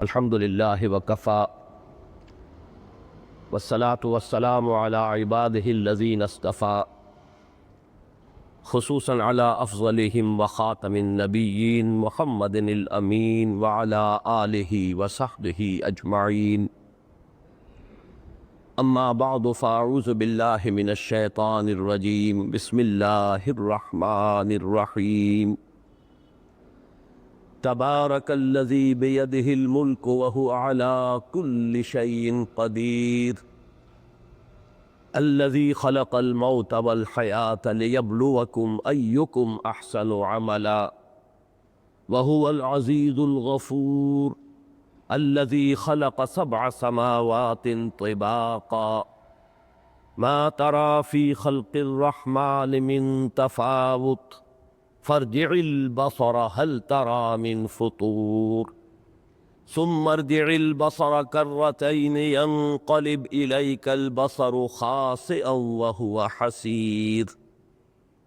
الحمد للہ وکفا والصلاة والسلام علی عباده الذین اصطفى خصوصاً علی افضلهم وخاتم النبیین محمد الامین وعلی آلہ وصحبہ اجمعین اما بعد فاعوذ باللہ من الشیطان الرجیم بسم اللہ الرحمن الرحیم تبارک الذی بیدہ الملک وہو علی کل شیء قدیر الذی خلق الموت والحیاة لیبلوکم ایکم احسن عملا وہو العزیز الغفور الذی خلق سبع سماوات طباقا ما ترى في خلق الرحمن من تفاوت فارجع البصر هل ترى من فطور ثم ارجع البصر كرتين ينقلب إليك البصر خاسئا وهو حسير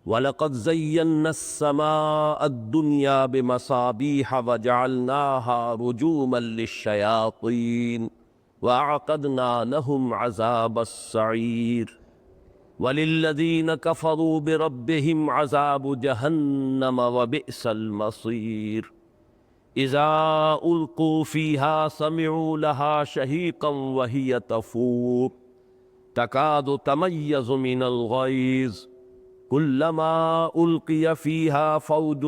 ولقد زينا السماء الدنيا بمصابيح وجعلناها رجوما للشياطين وأعتدنا لهم عذاب السعير وَلِلَّذِينَ كَفَرُوا بِرَبِّهِمْ عَذَابُ جَهَنَّمَ وَبِئْسَ الْمَصِيرُ إِذَا أُلْقُوا فِيهَا سَمِعُوا لَهَا شَهِيقًا وَهِيَ تَفُورُ تَكَادُ تَمَيَّزُ مِنَ الْغَيْظِ كُلَّمَا أُلْقِيَ فِيهَا فَوْجٌ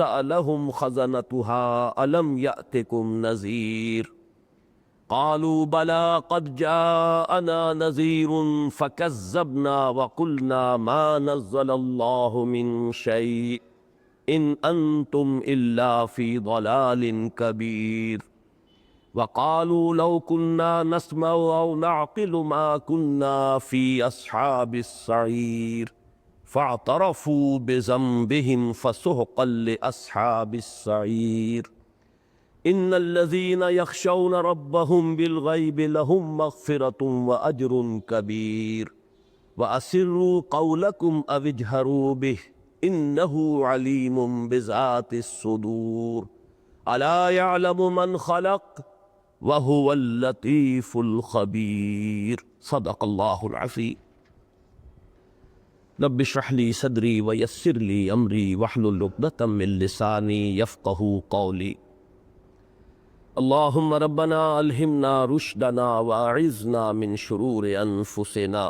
سَأَلَهُمْ خَزَنَتُهَا أَلَمْ يَأْتِكُمْ نَذِيرٌ قالوا بلى قد جاءنا نذير فكذبنا وقلنا ما نزل الله من شيء إن أنتم إلا في ضلال كبير وقالوا لو كنا نسمع أو نعقل ما كنا في أصحاب السعير فاعترفوا بذنبهم فسحقا لأصحاب السعير ان الذين يخشون ربهم بالغيب لهم مغفرة واجر كبير واسروا قولكم او اجهروا به انه عليم بذات الصدور الا يعلم من خلق وهو اللطيف الخبير صدق الله العظيم رب اشرح لي صدري ويسر لي امري واحلل عقدة من لساني يفقهوا قولي اللهم ربنا الہمنا رشدنا واعذنا من شرور انفسنا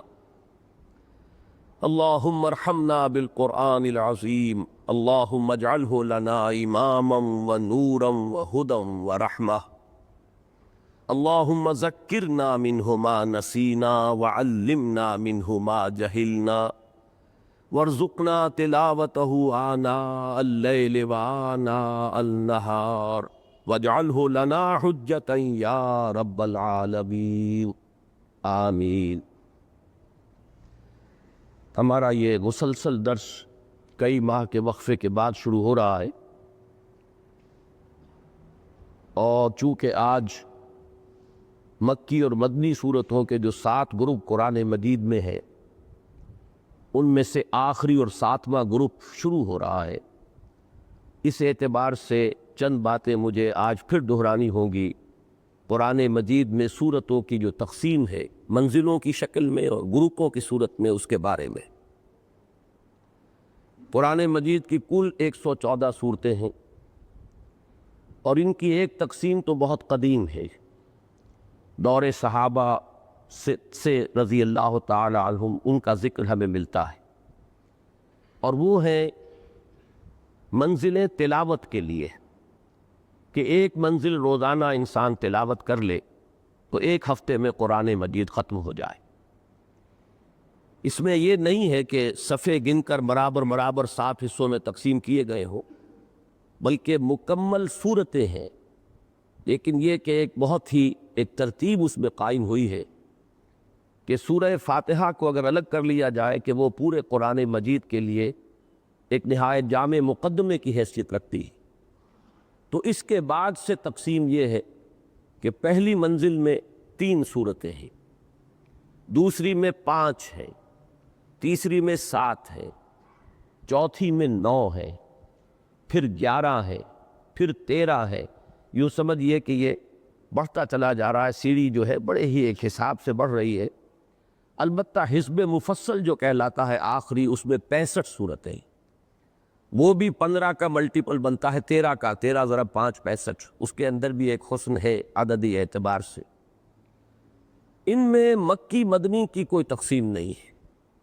اللهم ارحمنا بالقرآن العظیم اللهم اجعله لنا اماما ونورا وهدى ورحمة اللهم ذکرنا منه ما نسینا وعلمنا منه ما جہلنا وارزقنا تلاوته آناء الليل وآناء النهار وَاجْعَلْهُ لَنَا حُجَّةً يَا رَبَّ الْعَالَمِينَ آمین۔ ہمارا یہ مسلسل درس کئی ماہ کے وقفے کے بعد شروع ہو رہا ہے، اور چونکہ آج مکی اور مدنی سورتوں کے جو 7 گروپ قرآن مجید میں ہیں، ان میں سے آخری اور 7واں گروپ شروع ہو رہا ہے، اس اعتبار سے چند باتیں مجھے آج پھر دہرانی ہوں گی۔ قرآن مجید میں سورتوں کی جو تقسیم ہے منزلوں کی شکل میں اور گروپوں کی صورت میں، اس کے بارے میں۔ قرآن مجید کی کل 114 صورتیں ہیں، اور ان کی ایک تقسیم تو بہت قدیم ہے، دور صحابہ سے رضی اللہ تعالی عنہم ان کا ذکر ہمیں ملتا ہے، اور وہ ہے منزل تلاوت کے لیے، کہ ایک منزل روزانہ انسان تلاوت کر لے تو ایک ہفتے میں قرآن مجید ختم ہو جائے۔ اس میں یہ نہیں ہے کہ صفحے گن کر برابر 7 حصوں میں تقسیم کیے گئے ہوں، بلکہ مکمل صورتیں ہیں، لیکن یہ کہ ایک بہت ہی ایک ترتیب اس میں قائم ہوئی ہے کہ سورہ فاتحہ کو اگر الگ کر لیا جائے کہ وہ پورے قرآن مجید کے لیے ایک نہایت جامع مقدمے کی حیثیت رکھتی ہے، تو اس کے بعد سے تقسیم یہ ہے کہ پہلی منزل میں 3 صورتیں ہیں، دوسری میں 5 ہیں، تیسری میں 7 ہیں، چوتھی میں 9 ہیں، پھر 11 ہے، پھر 13 ہے، یوں سمجھئے کہ یہ بڑھتا چلا جا رہا ہے، سیڑھی جو ہے بڑے ہی ایک حساب سے بڑھ رہی ہے۔ البتہ حزب مفصل جو کہلاتا ہے آخری، اس میں 65 صورتیں، وہ بھی 15 کا ملٹیپل بنتا ہے 13 کا، 13 ضرب 5 65۔ اس کے اندر بھی ایک حسن ہے عددی اعتبار سے۔ ان میں مکی مدنی کی کوئی تقسیم نہیں ہے،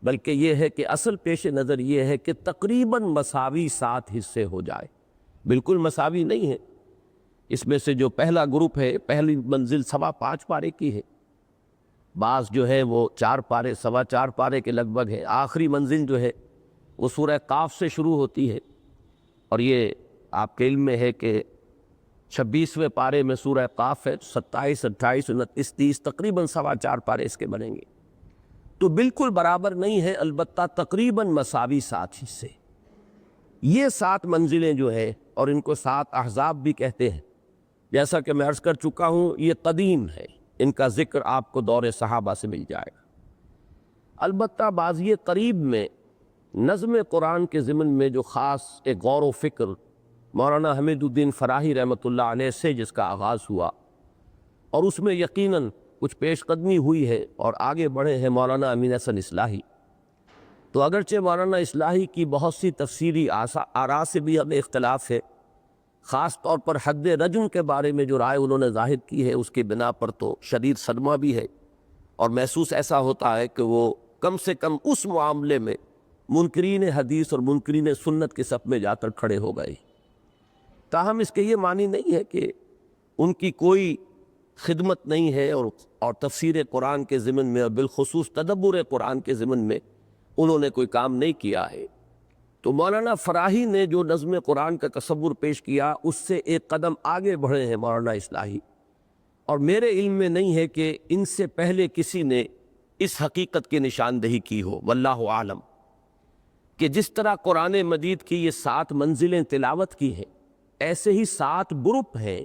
بلکہ یہ ہے کہ اصل پیش نظر یہ ہے کہ تقریباً مساوی 7 حصے ہو جائے۔ بالکل مساوی نہیں ہے، اس میں سے جو پہلا گروپ ہے، پہلی منزل 5.25 پارے کی ہے، بعض جو ہے وہ 4 پارے 4.25 پارے کے لگ بھگ ہے۔ آخری منزل جو ہے وہ سورہ قاف سے شروع ہوتی ہے، اور یہ آپ کے علم میں ہے کہ 26ویں پارے میں سورہ قاف ہے، 27 28 29 30 تقریباً 4.25 پارے اس کے بنیں گے، تو بالکل برابر نہیں ہے، البتہ تقریباً مساوی 7 حصے۔ یہ 7 منزلیں جو ہے، اور ان کو 7 احزاب بھی کہتے ہیں، جیسا کہ میں عرض کر چکا ہوں یہ قدیم ہے، ان کا ذکر آپ کو دور صحابہ سے مل جائے گا۔ البتہ بازی قریب میں نظم قرآن کے ضمن میں جو خاص ایک غور و فکر مولانا حمید الدین فراہی رحمۃ اللہ علیہ سے جس کا آغاز ہوا، اور اس میں یقیناً کچھ پیش قدمی ہوئی ہے اور آگے بڑھے ہیں مولانا امین حسن اصلاحی، تو اگرچہ مولانا اصلاحی کی بہت سی تفسیری آراء سے بھی ہمیں اختلاف ہے، خاص طور پر حد رجم کے بارے میں جو رائے انہوں نے ظاہر کی ہے اس کی بنا پر تو شدید صدمہ بھی ہے، اور محسوس ایسا ہوتا ہے کہ وہ کم سے کم اس معاملے میں منکرین حدیث اور منکرین سنت کے صف میں جا کر کھڑے ہو گئے۔ تاہم اس کے یہ معنی نہیں ہے کہ ان کی کوئی خدمت نہیں ہے، اور تفسیر قرآن کے ضمن میں اور بالخصوص تدبر قرآن کے ضمن میں انہوں نے کوئی کام نہیں کیا ہے۔ تو مولانا فراہی نے جو نظم قرآن کا تصور پیش کیا اس سے ایک قدم آگے بڑھے ہیں مولانا اصلاحی، اور میرے علم میں نہیں ہے کہ ان سے پہلے کسی نے اس حقیقت کی نشاندہی کی ہو، واللہ عالم، کہ جس طرح قرآن مجید کی یہ 7 منزلیں تلاوت کی ہیں، ایسے ہی 7 گروپ ہیں،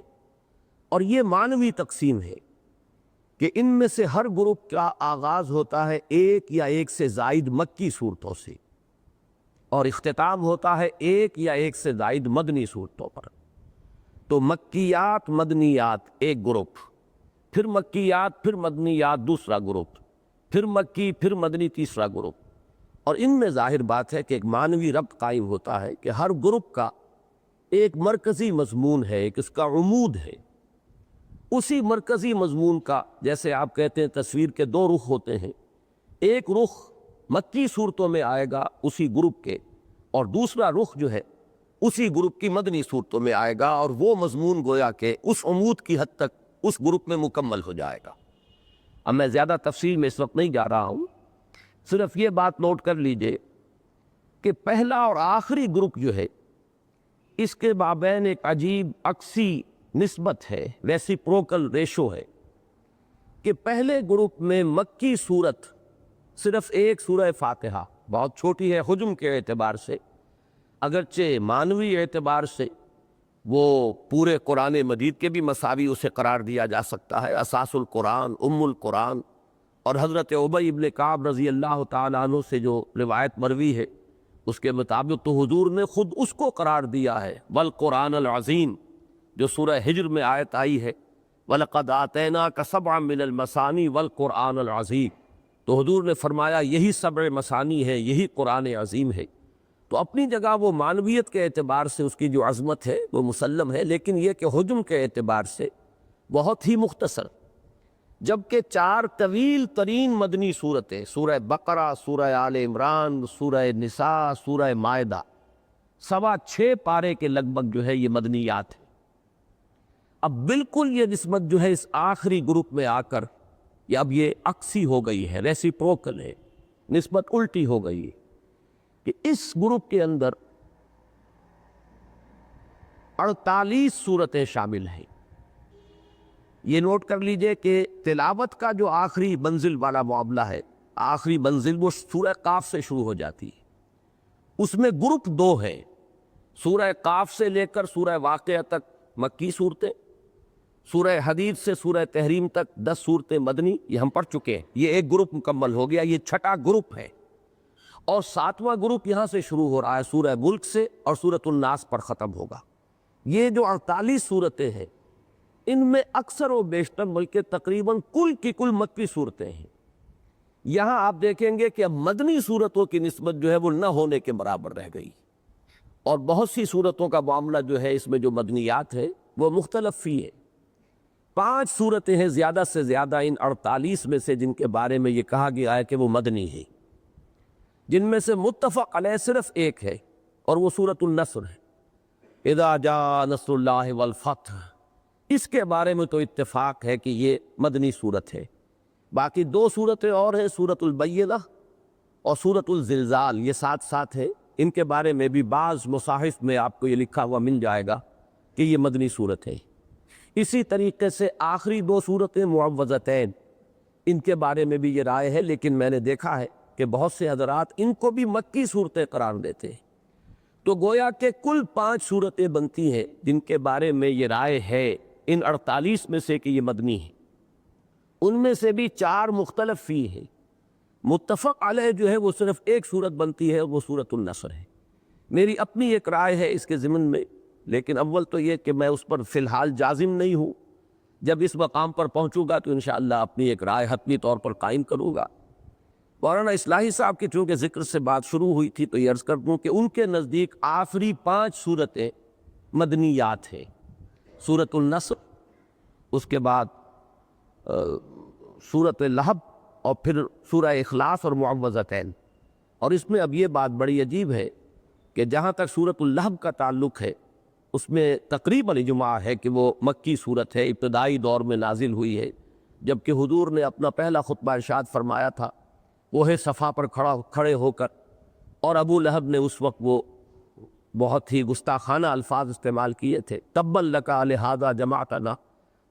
اور یہ معنوی تقسیم ہے کہ ان میں سے ہر گروپ کا آغاز ہوتا ہے ایک یا ایک سے زائد مکی صورتوں سے، اور اختتام ہوتا ہے ایک یا ایک سے زائد مدنی صورتوں پر۔ تو مکیات مدنیات ایک گروپ، پھر مکیات پھر مدنیات دوسرا گروپ، پھر مکی پھر مدنی تیسرا گروپ، اور ان میں ظاہر بات ہے کہ ایک معنوی ربط قائم ہوتا ہے کہ ہر گروپ کا ایک مرکزی مضمون ہے، ایک اس کا عمود ہے۔ اسی مرکزی مضمون کا، جیسے آپ کہتے ہیں تصویر کے 2 رخ ہوتے ہیں، ایک رخ مکی صورتوں میں آئے گا اسی گروپ کے، اور دوسرا رخ جو ہے اسی گروپ کی مدنی صورتوں میں آئے گا، اور وہ مضمون گویا کہ اس عمود کی حد تک اس گروپ میں مکمل ہو جائے گا۔ اب میں زیادہ تفصیل میں اس وقت نہیں جا رہا ہوں، صرف یہ بات نوٹ کر لیجئے کہ پہلا اور آخری گروپ جو ہے اس کے مابین ایک عجیب عکسی نسبت ہے، ریسیپروکل ریشو ہے، کہ پہلے گروپ میں مکی صورت صرف ایک سورہ فاتحہ، بہت چھوٹی ہے حجم کے اعتبار سے، اگرچہ معنوی اعتبار سے وہ پورے قرآن مجید کے بھی مساوی اسے قرار دیا جا سکتا ہے، اساس القرآن، ام القرآن، اور حضرت ابی ابن کعب رضی اللہ تعالیٰ عنہ سے جو روایت مروی ہے اس کے مطابق تو حضور نے خود اس کو قرار دیا ہے، والقرآن العظیم، جو سورہ حجر میں آیت آئی ہے، وَلَقَدْ آتَيْنَاكَ سَبْعًا مِّنَ الْمَثَانِي وَالْقُرْآنَ الْعَظِيمَ، تو حضور نے فرمایا یہی 7 مثانی ہے، یہی قرآن عظیم ہے۔ تو اپنی جگہ وہ معنویت کے اعتبار سے اس کی جو عظمت ہے وہ مسلم ہے، لیکن یہ کہ حجم کے اعتبار سے بہت ہی مختصر، جبکہ 4 طویل ترین مدنی صورتیں، سورہ بقرہ، سورہ آل عمران، سورہ نساء، سورہ مائدہ، 6.25 پارے کے لگ بھگ جو ہے یہ مدنیات ہیں۔ اب بالکل یہ نسبت جو ہے اس آخری گروپ میں آ کر اب یہ عکسی ہو گئی ہے، ریسیپروکل ہے، نسبت الٹی ہو گئی ہے، کہ اس گروپ کے اندر 48 صورتیں شامل ہیں۔ یہ نوٹ کر لیجئے کہ تلاوت کا جو آخری منزل والا معاملہ ہے، آخری منزل وہ سورہ قاف سے شروع ہو جاتی ہے، اس میں گروپ 2 ہیں، سورہ قاف سے لے کر سورہ واقعہ تک مکی صورتیں، سورہ حدید سے سورہ تحریم تک 10 صورتیں مدنی، یہ ہم پڑھ چکے ہیں، یہ ایک گروپ مکمل ہو گیا، یہ 6واں گروپ ہے، اور 7واں گروپ یہاں سے شروع ہو رہا ہے سورہ ملک سے، اور سورۃ الناس پر ختم ہوگا۔ یہ جو 48 صورتیں ہیں ان میں اکثر و بیشتر بلکہ تقریباً کل کی کل مکی صورتیں ہیں۔ یہاں آپ دیکھیں گے کہ اب مدنی صورتوں کی نسبت جو ہے وہ نہ ہونے کے برابر رہ گئی، اور بہت سی صورتوں کا معاملہ جو ہے اس میں جو مدنیات ہے وہ مختلف فی ہے۔ 5 صورتیں ہیں زیادہ سے زیادہ ان 48 میں سے جن کے بارے میں یہ کہا گیا ہے کہ وہ مدنی ہے، جن میں سے متفق علیہ صرف ایک ہے اور وہ سورۃ النصر ہے، اذا جاء نصر اللہ والفتح۔ اس کے بارے میں تو اتفاق ہے کہ یہ مدنی صورت ہے۔ باقی 2 صورتیں اور ہیں، سورۃ البینہ اور سورۃ الزلزال، یہ ساتھ ساتھ ہے۔ ان کے بارے میں بھی بعض مصاحف میں آپ کو یہ لکھا ہوا مل جائے گا کہ یہ مدنی صورت ہے۔ اسی طریقے سے آخری 2 صورتیں معوذتین، ان کے بارے میں بھی یہ رائے ہے، لیکن میں نے دیکھا ہے کہ بہت سے حضرات ان کو بھی مکی صورتیں قرار دیتے ہیں۔ تو گویا کہ کل 5 صورتیں بنتی ہیں جن کے بارے میں یہ رائے ہے ان 48 میں سے کہ یہ مدنی ہے۔ ان میں سے بھی 4 مختلف فی ہیں۔ متفق علیہ جو ہے وہ صرف ایک صورت بنتی ہے، وہ سورۃ النصر ہے۔ میری اپنی ایک رائے ہے اس کے ضمن میں، لیکن اول تو یہ کہ میں اس پر فی الحال جازم نہیں ہوں۔ جب اس مقام پر پہنچوں گا تو انشاءاللہ اپنی ایک رائے حتمی طور پر قائم کروں گا۔ مولانا اصلاحی صاحب کی چونکہ ذکر سے بات شروع ہوئی تھی تو یہ عرض کر دوں کہ ان کے نزدیک آخری 5 صورتیں مدنیات ہیں، سورۃ النصر، اس کے بعد سورۃ لہب، اور پھر سورہ اخلاص اور معوذتین۔ اور اس میں اب یہ بات بڑی عجیب ہے کہ جہاں تک سورۃ اللہب کا تعلق ہے اس میں تقریباً اجماع ہے کہ وہ مکی صورت ہے، ابتدائی دور میں نازل ہوئی ہے، جبکہ حضور نے اپنا پہلا خطبہ ارشاد فرمایا تھا کوہ صفا پر کھڑے ہو کر، اور ابو لہب نے اس وقت وہ بہت ہی گستاخانہ الفاظ استعمال کیے تھے، تبا لک لہذا جمعتنا،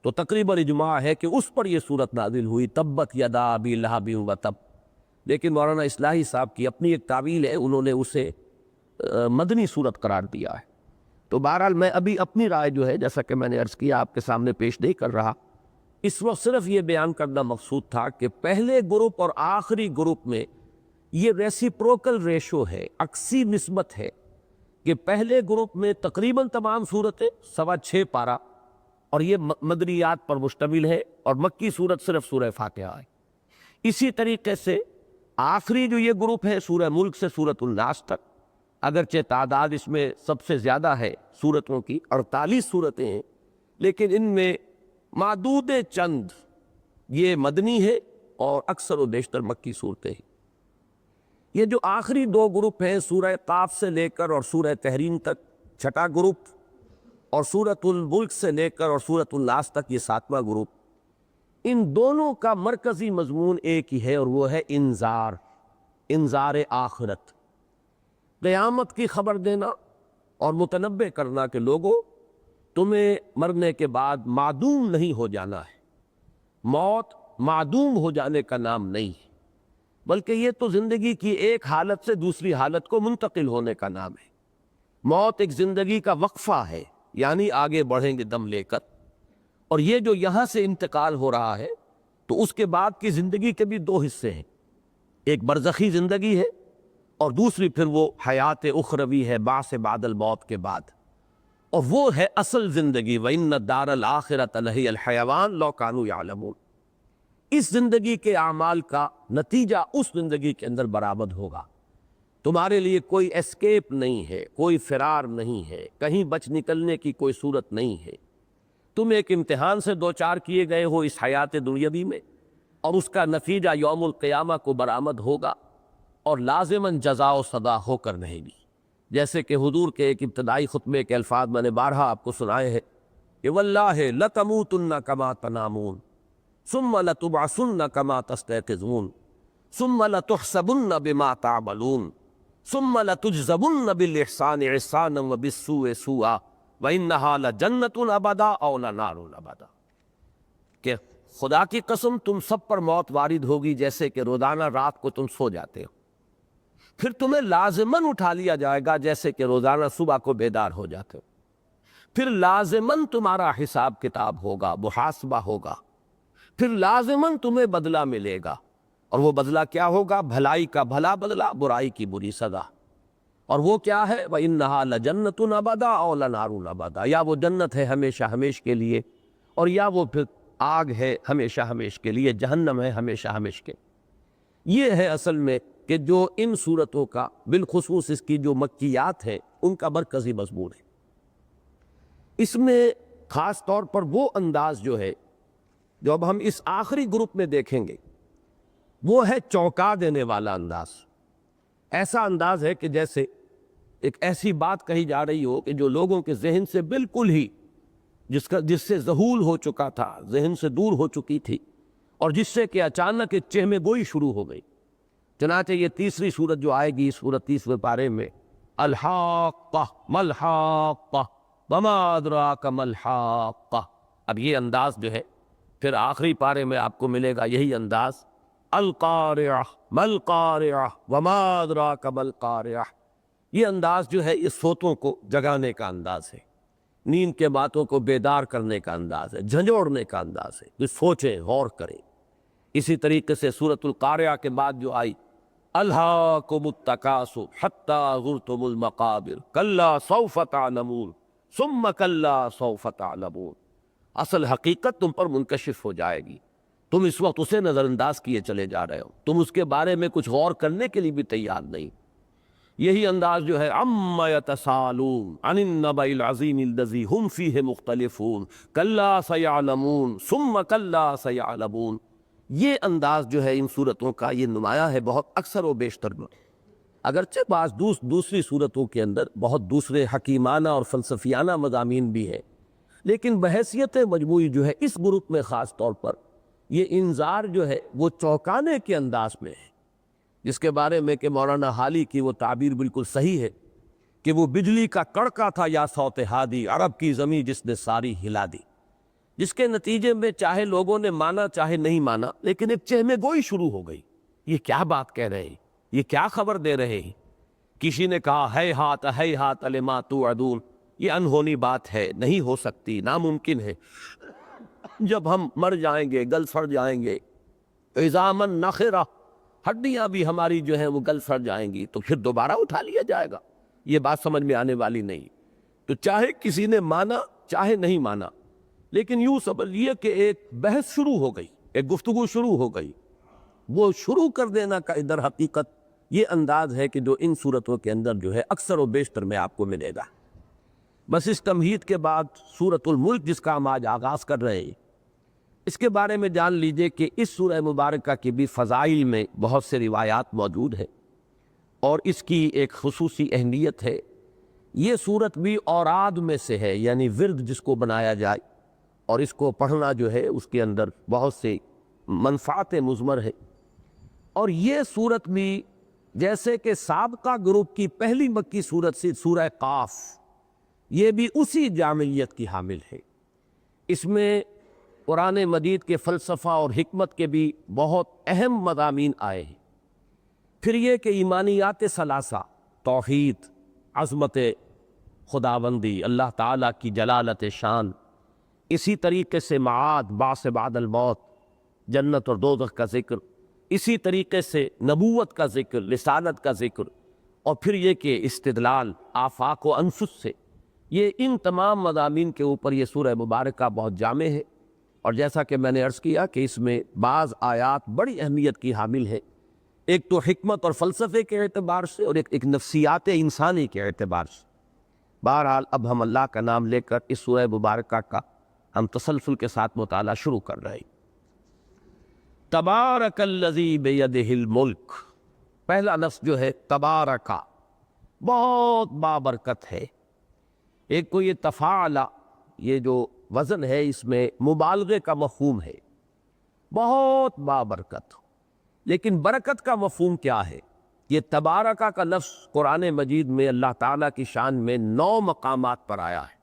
تو تقریباً اجماع ہے کہ اس پر یہ صورت نازل ہوئی، تبت یدا ابی لہب وتب۔ لیکن مولانا اصلاحی صاحب کی اپنی ایک تعویل ہے، انہوں نے اسے مدنی صورت قرار دیا ہے۔ تو بہرحال میں ابھی اپنی رائے جو ہے جیسا کہ میں نے عرض کیا آپ کے سامنے پیش نہیں کر رہا، اس وقت صرف یہ بیان کرنا مقصود تھا کہ پہلے گروپ اور آخری گروپ میں یہ ریسیپروکل ریشو ہے، عکسی نسبت ہے، کہ پہلے گروپ میں تقریباً تمام صورتیں 6.25 پارہ اور یہ مدنیات پر مشتمل ہے، اور مکی صورت صرف سورہ فاتحہ ہے۔ اسی طریقے سے آخری جو یہ گروپ ہے سورہ ملک سے سورۃ الناس تک، اگرچہ تعداد اس میں سب سے زیادہ ہے صورتوں کی، 48 صورتیں ہیں، لیکن ان میں معدود چند یہ مدنی ہے اور اکثر و بیشتر مکی صورتیں ہیں۔ یہ جو آخری 2 گروپ ہیں سورہ قاف سے لے کر اور سورہ تحریم تک 6واں گروپ، اور سورۃ الملک سے لے کر اور سورۃ الناس تک یہ 7واں گروپ، ان دونوں کا مرکزی مضمون ایک ہی ہے، اور وہ ہے انذار آخرت، قیامت کی خبر دینا اور متنبع کرنا کہ لوگوں تمہیں مرنے کے بعد معدوم نہیں ہو جانا ہے، موت معدوم ہو جانے کا نام نہیں ہے، بلکہ یہ تو زندگی کی ایک حالت سے دوسری حالت کو منتقل ہونے کا نام ہے۔ موت ایک زندگی کا وقفہ ہے، یعنی آگے بڑھیں گے دم لے کر، اور یہ جو یہاں سے انتقال ہو رہا ہے تو اس کے بعد کی زندگی کے بھی 2 حصے ہیں، ایک برزخی زندگی ہے اور دوسری پھر وہ حیات اخروی ہے، بعث بعد الموت کے بعد، اور وہ ہے اصل زندگی، وَإِنَّ الدَّارَ الْآخِرَةَ لَهِيَ الْحَيَوَانُ لَوْ كَانُوا يَعْلَمُونَ۔ اس زندگی کے اعمال کا نتیجہ اس زندگی کے اندر برآمد ہوگا۔ تمہارے لیے کوئی اسکیپ نہیں ہے، کوئی فرار نہیں ہے، کہیں بچ نکلنے کی کوئی صورت نہیں ہے۔ تم ایک امتحان سے دوچار کیے گئے ہو اس حیات دنیاوی میں، اور اس کا نتیجہ یوم القیامہ کو برآمد ہوگا، اور لازماً جزا و سزا ہو کر رہے گی۔ جیسے کہ حضور کے ایک ابتدائی خطبے کے الفاظ میں نے بارہا آپ کو سنائے ہیں کہ وَاللَّهِ لَتَمُوتُنَّ كَمَا تَنَامُونَ ثُمَّ لَتُبْعَثُنَّ كَمَا تَسْتَيْقِظُونَ ثُمَّ لَتُحْسَبُنَّ بِمَا تَعْمَلُونَ ثُمَّ لَتُجْزَبُنَّ بِالْإِحْسَانِ إِحْسَانًا وَبِالسُّوءِ سُوءًا وَإِنَّهَا لَجَنَّةٌ أَبَدًا أَوْ لَنَارٌ أَبَدًا، کہ خدا کی قسم تم سب پر موت وارد ہوگی جیسے کہ روزانہ رات کو تم سو جاتے ہو، پھر تمہیں لازماً اٹھا لیا جائے گا جیسے کہ روزانہ صبح کو بیدار ہو جاتے ہو، پھر لازماً تمہارا حساب کتاب ہوگا، محاسبہ ہوگا، پھر لازماً تمہیں بدلہ ملے گا، اور وہ بدلہ کیا ہوگا؟ بھلائی کا بھلا بدلہ، برائی کی بری سزا۔ اور وہ کیا ہے؟ وَإِنَّهَا لَجَنَّةٌ أَبَدًا أَوْ لَنَارٌ أَبَدًا، یا وہ جنت ہے ہمیشہ ہمیش کے لیے، اور یا وہ پھر آگ ہے ہمیشہ ہمیش کے لیے، جہنم ہے ہمیشہ ہمیش کے۔ یہ ہے اصل میں کہ جو ان صورتوں کا بالخصوص اس کی جو مکیات ہیں ان کا مرکزی مضمون ہے۔ اس میں خاص طور پر وہ انداز جو ہے جو اب ہم اس آخری گروپ میں دیکھیں گے وہ ہے چونکا دینے والا انداز۔ ایسا انداز ہے کہ جیسے ایک ایسی بات کہی جا رہی ہو کہ جو لوگوں کے ذہن سے بالکل ہی جس سے ذہول ہو چکا تھا، ذہن سے دور ہو چکی تھی، اور جس سے کہ اچانک ایک چہمے گوئی شروع ہو گئی۔ چنانچہ یہ تیسری صورت جو آئے گی، سورت 30ویں پارے میں، الحاقہ ملحاقہ وما ادراک ملحاقہ۔ اب یہ انداز جو ہے پھر آخری پارے میں آپ کو ملے گا یہی انداز، القارعہ ملقارعہ وما ادراک ملقارعہ۔ یہ انداز جو ہے اس سوتوں کو جگانے کا انداز ہے، نیند کے باتوں کو بیدار کرنے کا انداز ہے، جھنجھوڑنے کا انداز ہے، جو سوچیں غور کریں۔ اسی طریقے سے سورۃ القارعہ کے بعد جو آئی، الہاکم التکاثر حتی زرتم المقابر کلا سوف تعلمون ثم کلا سوف تعلمون۔ اصل حقیقت تم پر منکشف ہو جائے گی، تم اس وقت اسے نظر انداز کیے چلے جا رہے ہو، تم اس کے بارے میں کچھ غور کرنے کے لیے بھی تیار نہیں۔ یہی انداز جو ہے عما یتساءلون عن النبأ العظیم الذی هم فیہ مختلفون کلا سیعلمون ثم کلا سیعلمون۔ یہ انداز جو ہے ان صورتوں کا یہ نمایاں ہے بہت اکثر و بیشتر میں، اگرچہ بعض دوسری صورتوں کے اندر بہت دوسرے حکیمانہ اور فلسفیانہ مضامین بھی ہیں، لیکن بحیثیت مجموعی جو ہے اس گروپ میں خاص طور پر یہ انذار جو ہے وہ چونکانے کے انداز میں ہے، جس کے بارے میں کہ مولانا حالی کی وہ تعبیر بالکل صحیح ہے کہ وہ بجلی کا کڑکا تھا یا صوت ہادی، عرب کی زمین جس نے ساری ہلا دی، جس کے نتیجے میں چاہے لوگوں نے مانا چاہے نہیں مانا لیکن ایک چہمے گوئی شروع ہو گئی۔ یہ کیا بات کہہ رہے ہیں، یہ کیا خبر دے رہے ہیں؟ کسی نے کہا ہے ہات لما توعدون، یہ انہونی بات ہے، نہیں ہو سکتی، ناممکن ہے۔ جب ہم مر جائیں گے، گل سڑ جائیں گے، عظاما نخرہ، ہڈیاں بھی ہماری جو ہیں وہ گل سڑ جائیں گی، تو پھر دوبارہ اٹھا لیا جائے گا، یہ بات سمجھ میں آنے والی نہیں۔ تو چاہے کسی نے مانا چاہے نہیں مانا، لیکن یوں سمجھ لیے کہ ایک بحث شروع ہو گئی، ایک گفتگو شروع ہو گئی۔ وہ شروع کر دینا کا در حقیقت یہ انداز ہے کہ جو ان صورتوں کے اندر جو ہے اکثر و بیشتر میں آپ کو ملے گا۔ بس اس تمہید کے بعد سورۃ الملک جس کا ہم آج آغاز کر رہے ہیں، اس کے بارے میں جان لیجئے کہ اس سورہ مبارکہ کی بھی فضائل میں بہت سے روایات موجود ہیں، اور اس کی ایک خصوصی اہمیت ہے۔ یہ سورت بھی اوراد میں سے ہے، یعنی ورد جس کو بنایا جائے، اور اس کو پڑھنا جو ہے اس کے اندر بہت سے منفعت مضمر ہے۔ اور یہ سورت بھی جیسے کہ سابقہ گروپ کی پہلی مکی سورت سے سورہ قاف، یہ بھی اسی جامعیت کی حامل ہے۔ اس میں قرآن مجید کے فلسفہ اور حکمت کے بھی بہت اہم مضامین آئے ہیں۔ پھر یہ کہ ایمانیات ثلاثہ، توحید، عظمت خداوندی، اللہ تعالیٰ کی جلالت شان، اسی طریقے سے معاد، بعث بعد الموت، جنت اور دوزخ کا ذکر، اسی طریقے سے نبوت کا ذکر، رسالت کا ذکر، اور پھر یہ کہ استدلال آفاق و انفس سے، یہ ان تمام مضامین کے اوپر یہ سورہ مبارکہ بہت جامع ہے۔ اور جیسا کہ میں نے عرض کیا کہ اس میں بعض آیات بڑی اہمیت کی حامل ہے، ایک تو حکمت اور فلسفے کے اعتبار سے، اور ایک نفسیات انسانی کے اعتبار سے۔ بہرحال اب ہم اللہ کا نام لے کر اس سورہ مبارکہ کا ہم تسلسل کے ساتھ مطالعہ شروع کر رہے ہیں۔ تبارک الذی بیدہ الملک، پہلا لفظ جو ہے تبارکہ، بہت بابرکت ہے۔ ایک کو یہ تفاعل، یہ جو وزن ہے اس میں مبالغے کا مفہوم ہے، بہت بابرکت۔ لیکن برکت کا مفہوم کیا ہے؟ یہ تبارکہ کا لفظ قرآن مجید میں اللہ تعالیٰ کی شان میں 9 مقامات پر آیا ہے،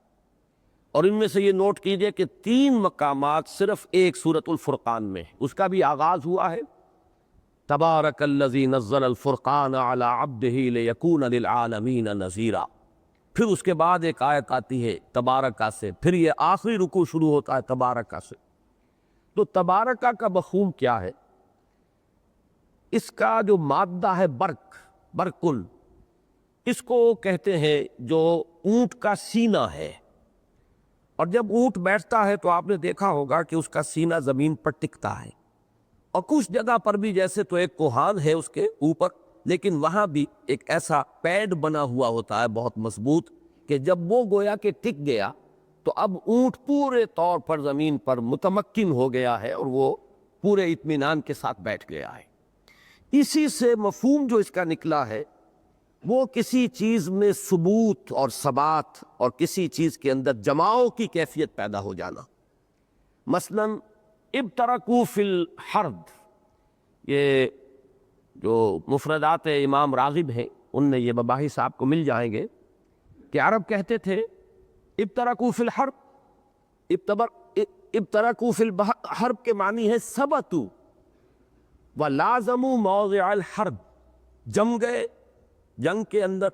اور ان میں سے یہ نوٹ کیجئے کہ 3 مقامات صرف ایک سورۃ الفرقان میں ہے۔ اس کا بھی آغاز ہوا ہے تبارک الذی نزل الفرقان علی عبدہ لیکون للعالمین نذیرا، پھر اس کے بعد ایک آیت آتی ہے تبارکہ سے، پھر یہ آخری رکوع شروع ہوتا ہے تبارکہ سے۔ تو تبارکہ کا مفہوم کیا ہے؟ اس کا جو مادہ ہے برکن، اس کو کہتے ہیں جو اونٹ کا سینہ ہے، اور جب اونٹ بیٹھتا ہے تو آپ نے دیکھا ہوگا کہ اس کا سینہ زمین پر ٹکتا ہے، اور کچھ جگہ پر بھی جیسے تو ایک کوہان ہے اس کے اوپر، لیکن وہاں بھی ایک ایسا پیڈ بنا ہوا ہوتا ہے بہت مضبوط کہ جب وہ گویا کہ ٹک گیا تو اب اونٹ پورے طور پر زمین پر متمکن ہو گیا ہے اور وہ پورے اطمینان کے ساتھ بیٹھ گیا ہے۔ اسی سے مفہوم جو اس کا نکلا ہے وہ کسی چیز میں ثبوت اور ثبات اور کسی چیز کے اندر جماؤ کی کیفیت پیدا ہو جانا۔ مثلا ابترکوا فی الحرب، یہ جو مفردات امام راغب ہیں ان میں یہ مباحث آپ کو مل جائیں گے کہ عرب کہتے تھے ابترکوا فی الحرب، ابترکوا فی الحرب کے معنی ہے ثبتوا وَلَازَمُوا مَوْضِعَ الْحَرْبِ، جم گئے جنگ کے اندر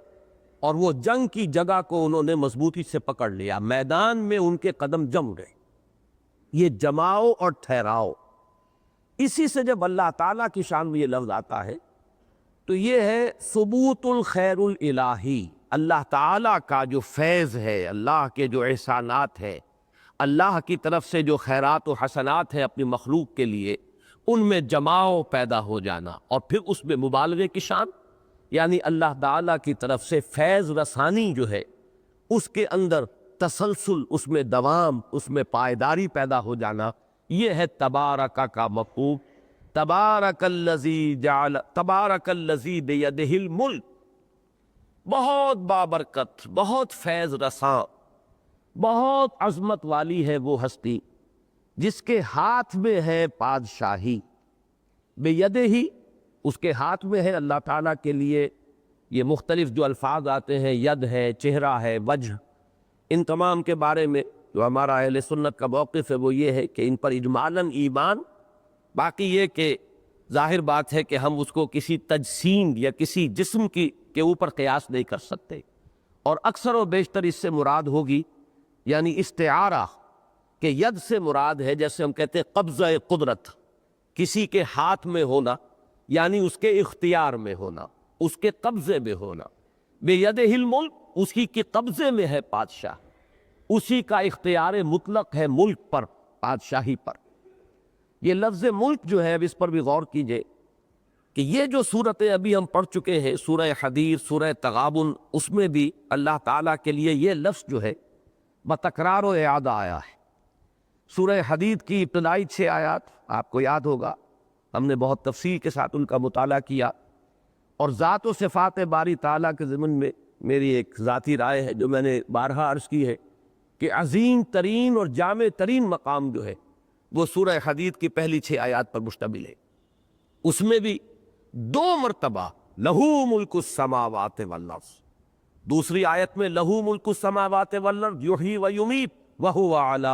اور وہ جنگ کی جگہ کو انہوں نے مضبوطی سے پکڑ لیا، میدان میں ان کے قدم جم گئے۔ یہ جماؤ اور ٹھہراؤ، اسی سے جب اللہ تعالیٰ کی شان میں یہ لفظ آتا ہے تو یہ ہے ثبوت الخیر الالہی، اللہ تعالیٰ کا جو فیض ہے، اللہ کے جو احسانات ہے، اللہ کی طرف سے جو خیرات و حسنات ہیں اپنی مخلوق کے لیے، ان میں جماؤ پیدا ہو جانا، اور پھر اس میں مبالغے کی شان، یعنی اللہ تعالیٰ کی طرف سے فیض رسانی جو ہے اس کے اندر تسلسل، اس میں دوام، اس میں پائیداری پیدا ہو جانا، یہ ہے تبارک کا مفہوم۔ تبارک الذی بیدہ الملک، بہت بابرکت، بہت فیض رساں، بہت عظمت والی ہے وہ ہستی جس کے ہاتھ میں ہے بادشاہی۔ بیدہ ہی، اس کے ہاتھ میں ہے۔ اللہ تعالیٰ کے لیے یہ مختلف جو الفاظ آتے ہیں، ید ہے، چہرہ ہے، وجہ، ان تمام کے بارے میں جو ہمارا اہل سنت کا موقف ہے وہ یہ ہے کہ ان پر اجمالاً ایمان، باقی یہ کہ ظاہر بات ہے کہ ہم اس کو کسی تجسیم یا کسی جسم کے اوپر قیاس نہیں کر سکتے، اور اکثر و بیشتر اس سے مراد ہوگی یعنی استعارہ، کہ ید سے مراد ہے جیسے ہم کہتے ہیں قبضہ قدرت، کسی کے ہاتھ میں ہونا، یعنی اس کے اختیار میں ہونا، اس کے قبضے میں ہونا۔ بیدہ الملک، اسی کے قبضے میں ہے بادشاہ، اسی کا اختیار مطلق ہے ملک پر، بادشاہی پر۔ یہ لفظ ملک جو ہے، اب اس پر بھی غور کیجئے کہ یہ جو صورتیں ابھی ہم پڑھ چکے ہیں، سورہ حدید، سورہ تغابن، اس میں بھی اللہ تعالیٰ کے لیے یہ لفظ جو ہے بتکرار و اعادہ آیا ہے۔ سورہ حدید کی ابتدائی 6 آیات آپ کو یاد ہوگا، ہم نے بہت تفصیل کے ساتھ ان کا مطالعہ کیا، اور ذات و صفات باری تعالیٰ کے ضمن میں میری ایک ذاتی رائے ہے جو میں نے بارہا عرض کی ہے کہ عظیم ترین اور جامع ترین مقام جو ہے وہ سورہ حدید کی پہلی 6 آیات پر مشتمل ہے۔ اس میں بھی 2 مرتبہ لہو ملک السماوات والارض، دوسری آیت میں لہو ملک السماوات والارض یحیی و یمیت وہو علی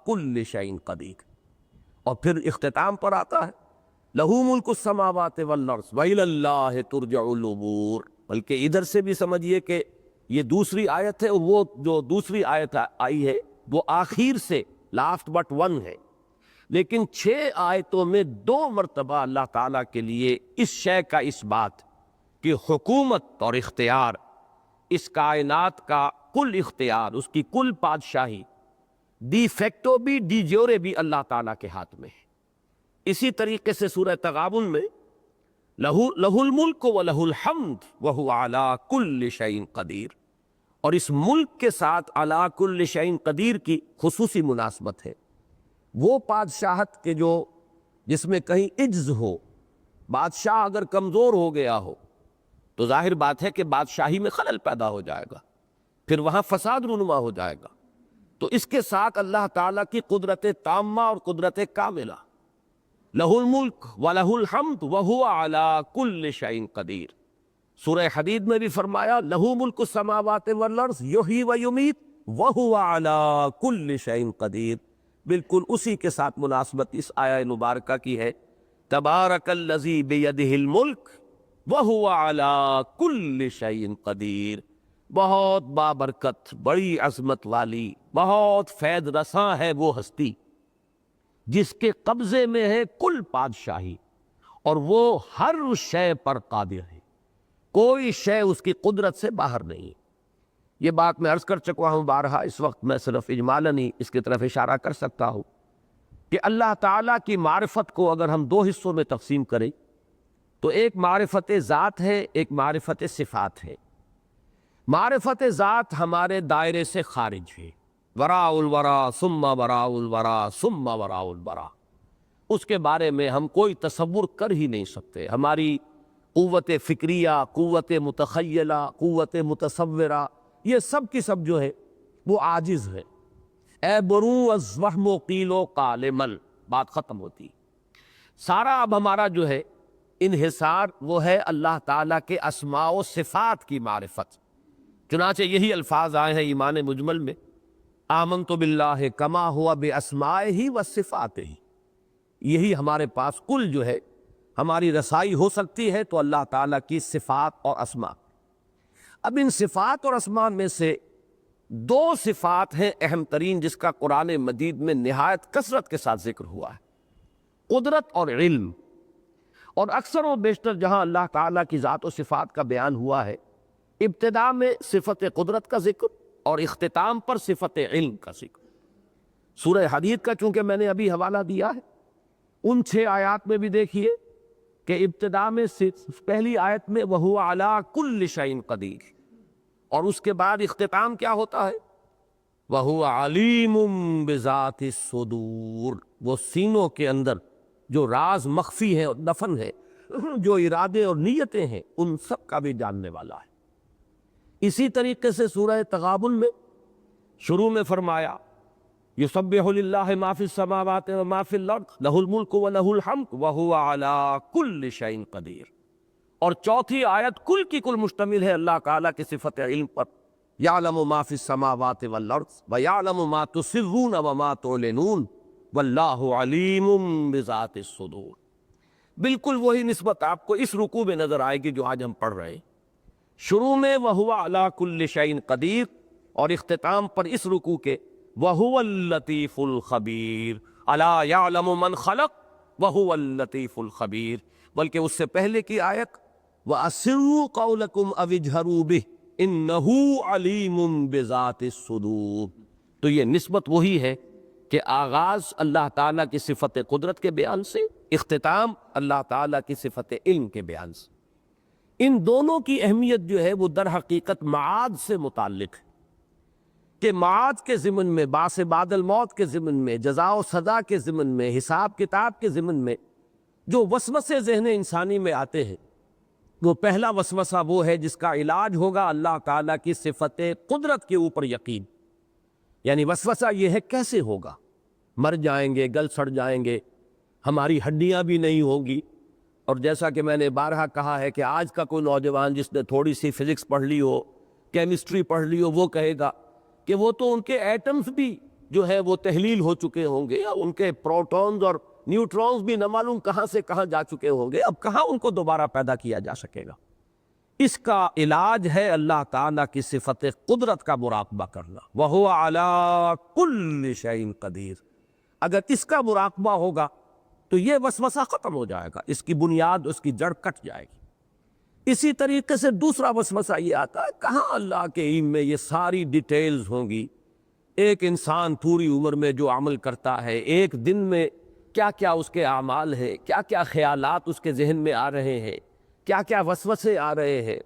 کل شیء قدیر، اور پھر اختتام پر آتا ہے لہو ملک السماوات والارض وإلی اللہ ترجع الامور۔ بلکہ ادھر سے بھی سمجھیے کہ یہ دوسری آیت ہے، وہ جو دوسری آیت آئی ہے وہ آخر سے لاسٹ بٹ 1 ہے، لیکن 6 آیتوں میں 2 مرتبہ اللہ تعالیٰ کے لیے اس شے کا اس بات کہ حکومت اور اختیار، اس کائنات کا کل اختیار، اس کی کل بادشاہی ڈی فیکٹو بھی ڈی جیورے بھی اللہ تعالیٰ کے ہاتھ میں ہے۔ اسی طریقے سے سورہ تغابن میں لہ الملک ولہ الحمد وہو علی کل شیء قدیر، اور اس ملک کے ساتھ علی کل شیء قدیر کی خصوصی مناسبت ہے۔ وہ بادشاہت کے جو جس میں کہیں عجز ہو، بادشاہ اگر کمزور ہو گیا ہو تو ظاہر بات ہے کہ بادشاہی میں خلل پیدا ہو جائے گا، پھر وہاں فساد رونما ہو جائے گا۔ تو اس کے ساتھ اللہ تعالیٰ کی قدرت تامہ اور قدرت کاملہ، لہ الملک ولہ الحمد وہو علی کل شیء قدیر۔ سورہ حدید میں بھی فرمایا لہ ملک السماوات والارض یحیی و یمیت وہو علی کل شیء قدیر، بالکل اسی کے ساتھ مناسبت اس آیہ مبارکہ کی ہے، تبارک الذی بیدہ الملک وہو علی کل شیء قدیر۔ بہت بابرکت، بڑی عظمت والی، بہت فیض رساں ہے وہ ہستی جس کے قبضے میں ہے کل بادشاہی، اور وہ ہر شے پر قادر ہے، کوئی شے اس کی قدرت سے باہر نہیں۔ یہ بات میں عرض کر چکا ہوں بارہا، اس وقت میں صرف اجمالاً ہی اس کی طرف اشارہ کر سکتا ہوں کہ اللہ تعالیٰ کی معرفت کو اگر ہم دو حصوں میں تقسیم کریں تو ایک معرفت ذات ہے، ایک معرفت صفات ہے۔ معرفت ذات ہمارے دائرے سے خارج ہے، وراء الورا ثم وراء الورا ثم وراء الورا، اس کے بارے میں ہم کوئی تصور کر ہی نہیں سکتے۔ ہماری قوت فکریہ، قوت متخیلہ، قوت متصورہ، یہ سب کی سب جو ہے وہ عاجز ہے۔ اے برو از وہم و قیل و قال من، بات ختم ہوتی۔ سارا اب ہمارا جو ہے انحصار وہ ہے اللہ تعالیٰ کے اسماء و صفات کی معرفت۔ چنانچہ یہی الفاظ آئے ہیں ایمان مجمل میں، آمنت باللہ کما ہوا باسمائہ و صفاتہ۔ یہی ہمارے پاس کل جو ہے ہماری رسائی ہو سکتی ہے تو اللہ تعالیٰ کی صفات اور اسماء۔ اب ان صفات اور اسماء میں سے دو صفات ہیں اہم ترین، جس کا قرآن مجید میں نہایت کثرت کے ساتھ ذکر ہوا ہے، قدرت اور علم۔ اور اکثر و بیشتر جہاں اللہ تعالیٰ کی ذات و صفات کا بیان ہوا ہے، ابتدا میں صفت قدرت کا ذکر اور اختتام پر صفت علم کا ذکر۔ سورہ حدید کا چونکہ میں نے ابھی حوالہ دیا ہے، ان 6 آیات میں بھی دیکھیے کہ ابتدا میں پہلی آیت میں وَهُوَ عَلَىٰ كُلِّ شَيْءٍ قَدِيرٌ، اور اس کے بعد اختتام کیا ہوتا ہے؟ وَهُوَ عَلِيمٌ بِذَاتِ الصُّدُورِ، وہ سینوں کے اندر جو راز مخفی ہے اور دفن ہے، جو ارادے اور نیتیں ہیں، ان سب کا بھی جاننے والا ہے۔ اسی طریقے سے سورہ تغابن میں شروع میں فرمایا یسبح للہ ما فی السماوات و ما فی الارض لہ الملک و لہ الحمد وہو علی کل شیء قدیر، اور چوتھی آیت کل کی کل مشتمل ہے اللہ تعالیٰ کی صفت علم پر، یعلم ما فی السماوات والارض ویعلم ما تسرون وما تعلنون واللہ علیم بذات الصدور۔ بالکل وہی نسبت آپ کو اس رکوع میں نظر آئے گی جو آج ہم پڑھ رہے ہیں۔ شروع میں وَهُوَ عَلَىٰ كُلِّ شَيْءٍ قَدِيرٌ، اور اختتام پر اس رکوع کے وَهُوَ اللَّطِيفُ الْخَبِيرُ أَلَا يَعْلَمُ مَنْ خَلَقَ وَهُوَ اللَّطِيفُ الْخَبِيرُ، بلکہ اس سے پہلے کی آیت وَأَسِرُّوا قَوْلَكُمْ أَوِ اجْهَرُوا بِهِ إِنَّهُ عَلِيمٌ بِذَاتِ الصُّدُورِ۔ تو یہ نسبت وہی ہے کہ آغاز اللہ تعالیٰ کی صفت قدرت کے بیان سے، اختتام اللہ تعالیٰ کی صفت علم کے بیان سے۔ ان دونوں کی اہمیت جو ہے وہ در حقیقت معاد سے متعلق ہے، کہ معاد کے ضمن میں، باس بعد الموت کے ضمن میں، جزا و سزا کے ضمن میں، حساب کتاب کے ضمن میں جو وسوسے ذہن انسانی میں آتے ہیں، وہ پہلا وسوسہ وہ ہے جس کا علاج ہوگا اللہ تعالیٰ کی صفت قدرت کے اوپر یقین۔ یعنی وسوسہ یہ ہے کیسے ہوگا، مر جائیں گے، گل سڑ جائیں گے، ہماری ہڈیاں بھی نہیں ہوں گی۔ اور جیسا کہ میں نے بارہا کہا ہے کہ آج کا کوئی نوجوان جس نے تھوڑی سی فزکس پڑھ لی ہو، کیمسٹری پڑھ لی ہو، وہ کہے گا کہ وہ تو ان کے ایٹمز بھی جو ہے وہ تحلیل ہو چکے ہوں گے، یا ان کے پروٹونز اور نیوٹرونز بھی نہ معلوم کہاں سے کہاں جا چکے ہوں گے، اب کہاں ان کو دوبارہ پیدا کیا جا سکے گا۔ اس کا علاج ہے اللہ تعالیٰ کی صفت قدرت کا مراقبہ کرنا، وَهُوَ عَلَىٰ كُلِّ شَيْءٍ قَدِيرٌ۔ اگر اس کا مراقبہ ہوگا تو یہ وسوسہ ختم ہو جائے گا، اس کی بنیاد، اس کی جڑ کٹ جائے گی۔ اسی طریقے سے دوسرا وسوسہ یہ آتا ہے، کہاں اللہ کے علم میں یہ ساری ڈیٹیلز ہوں گی؟ ایک انسان پوری عمر میں جو عمل کرتا ہے، ایک دن میں کیا کیا اس کے اعمال ہیں، کیا کیا خیالات اس کے ذہن میں آ رہے ہیں، کیا کیا وسوسے آ رہے ہیں،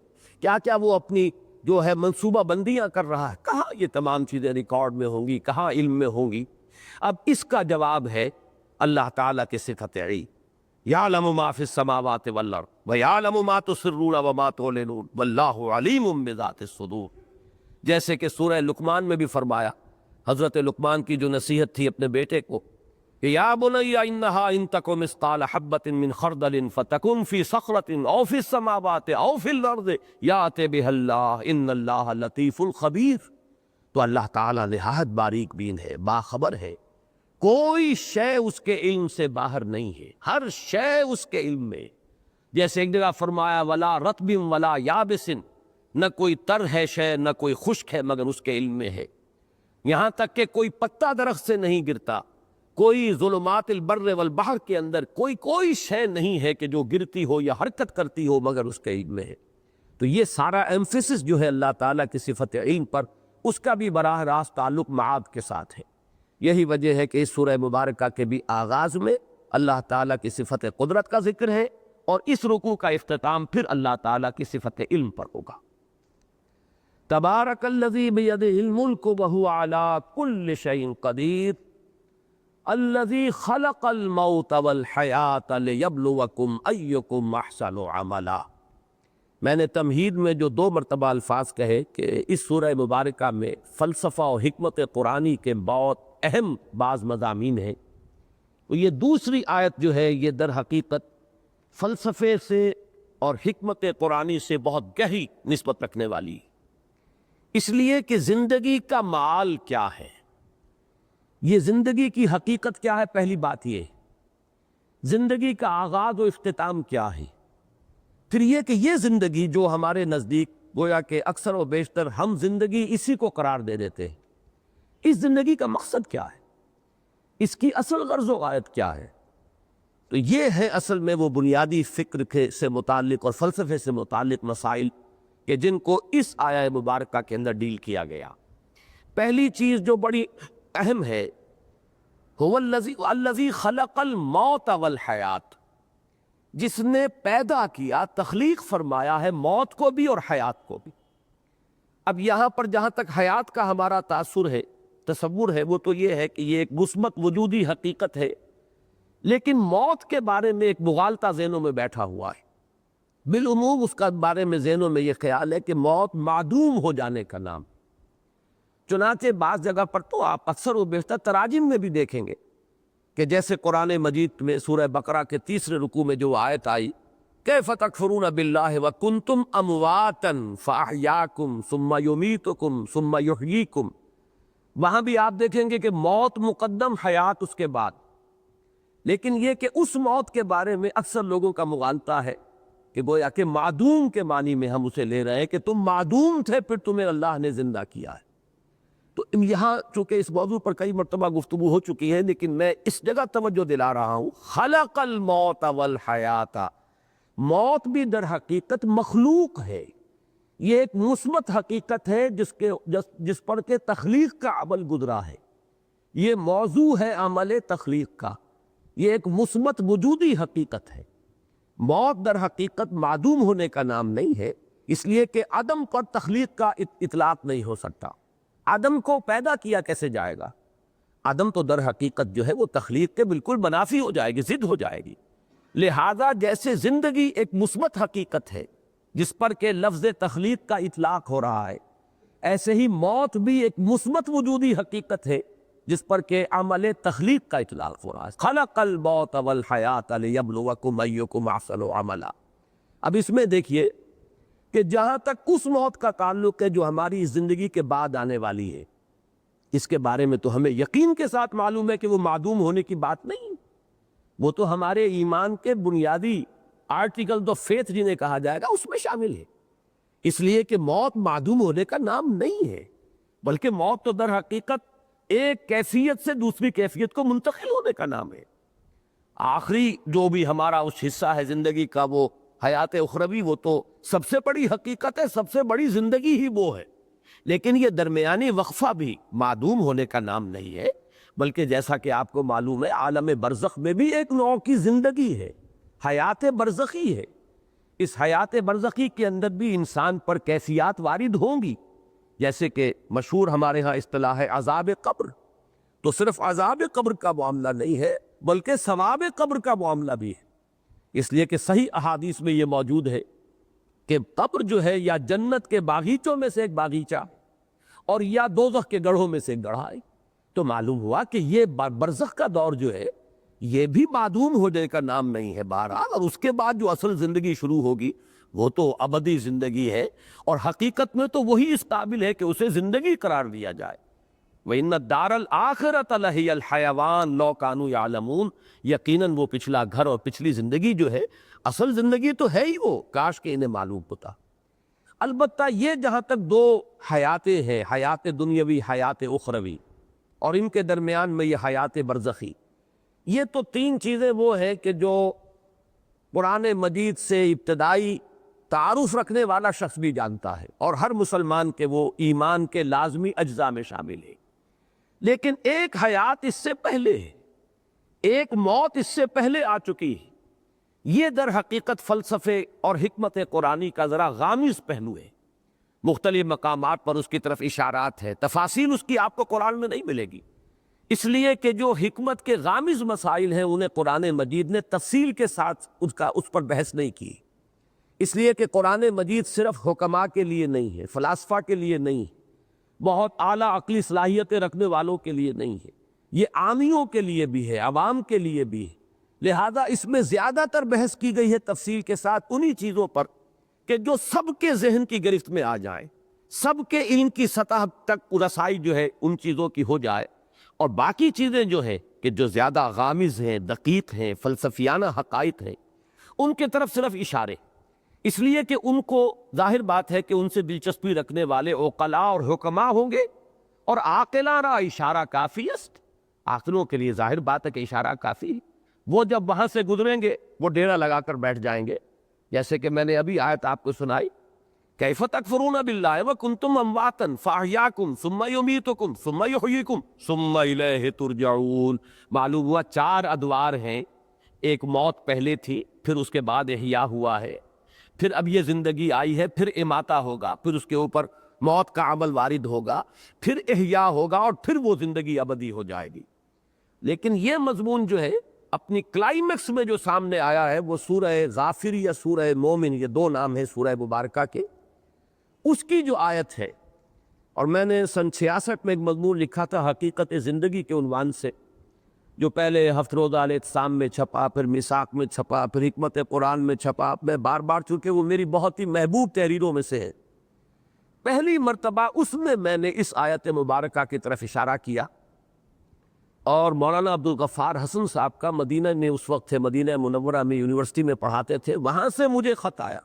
کیا کیا وہ اپنی جو ہے منصوبہ بندیاں کر رہا ہے، کہاں یہ تمام چیزیں ریکارڈ میں ہوں گی، کہاں علم میں ہوں گی؟ اب اس کا جواب ہے اللہ تعالیٰ کے صفت علم، یعلم ما فی السماوات والارض ویعلم ما تسرون وما تعلنون واللہ علیم بذات الصدور۔ جیسے کہ سورہ لقمان میں بھی فرمایا، حضرت لقمان کی جو نصیحت تھی اپنے بیٹے کو کہ یا بنی انہا ان تک مثقال حبۃ من خردل فتکن فی صخرۃ او فی السماوات او فی الارض یأت بها اللہ ان اللہ لطیف الخبیر۔ تو اللہ تعالیٰ نہایت باریک بین ہے، باخبر ہے، کوئی شے اس کے علم سے باہر نہیں ہے، ہر شے اس کے علم میں۔ جیسے ایک جگہ فرمایا ولا رطب ولا یابس، نہ کوئی تر ہے شے نہ کوئی خشک ہے مگر اس کے علم میں ہے۔ یہاں تک کہ کوئی پتا درخت سے نہیں گرتا، کوئی ظلمات البر والبحر کے اندر کوئی شے نہیں ہے کہ جو گرتی ہو یا حرکت کرتی ہو مگر اس کے علم میں ہے۔ تو یہ سارا ایمفیسس جو ہے اللہ تعالیٰ کی صفت علم پر، اس کا بھی براہ راست تعلق معاد کے ساتھ ہے۔ یہی وجہ ہے کہ اس سورہ مبارکہ کے بھی آغاز میں اللہ تعالیٰ کی صفت قدرت کا ذکر ہے، اور اس رکوع کا اختتام پھر اللہ تعالیٰ کی صفت علم پر ہوگا۔ تبارک الذی بیدہ الملک وہو علی کل شیء قدیر الذی خلق الموت والحیات لیبلوکم ایکم احسن عملا۔ میں نے تمہید میں جو 2 مرتبہ الفاظ کہے کہ اس سورہ مبارکہ میں فلسفہ و حکمت قرآنی کے بہت اہم بعض مضامین ہیں، تو یہ دوسری آیت جو ہے یہ در حقیقت فلسفے سے اور حکمت قرآنی سے بہت گہری نسبت رکھنے والی ہے، اس لیے کہ زندگی کا معال کیا ہے، یہ زندگی کی حقیقت کیا ہے۔ پہلی بات یہ زندگی کا آغاز و اختتام کیا ہے، پھر یہ کہ یہ زندگی جو ہمارے نزدیک گویا کہ اکثر و بیشتر ہم زندگی اسی کو قرار دے دیتے ہیں، اس زندگی کا مقصد کیا ہے، اس کی اصل غرض و غایت کیا ہے۔ تو یہ ہے اصل میں وہ بنیادی فکر سے متعلق اور فلسفے سے متعلق مسائل کہ جن کو اس آیہ مبارکہ کے اندر ڈیل کیا گیا۔ پہلی چیز جو بڑی اہم ہے، هو الذی خلق الموت والحیات، جس نے پیدا کیا، تخلیق فرمایا ہے موت کو بھی اور حیات کو بھی۔ اب یہاں پر جہاں تک حیات کا ہمارا تاثر ہے، تصور ہے، وہ تو یہ ہے کہ یہ ایک مثبت وجودی حقیقت ہے، لیکن موت کے بارے میں ایک مغالطہ ذہنوں میں بیٹھا ہوا ہے۔ بالعموم اس کا بارے میں ذہنوں میں یہ خیال ہے کہ موت معدوم ہو جانے کا نام، چنانچہ بعض جگہ پر تو آپ اکثر و بیشتر تراجم میں بھی دیکھیں گے کہ جیسے قرآن مجید میں سورہ بقرہ کے 3 رکوع میں جو آیت آئی کیف تکفرون باللہ وکنتم امواتا فاحیاکم ثم یمیتکم ثم یحییکم، وہاں بھی آپ دیکھیں گے کہ موت مقدم، حیات اس کے بعد، لیکن یہ کہ اس موت کے بارے میں اکثر لوگوں کا مغالطہ ہے کہ گویا کہ معدوم کے معنی میں ہم اسے لے رہے ہیں کہ تم معدوم تھے پھر تمہیں اللہ نے زندہ کیا ہے۔ تو یہاں چونکہ اس موضوع پر کئی مرتبہ گفتگو ہو چکی ہے، لیکن میں اس جگہ توجہ دلا رہا ہوں، خلق الموت والحیات، موت بھی در حقیقت مخلوق ہے، یہ ایک مثبت حقیقت ہے جس پر کہ تخلیق کا عمل گزرا ہے، یہ موضوع ہے عمل تخلیق کا، یہ ایک مثبت وجودی حقیقت ہے۔ موت در حقیقت معدوم ہونے کا نام نہیں ہے، اس لیے کہ عدم پر تخلیق کا اطلاق نہیں ہو سکتا۔ عدم کو پیدا کیا کیسے جائے گا؟ عدم تو در حقیقت جو ہے وہ تخلیق کے بالکل منافی ہو جائے گی، ضد ہو جائے گی۔ لہذا جیسے زندگی ایک مثبت حقیقت ہے جس پر کہ لفظ تخلیق کا اطلاق ہو رہا ہے، ایسے ہی موت بھی ایک مثبت وجودی حقیقت ہے جس پر کہ عمل تخلیق کا اطلاق ہو رہا ہے۔ خلق الموت والحیات لیبلوکم ایکم احسن عملا۔ اب اس میں دیکھیے کہ جہاں تک اس موت کا تعلق ہے جو ہماری اس زندگی کے بعد آنے والی ہے، اس کے بارے میں تو ہمیں یقین کے ساتھ معلوم ہے کہ وہ معدوم ہونے کی بات نہیں، وہ تو ہمارے ایمان کے بنیادی آرٹیکل آف فیتھ جنہیں کہا جائے گا اس میں شامل ہے، اس لیے کہ موت معدوم ہونے کا نام نہیں ہے، بلکہ موت تو در حقیقت ایک کیفیت سے دوسری کیفیت کو منتقل ہونے کا نام ہے۔ آخری جو بھی ہمارا اس حصہ ہے زندگی کا، وہ حیات اخروی، وہ تو سب سے بڑی حقیقت ہے، سب سے بڑی زندگی ہی وہ ہے، لیکن یہ درمیانی وقفہ بھی معدوم ہونے کا نام نہیں ہے، بلکہ جیسا کہ آپ کو معلوم ہے عالم برزخ میں بھی ایک نوع کی زندگی ہے، حیات برزخی ہے۔ اس حیات برزخی کے اندر بھی انسان پر کیفیات وارد ہوں گی، جیسے کہ مشہور ہمارے ہاں اصطلاح ہے عذاب قبر، تو صرف عذاب قبر کا معاملہ نہیں ہے بلکہ ثواب قبر کا معاملہ بھی ہے، اس لیے کہ صحیح احادیث میں یہ موجود ہے کہ قبر جو ہے یا جنت کے باغیچوں میں سے ایک باغیچہ اور یا دوزخ کے گڑھوں میں سے ایک گڑھا ہے، تو معلوم ہوا کہ یہ برزخ کا دور جو ہے یہ بھی معدوم ہونے کا نام نہیں ہے بہرحال، اور اس کے بعد جو اصل زندگی شروع ہوگی وہ تو ابدی زندگی ہے، اور حقیقت میں تو وہی اس قابل ہے کہ اسے زندگی قرار دیا جائے۔ وَإِنَّ الدَّارَ الْآخِرَةَ لَهِيَ الْحَيَوَانُ لَوْ كَانُوا يَعْلَمُونَ، یقیناً وہ پچھلا گھر اور پچھلی زندگی جو ہے اصل زندگی تو ہے ہی وہ، کاش کہ انہیں معلوم ہوتا۔ البتہ یہ جہاں تک 2 حیاتیں ہیں، حیات دنیاوی، حیات اخروی، اور ان کے درمیان میں یہ حیات برزخی، یہ تو 3 چیزیں وہ ہیں کہ جو قرآن مجید سے ابتدائی تعارف رکھنے والا شخص بھی جانتا ہے، اور ہر مسلمان کے وہ ایمان کے لازمی اجزاء میں شامل ہے۔ لیکن ایک حیات اس سے پہلے ہے، ایک موت اس سے پہلے آ چکی ہے۔ یہ در حقیقت فلسفے اور حکمت قرآنی کا ذرا غامض پہلو ہے۔ مختلف مقامات پر اس کی طرف اشارات ہے، تفاصیل اس کی آپ کو قرآن میں نہیں ملے گی، اس لیے کہ جو حکمت کے غامض مسائل ہیں انہیں قرآن مجید نے تفصیل کے ساتھ اس پر بحث نہیں کی، اس لیے کہ قرآن مجید صرف حکماء کے لیے نہیں ہے، فلاسفہ کے لیے نہیں ہے، بہت اعلیٰ عقلی صلاحیتیں رکھنے والوں کے لیے نہیں ہے، یہ عامیوں کے لیے بھی ہے، عوام کے لیے بھی ہے۔ لہذا اس میں زیادہ تر بحث کی گئی ہے تفصیل کے ساتھ انہی چیزوں پر کہ جو سب کے ذہن کی گرفت میں آ جائیں، سب کے علم کی سطح تک رسائی جو ہے ان چیزوں کی ہو جائے، اور باقی چیزیں جو ہیں کہ جو زیادہ غامض ہیں، دقیق ہیں، فلسفیانہ حقائق ہیں، ان کے طرف صرف اشارے، اس لیے کہ ان کو ظاہر بات ہے کہ ان سے دلچسپی رکھنے والے عقلاء اور حکماء ہوں گے، اور عاقلانہ اشارہ کافی است، عاقلوں کے لیے ظاہر بات ہے کہ اشارہ کافی ہے۔ وہ جب وہاں سے گزریں گے وہ ڈیرا لگا کر بیٹھ جائیں گے، جیسے کہ میں نے ابھی آیت آپ کو سنائی، کیف تکفرون باللہ وکنتم امواتا فاحیاکم ثم یمیتکم ثم یحییکم ثم الیہ ترجعون۔ معلوم ہوا 4 ادوار ہیں، ایک موت پہلے تھی، پھر اس کے بعد احیاء ہوا ہے، پھر اب یہ زندگی آئی ہے، پھر اماتہ ہوگا، پھر اس کے اوپر موت کا عمل وارد ہوگا، پھر احیاء ہوگا، اور پھر وہ زندگی ابدی ہو جائے گی۔ لیکن یہ مضمون جو ہے اپنی کلائمیکس میں جو سامنے آیا ہے وہ سورہ غافر یا سورہ مومن، یہ 2 نام ہیں سورہ مبارکہ کے، اس کی جو آیت ہے، اور میں نے سن 66 میں ایک مضمون لکھا تھا حقیقت زندگی کے عنوان سے، جو پہلے ہفت روزہ الاعتصام میں چھپا، پھر میثاق میں چھپا، پھر حکمت قرآن میں چھپا، میں بار بار، چونکہ وہ میری بہت ہی محبوب تحریروں میں سے ہے، پہلی مرتبہ اس میں نے اس آیت مبارکہ کی طرف اشارہ کیا، اور مولانا عبدالغفار حسن صاحب کا مدینہ میں اس وقت تھے، مدینہ منورہ میں یونیورسٹی میں پڑھاتے تھے، وہاں سے مجھے خط آیا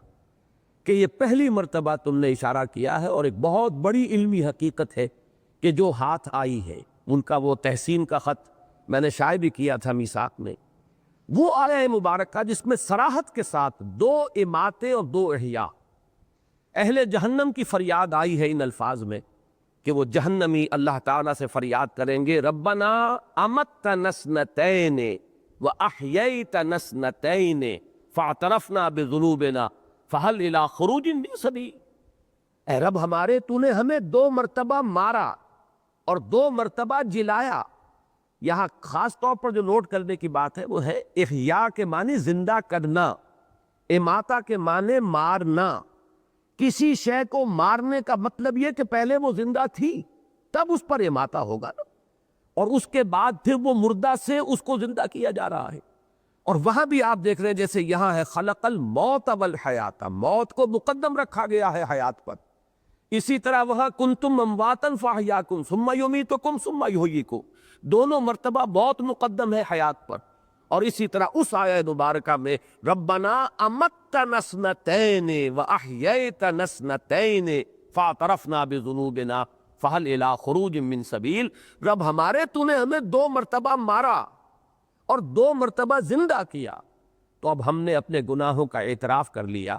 کہ یہ پہلی مرتبہ تم نے اشارہ کیا ہے، اور ایک بہت بڑی علمی حقیقت ہے کہ جو ہاتھ آئی ہے، ان کا وہ تحسین کا خط میں نے شائع بھی کیا تھا میثاق میں، وہ آیہ مبارکہ جس میں صراحت کے ساتھ 2 اماتیں اور 2 احیاء، اہل جہنم کی فریاد آئی ہے ان الفاظ میں کہ وہ جہنمی اللہ تعالیٰ سے فریاد کریں گے، ربنا امتنا اثنتین واحییتنا اثنتین فاعترفنا بذنوبنا فہل الی خروج من سبیل۔ اے رب ہمارے، تو نے ہمیں 2 مرتبہ مارا اور 2 مرتبہ جلایا۔ یہاں خاص طور پر جو نوٹ کرنے کی بات ہے وہ ہے احیاء کے معنی زندہ کرنا، اماتہ کے معنی مارنا۔ کسی شے کو مارنے کا مطلب یہ کہ پہلے وہ زندہ تھی، تب اس پر اماتہ ہوگا نا، اور اس کے بعد پھر وہ مردہ سے اس کو زندہ کیا جا رہا ہے۔ اور وہاں بھی آپ دیکھ رہے ہیں جیسے یہاں ہے خلق الموت والحیات، موت کو مقدم رکھا گیا ہے حیات پر، اسی طرح وہاں کنتم امواتا فاحیاکم ثم یمیتکم ثم یحییکم، دونوں مرتبہ موت مقدم ہے حیات پر، اور اسی طرح اس آیہ مبارکہ میں ربنا امتنا اثنتین واحییتنا اثنتین فاعترفنا بذنوبنا فہل الی خروج من سبیل، رب ہمارے، تو نے ہمیں 2 مرتبہ مارا اور 2 مرتبہ زندہ کیا، تو اب ہم نے اپنے گناہوں کا اعتراف کر لیا۔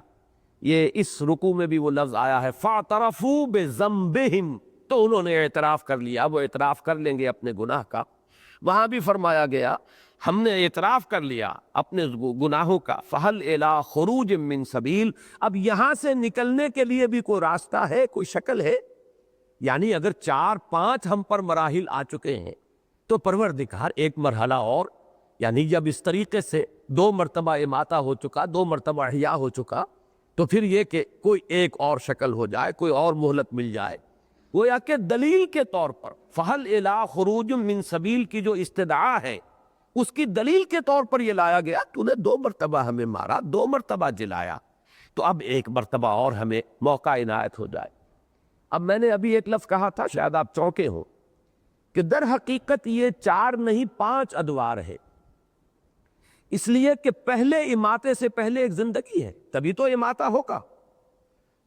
یہ اس رکوع میں بھی وہ لفظ آیا ہے فاعترفوا بذنبہم، تو انہوں نے اعتراف کر لیا، وہ اعتراف کر لیں گے اپنے گناہ کا۔ وہاں بھی فرمایا گیا ہم نے اعتراف کر لیا اپنے گناہوں کا، فہل الی خروج من سبیل، اب یہاں سے نکلنے کے لیے بھی کوئی راستہ ہے، کوئی شکل ہے؟ یعنی اگر 4-5 ہم پر مراحل آ چکے ہیں تو پروردگار ایک مرحلہ اور، یعنی جب اس طریقے سے 2 مرتبہ اماتہ ہو چکا، 2 مرتبہ احیاء ہو چکا، تو پھر یہ کہ کوئی ایک اور شکل ہو جائے، کوئی اور مہلت مل جائے، گویا کہ دلیل کے طور پر فہل الی خروج من سبیل کی جو استدعا ہے اس کی دلیل کے طور پر یہ لایا گیا، تو نے 2 مرتبہ ہمیں مارا، 2 مرتبہ جلایا، تو اب ایک مرتبہ اور ہمیں موقع عنایت ہو جائے۔ اب میں نے ابھی ایک لفظ کہا تھا، شاید آپ چونکے ہوں، کہ در حقیقت یہ 4 نہیں 5 ادوار ہے، اس لیے کہ پہلے اماتے سے پہلے ایک زندگی ہے، تبھی تو اماتہ ہوگا،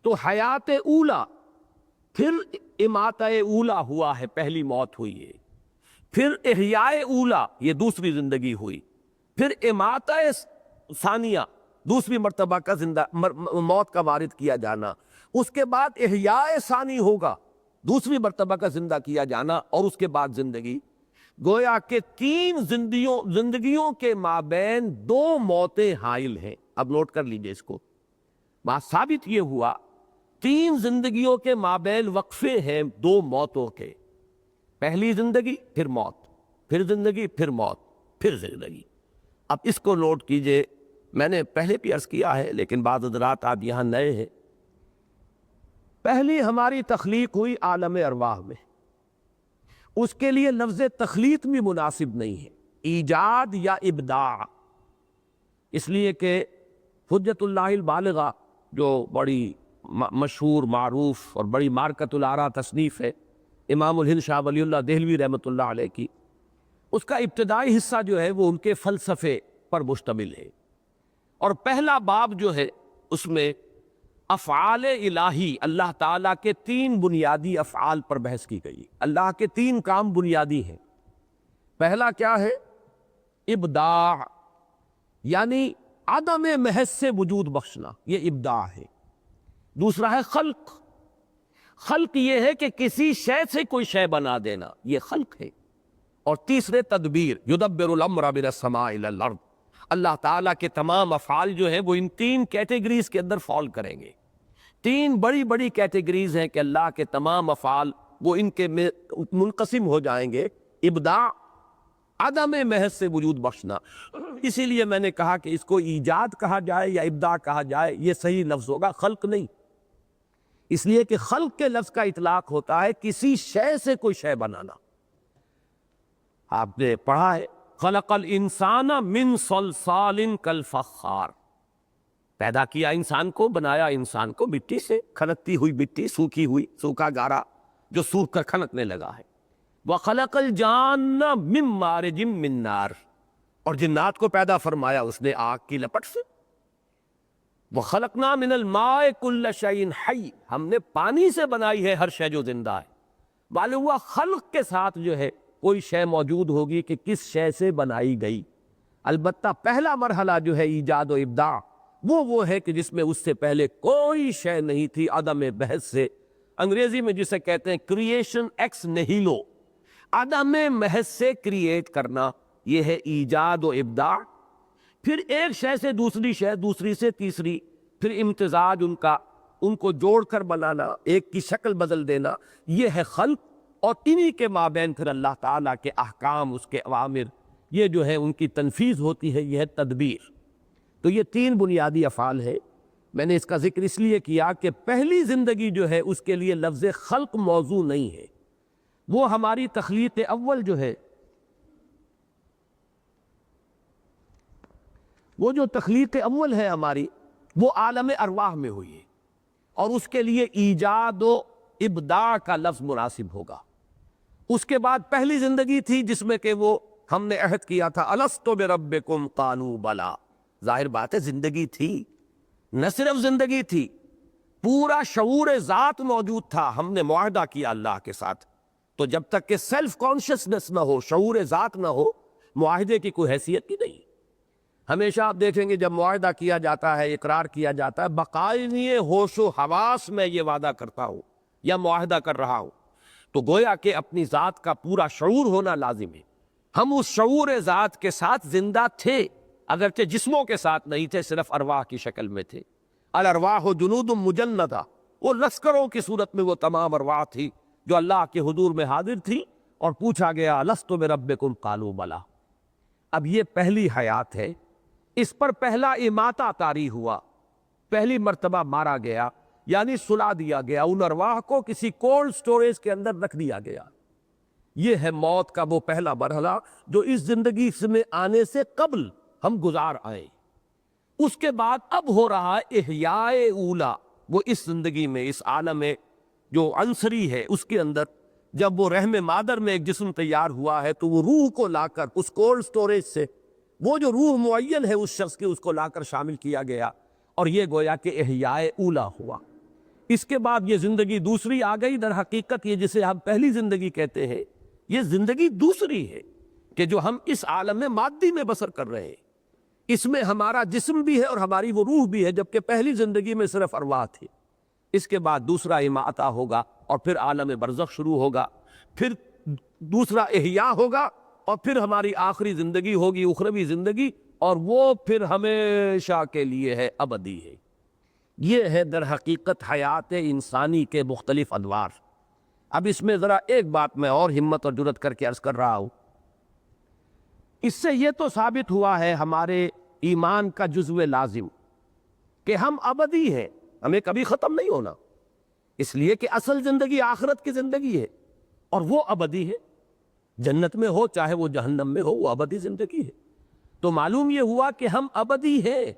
تو حیات اولا، پھر اماتہ اولا ہوا ہے، پہلی موت ہوئی ہے، پھر احیاء اولا، یہ دوسری زندگی ہوئی، پھر اماتہ ثانیہ، دوسری مرتبہ کا موت کا وارد کیا جانا، اس کے بعد احیاء ثانی ہوگا، دوسری مرتبہ کا زندہ کیا جانا، اور اس کے بعد زندگی۔ گویا کہ تین زندگیوں کے مابین دو موتیں حائل ہیں۔ اب نوٹ کر لیجئے اس کو، بات ثابت یہ ہوا تین زندگیوں کے مابین وقفے ہیں دو موتوں کے، پہلی زندگی پھر موت، پھر زندگی پھر موت پھر زندگی۔ اب اس کو نوٹ کیجئے، میں نے پہلے بھی عرض کیا ہے لیکن بعض حضرات آپ یہاں نئے ہیں۔ پہلی ہماری تخلیق ہوئی عالم ارواح میں، اس کے لیے لفظ تخلیق بھی مناسب نہیں ہے، ایجاد یا ابداع، اس لیے کہ حجت اللہ البالغہ جو بڑی مشہور معروف اور بڑی مارکۃ الآراء تصنیف ہے امام الہند شاہ ولی اللہ دہلوی رحمۃ اللہ علیہ کی، اس کا ابتدائی حصہ جو ہے وہ ان کے فلسفے پر مشتمل ہے، اور پہلا باب جو ہے اس میں افعال الہی، اللہ تعالیٰ کے تین بنیادی افعال پر بحث کی گئی۔ اللہ کے تین کام بنیادی ہیں۔ پہلا کیا ہے؟ ابداع، یعنی عدم محض سے وجود بخشنا، یہ ابداع ہے۔ دوسرا ہے خلق، خلق یہ ہے کہ کسی شے سے کوئی شے بنا دینا، یہ خلق ہے۔ اور تیسرے تدبیر، یدبر الامر من السماء الی الارض، اللہ تعالیٰ کے تمام افعال جو ہیں وہ ان تین کیٹیگریز کے اندر فال کریں گے۔ تین بڑی بڑی کیٹیگریز ہیں کہ اللہ کے تمام افعال وہ ان کے منقسم ہو جائیں گے۔ ابداع، عدم محض سے وجود بخشنا، اسی لیے میں نے کہا کہ اس کو ایجاد کہا جائے یا ابداع کہا جائے یہ صحیح لفظ ہوگا، خلق نہیں، اس لیے کہ خلق کے لفظ کا اطلاق ہوتا ہے کسی شے سے کوئی شے بنانا۔ آپ نے پڑھا ہے خلق الانسان من صلصال کالفخار، پیدا کیا انسان کو، بنایا انسان کو مٹی سے، کھنکتی ہوئی مٹی، سوکھی ہوئی، سوکھا گارا جو سوکھ کر کھنکنے لگا ہے۔ وَخَلَقَ الْجَانَّ مِن مَارِجٍ مِّن نَار، اور جنات کو پیدا فرمایا اس نے آگ کی لپٹ سے۔ وَخَلَقْنَا مِنَ الْمَاءِ كُلَّ شَيْءٍ حَيٍّ، ہم نے پانی سے بنائی ہے ہر شے جو زندہ ہے۔ معلوم ہوا خلق کے ساتھ جو ہے کوئی شے موجود ہوگی کہ کس شے سے بنائی گئی۔ البتہ پہلا مرحلہ جو ہے ایجاد و ابداع وہ ہے کہ جس میں اس سے پہلے کوئی شے نہیں تھی، عدم بحث سے، انگریزی میں جسے کہتے ہیں کریشن ایکس نہیلو، عدم محض سے کریٹ کرنا، یہ ہے ایجاد و ابداع۔ پھر ایک شے سے دوسری شے، دوسری سے تیسری، پھر امتزاج ان کو جوڑ کر بنانا، ایک کی شکل بدل دینا، یہ ہے خلق۔ اور انہی کے مابین پھر اللہ تعالیٰ کے احکام، اس کے اوامر، یہ جو ہے ان کی تنفیذ ہوتی ہے، یہ ہے تدبیر۔ تو یہ تین بنیادی افعال ہے۔ میں نے اس کا ذکر اس لیے کیا کہ پہلی زندگی جو ہے اس کے لیے لفظ خلق موضوع نہیں ہے، وہ ہماری تخلیق اول جو ہے، وہ جو تخلیق اول ہے ہماری، وہ عالم ارواح میں ہوئی ہے، اور اس کے لیے ایجاد و ابداع کا لفظ مناسب ہوگا۔ اس کے بعد پہلی زندگی تھی جس میں کہ وہ ہم نے عہد کیا تھا الست بربکم قالوا بلا، ظاہر بات ہے زندگی تھی، نہ صرف زندگی تھی، پورا شعور ذات موجود تھا، ہم نے معاہدہ کیا اللہ کے ساتھ۔ تو جب تک کہ سیلف کانشسنس نہ ہو، شعور ذات نہ ہو، معاہدے کی کوئی حیثیت ہی نہیں۔ ہمیشہ آپ دیکھیں گے جب معاہدہ کیا جاتا ہے، اقرار کیا جاتا ہے، بقائے ہوش و حواس میں یہ وعدہ کرتا ہوں یا معاہدہ کر رہا ہوں، تو گویا کہ اپنی ذات کا پورا شعور ہونا لازم ہے۔ ہم اس شعور ذات کے ساتھ زندہ تھے، اگرچہ جسموں کے ساتھ نہیں تھے، صرف ارواح کی شکل میں تھے۔ الارواح جنود مجندہ، وہ لشکروں کی صورت میں وہ تمام ارواح تھی جو اللہ کے حضور میں حاضر تھی، اور پوچھا گیا الست بربکم قالوا بلا۔ اب یہ پہلی حیات ہے، اس پر پہلا اماتہ طاری ہوا، پہلی مرتبہ مارا گیا، یعنی سلا دیا گیا، ان ارواح کو کسی کولڈ سٹوریج کے اندر رکھ دیا گیا۔ یہ ہے موت کا وہ پہلا مرحلہ جو اس زندگی میں آنے سے قبل ہم گزار آئے۔ اس کے بعد اب ہو رہا ہے احیاء اولا، وہ اس زندگی میں، اس عالم جو عنصری ہے اس کے اندر، جب وہ رحم مادر میں ایک جسم تیار ہوا ہے تو وہ روح کو لا کر اس کولڈ سٹوریج سے، وہ جو روح معین ہے اس شخص کی، اس کو لا کر شامل کیا گیا، اور یہ گویا کہ احیاء اولا ہوا۔ اس کے بعد یہ زندگی دوسری آ گئی۔ در حقیقت یہ جسے ہم پہلی زندگی کہتے ہیں، یہ زندگی دوسری ہے کہ جو ہم اس عالم میں مادی میں بسر کر رہے ہیں۔ اس میں ہمارا جسم بھی ہے اور ہماری وہ روح بھی ہے، جبکہ پہلی زندگی میں صرف ارواح تھی۔ اس کے بعد دوسرا اماتہ ہوگا اور پھر عالم برزخ شروع ہوگا، پھر دوسرا احیاء ہوگا اور پھر ہماری آخری زندگی ہوگی اخروی زندگی، اور وہ پھر ہمیشہ کے لیے ہے، ابدی ہے۔ یہ ہے در حقیقت حیات انسانی کے مختلف ادوار۔ اب اس میں ذرا ایک بات میں اور ہمت اور جرأت کر کے عرض کر رہا ہوں، اس سے یہ تو ثابت ہوا ہے ہمارے ایمان کا جزو لازم کہ ہم ابدی ہیں، ہمیں کبھی ختم نہیں ہونا، اس لیے کہ اصل زندگی آخرت کی زندگی ہے اور وہ ابدی ہے، جنت میں ہو چاہے وہ جہنم میں ہو، وہ ابدی زندگی ہے۔ تو معلوم یہ ہوا کہ ہم ابدی ہیں۔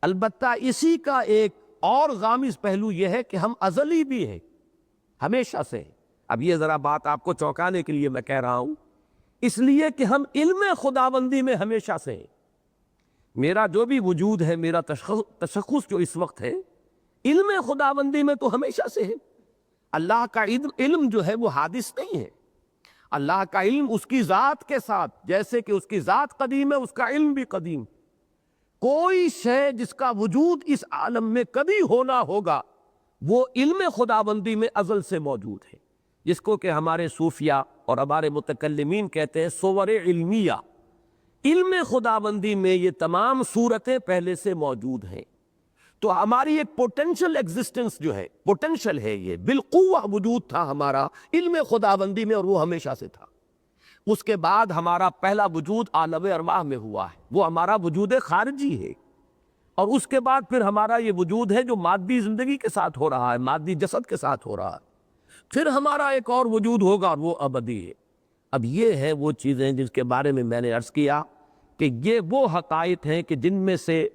البتہ اسی کا ایک اور غامض پہلو یہ ہے کہ ہم ازلی بھی ہیں، ہمیشہ سے۔ اب یہ ذرا بات آپ کو چونکانے کے لیے میں کہہ رہا ہوں، اس لیے کہ ہم علم خداوندی میں ہمیشہ سے ہیں۔ میرا جو بھی وجود ہے، میرا تشخص جو اس وقت ہے، علم خداوندی میں تو ہمیشہ سے ہے۔ اللہ کا علم جو ہے وہ حادث نہیں ہے، اللہ کا علم اس کی ذات کے ساتھ، جیسے کہ اس کی ذات قدیم ہے، اس کا علم بھی قدیم۔ کوئی شے جس کا وجود اس عالم میں کبھی ہونا ہوگا وہ علم خداوندی میں ازل سے موجود ہے، جس کو کہ ہمارے صوفیہ اور ہمارے متکلمین کہتے ہیں صور علمیہ۔ علم خداوندی میں یہ تمام صورتیں پہلے سے موجود ہیں، تو ہماری ایک پوٹینشل ایگزسٹنس جو ہے، پوٹینشل ہے، یہ بالقوہ وجود تھا ہمارا علم خداوندی میں، اور وہ ہمیشہ سے تھا۔ اس کے بعد ہمارا پہلا وجود عالم ارواح میں ہوا ہے، وہ ہمارا وجود خارجی ہے، اور اس کے بعد پھر ہمارا یہ وجود ہے جو مادی زندگی کے ساتھ ہو رہا ہے، مادی جسد کے ساتھ ہو رہا ہے۔ پھر ہمارا ایک اور وجود ہوگا اور وہ ابدی ہے۔ اب یہ ہے وہ چیزیں جس کے بارے میں میں نے عرض کیا کہ یہ وہ حقائق ہیں کہ جن میں سے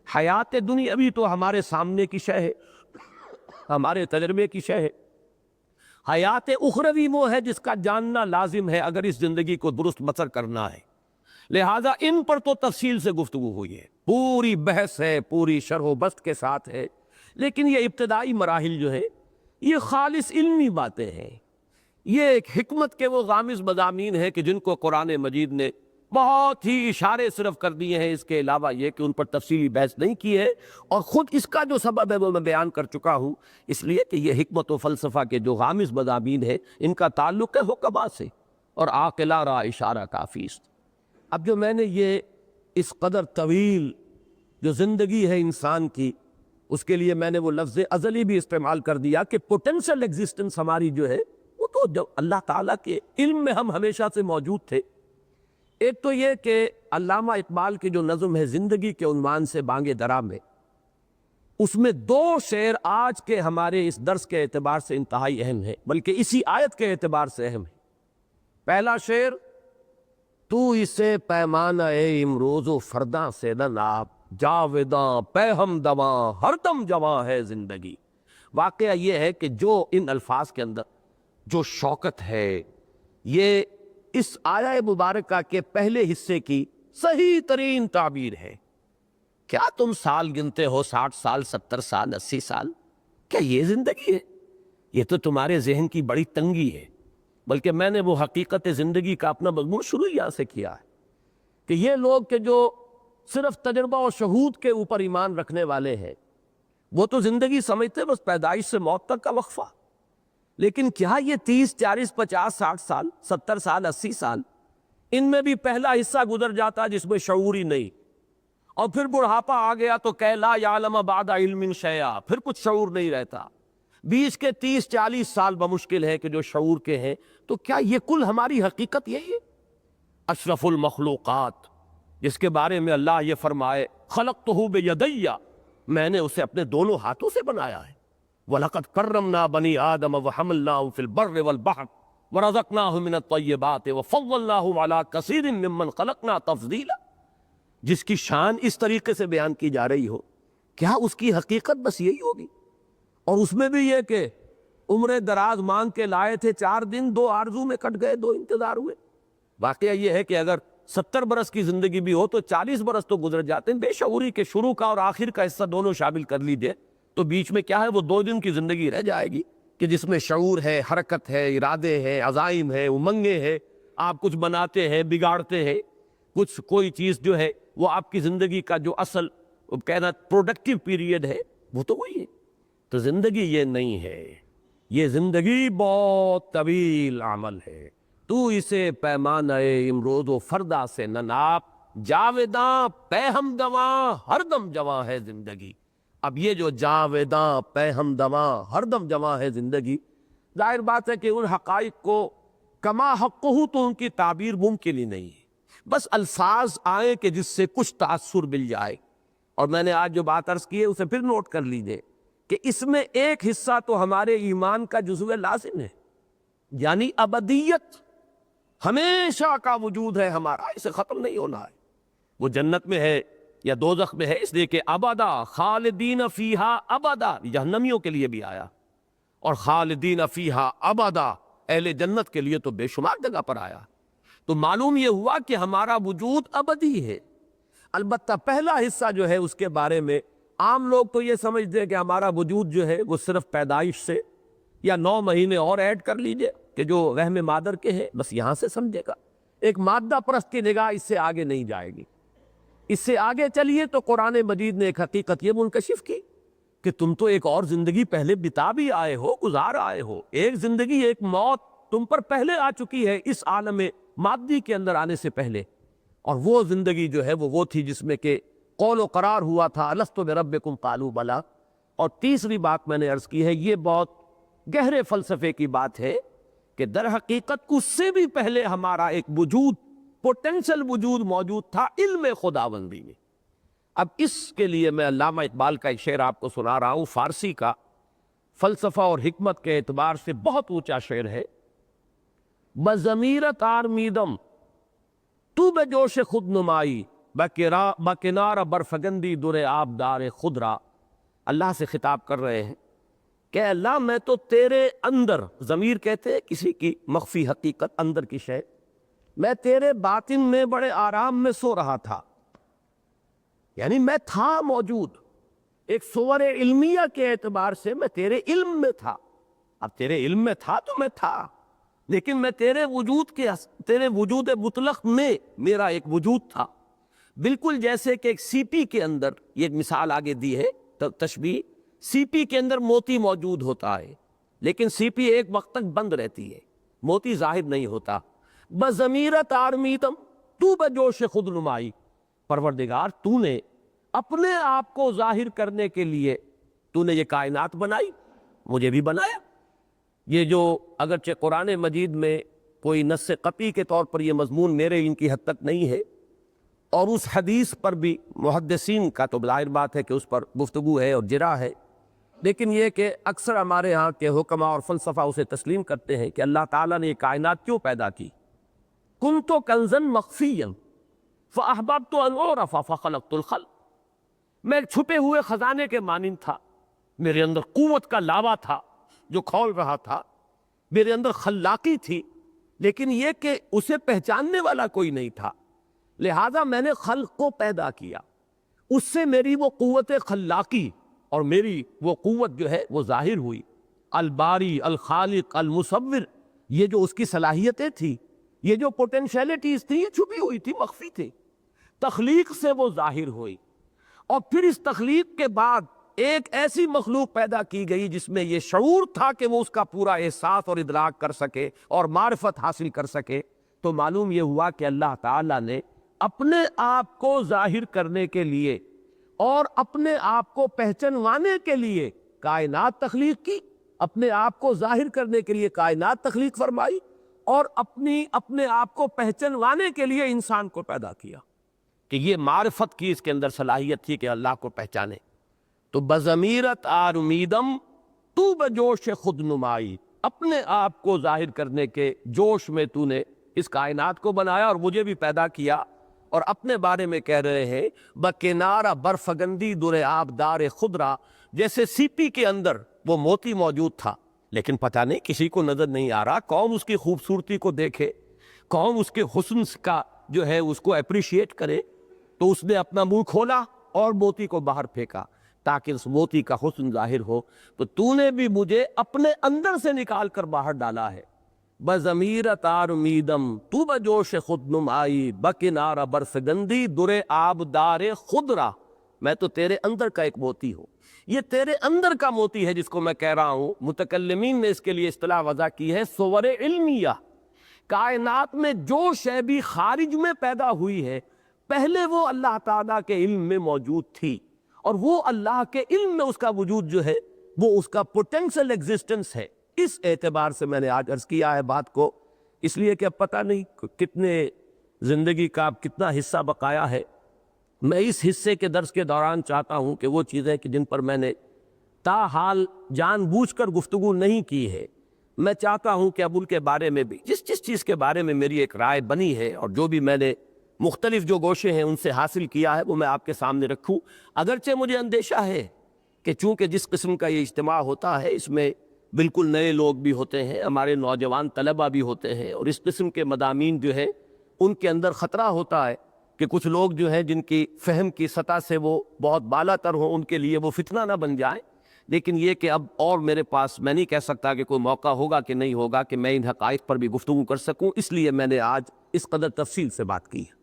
حیات دنیاوی تو ہمارے سامنے کی شے ہے، ہمارے تجربے کی شے ہے، حیات اخروی وہ ہے جس کا جاننا لازم ہے اگر اس زندگی کو درست بسر کرنا ہے۔ لہٰذا ان پر تو تفصیل سے گفتگو ہوئی ہے، پوری بحث ہے، پوری شرح و بسط کے ساتھ ہے، لیکن یہ ابتدائی مراحل جو ہے یہ خالص علمی باتیں ہیں، یہ ایک حکمت کے وہ غامض مضامین ہیں کہ جن کو قرآن مجید نے بہت ہی اشارے صرف کر دیے ہیں، اس کے علاوہ یہ کہ ان پر تفصیلی بحث نہیں کی ہے، اور خود اس کا جو سبب ہے وہ میں بیان کر چکا ہوں، اس لیے کہ یہ حکمت و فلسفہ کے جو غامض مضامین ہیں ان کا تعلق ہے حکما سے، اور عاقلہ را اشارہ کافی است۔ اب جو میں نے یہ اس قدر طویل جو زندگی ہے انسان کی، اس کے لیے میں نے وہ لفظ ازلی بھی استعمال کر دیا کہ پوٹینشل ایگزسٹنس ہماری جو ہے وہ تو جب اللہ تعالیٰ کے علم میں ہم ہمیشہ سے موجود تھے۔ ایک تو یہ کہ علامہ اقبال کی جو نظم ہے زندگی کے عنوان سے بانگ درا میں، اس میں دو شعر آج کے ہمارے اس درس کے اعتبار سے انتہائی اہم ہے، بلکہ اسی آیت کے اعتبار سے اہم ہے۔ پہلا شعر، تو اسے پیمانہ اے امروز و فرداں سے نہ ناپ، جاوداں پہ ہم دواں ہر دم جواں ہے زندگی۔ واقعہ یہ ہے کہ جو ان الفاظ کے اندر جو شوکت ہے، یہ اس آیہ مبارکہ کے پہلے حصے کی صحیح ترین تعبیر ہے۔ کیا تم سال گنتے ہو 60 سال، 70 سال، 80 سال؟ کیا یہ زندگی ہے؟ یہ تو تمہارے ذہن کی بڑی تنگی ہے۔ بلکہ میں نے وہ حقیقت زندگی کا اپنا مضمون شروع یہاں سے کیا ہے کہ یہ لوگ کہ جو صرف تجربہ اور شہود کے اوپر ایمان رکھنے والے ہیں، وہ تو زندگی سمجھتے بس پیدائش سے موت تک کا وقفہ، لیکن کیا یہ 30، 40، 50، 60 سال، 70 سال، 80 سال، ان میں بھی پہلا حصہ گزر جاتا جس میں شعور ہی نہیں، اور پھر بڑھاپا آ گیا تو کہ لا یعلم بعد علم شیئا، پھر کچھ شعور نہیں رہتا، بیچ کے 30، 40 سال بمشکل ہے کہ جو شعور کے ہیں، تو کیا یہ کل ہماری حقیقت یہی ہے؟ اشرف المخلوقات جس کے بارے میں اللہ یہ فرمائے خلقتہ بیدی، میں نے اسے اپنے دونوں ہاتھوں سے بنایا ہے، وَلَقَدْ كَرَّمْنَا بَنِي آدَمَ وَحَمَلْنَاهُمْ فِي الْبَرِّ وَالْبَحْرِ وَرَزَقْنَاهُمْ مِنَ الطَّيِّبَاتِ وَفَضَّلْنَاهُمْ عَلَىٰ كَثِيرٍ مِّمَّنْ خَلَقْنَا تَفْضِيلًا، جس کی شان اس طریقے سے بیان کی جا رہی ہو، کیا اس کی حقیقت بس یہی ہوگی؟ اور اس میں بھی یہ کہ عمر دراز مانگ کے لائے تھے، 4 دن 2 آرزو میں کٹ گئے، 2 انتظار ہوئے۔ واقعہ یہ ہے کہ اگر 70 برس کی زندگی بھی ہو تو 40 برس تو گزر جاتے ہیں، بے شعوری کے شروع کا اور آخر کا حصہ دونوں شامل کر لیجئے تو بیچ میں کیا ہے، وہ 2 دن کی زندگی رہ جائے گی کہ جس میں شعور ہے، حرکت ہے، ارادے ہیں، عزائم ہیں، امنگیں ہیں، آپ کچھ بناتے ہیں، بگاڑتے ہیں۔ کوئی چیز جو ہے وہ آپ کی زندگی کا جو اصل کہنا پروڈکٹیو پیریڈ ہے وہ تو وہی ہے. تو زندگی یہ نہیں ہے، یہ زندگی بہت طویل عمل ہے. تو اسے پیمانہ امروز و فردا سے نہ ناپ، جاویداں پے ہم دواں ہر دم جواں ہے زندگی. اب یہ جو جاویداں پے ہم دواں ہر دم جواں ہے زندگی، ظاہر بات ہے کہ ان حقائق کو کما حق ہو تو ان کی تعبیر ممکن ہی نہیں ہے. بس الفاظ آئیں کہ جس سے کچھ تاثر مل جائے. اور میں نے آج جو بات عرض کی ہے اسے پھر نوٹ کر لیجئے کہ اس میں ایک حصہ تو ہمارے ایمان کا جزو لازم ہے، یعنی ابدیت، ہمیشہ کا وجود ہے ہمارا، اسے ختم نہیں ہونا ہے. وہ جنت میں ہے یا دوزخ میں ہے اس لیے کہ ابدا خالدین فیہا ابدا، جہنمیوں کے لیے بھی آیا، اور خالدین فیہا ابدا اہل جنت کے لیے تو بے شمار جگہ پر آیا. تو معلوم یہ ہوا کہ ہمارا وجود ابدی ہے. البتہ پہلا حصہ جو ہے اس کے بارے میں عام لوگ تو یہ سمجھتے ہیں کہ ہمارا وجود جو ہے وہ صرف پیدائش سے یا 9 مہینے اور ایڈ کر لیجئے کہ جو رحم مادر کے ہیں، بس یہاں سے سمجھے گا. ایک مادہ پرست کی نگاہ اس سے آگے نہیں جائے گی. اس سے آگے چلیے تو قرآن مجید نے ایک حقیقت یہ منکشف کی کہ تم تو ایک اور زندگی پہلے بتا بھی آئے ہو، گزار آئے ہو. ایک زندگی، ایک موت تم پر پہلے آ چکی ہے اس عالم مادی کے اندر آنے سے پہلے. اور وہ زندگی جو ہے وہ تھی جس میں کہ قول و قرار ہوا تھا الست بربکم قالوا بلی. اور تیسری بات میں نے عرض کی ہے، یہ بہت گہرے فلسفے کی بات ہے کہ در حقیقت اس سے بھی پہلے ہمارا ایک وجود، پوٹینشل وجود موجود تھا علم خداوندی میں. اب اس کے لیے میں علامہ اقبال کا ایک شعر آپ کو سنا رہا ہوں، فارسی کا، فلسفہ اور حکمت کے اعتبار سے بہت اونچا شعر ہے. بضمیرت آرمیدم تو بے جوش خود نمائی، بکنار برفگندی در آبدار خود را. اللہ سے خطاب کر رہے ہیں کہ اللہ میں تو تیرے اندر، ضمیر کہتے ہیں کسی کی مخفی حقیقت، اندر کی شے، میں تیرے باطن میں بڑے آرام میں سو رہا تھا. یعنی میں تھا موجود، ایک صور علمیہ کے اعتبار سے میں تیرے علم میں تھا. اب تیرے علم میں تھا تو میں تھا، لیکن میں تیرے وجود مطلق میں میرا ایک وجود تھا. بالکل جیسے کہ ایک سی پی کے اندر، یہ ایک مثال آگے دی ہے تشبیہ، سی پی کے اندر موتی موجود ہوتا ہے لیکن سی پی ایک وقت تک بند رہتی ہے، موتی ظاہر نہیں ہوتا. بضمیرت آرمیدم تو بجوش خود نمائی. پروردگار تو نے اپنے آپ کو ظاہر کرنے کے لیے تو نے یہ کائنات بنائی، مجھے بھی بنایا. یہ جو اگرچہ قرآن مجید میں کوئی نص قطعی کے طور پر یہ مضمون میرے ان کی حد تک نہیں ہے، اور اس حدیث پر بھی محدثین کا تو ظاہر بات ہے کہ اس پر گفتگو ہے اور جرا ہے، لیکن یہ کہ اکثر ہمارے ہاں کے حکماء اور فلسفہ اسے تسلیم کرتے ہیں کہ اللہ تعالیٰ نے یہ کائنات کیوں پیدا کی. کنت کنزا مخفیا فاحببت ان اعرف فخلقت الخلق. میں ایک چھپے ہوئے خزانے کے مانند تھا، میرے اندر قوت کا لاوا تھا جو کھول رہا تھا، میرے اندر خلاقی تھی، لیکن یہ کہ اسے پہچاننے والا کوئی نہیں تھا. لہذا میں نے خلق کو پیدا کیا، اس سے میری وہ قوت خلاقی اور میری وہ قوت جو ہے وہ ظاہر ہوئی. الباری، الخالق، المصور، یہ جو اس کی صلاحیتیں تھی، یہ جو پوٹینشیلٹیز تھی، یہ چھپی ہوئی تھی، مخفی تھی. تخلیق سے وہ ظاہر ہوئی، اور پھر اس تخلیق کے بعد ایک ایسی مخلوق پیدا کی گئی جس میں یہ شعور تھا کہ وہ اس کا پورا احساس اور ادراک کر سکے اور معرفت حاصل کر سکے. تو معلوم یہ ہوا کہ اللہ تعالیٰ نے اپنے آپ کو ظاہر کرنے کے لیے اور اپنے آپ کو پہچنوانے کے لیے کائنات تخلیق کی، اپنے آپ کو ظاہر کرنے کے لیے کائنات تخلیق فرمائی، اور اپنے آپ کو پہچنوانے کے لیے انسان کو پیدا کیا کہ یہ معرفت کی اس کے اندر صلاحیت تھی کہ اللہ کو پہچانے. تو بضمیرت آرمیدم تو بجوش خود نمائی، اپنے آپ کو ظاہر کرنے کے جوش میں تو نے اس کائنات کو بنایا اور مجھے بھی پیدا کیا. اور اپنے بارے میں کہہ رہے ہیں بکنارہ برفگندی در آبدار خدرا، جیسے سی پی کے اندر وہ موتی موجود تھا لیکن پتہ نہیں کسی کو نظر نہیں آ رہا. قوم اس کی خوبصورتی کو دیکھے، قوم اس کے حسن کا جو ہے اس کو اپریشیٹ کرے، تو اس نے اپنا منہ کھولا اور موتی کو باہر پھینکا تاکہ اس موتی کا حسن ظاہر ہو. تو تو نے بھی مجھے اپنے اندر سے نکال کر باہر ڈالا ہے، بضمیر تار امیدم تو بجوش خود نمائی بکنارہ برفگندی در آبدار خضرا، میں تو تیرے اندر کا ایک موتی ہوں۔ یہ تیرے اندر کا موتی ہے جس کو میں کہہ رہا ہوں۔ متکلمین نے اس کے لیے اصطلاح وضع کی ہے صور علمیہ۔ کائنات میں جو شے بھی خارج میں پیدا ہوئی ہے پہلے وہ اللہ تعالیٰ کے علم میں موجود تھی، اور وہ اللہ کے علم میں اس کا وجود جو ہے وہ اس کا پوٹینشل ایگزسٹنس ہے۔ اس اعتبار سے میں نے آج عرض کیا ہے بات کو، اس لیے کہ اب پتہ نہیں کتنے زندگی کا اب کتنا حصہ بقایا ہے۔ میں اس حصے کے درس کے دوران چاہتا ہوں کہ وہ چیزیں کہ جن پر میں نے تاحال جان بوجھ کر گفتگو نہیں کی ہے، میں چاہتا ہوں کہ اب ان کے بارے میں بھی جس چیز کے بارے میں میری ایک رائے بنی ہے اور جو بھی میں نے مختلف جو گوشے ہیں ان سے حاصل کیا ہے وہ میں آپ کے سامنے رکھوں۔ اگرچہ مجھے اندیشہ ہے کہ چونکہ جس قسم کا یہ اجتماع ہوتا ہے اس میں بالکل نئے لوگ بھی ہوتے ہیں، ہمارے نوجوان طلبہ بھی ہوتے ہیں، اور اس قسم کے مضامین جو ہے ان کے اندر خطرہ ہوتا ہے کہ کچھ لوگ جو ہیں جن کی فہم کی سطح سے وہ بہت بالا تر ہوں، ان کے لیے وہ فتنہ نہ بن جائیں۔ لیکن یہ کہ اب اور میرے پاس میں نہیں کہہ سکتا کہ کوئی موقع ہوگا کہ نہیں ہوگا کہ میں ان حقائق پر بھی گفتگو کر سکوں، اس لیے میں نے آج اس قدر تفصیل سے بات کی ہے۔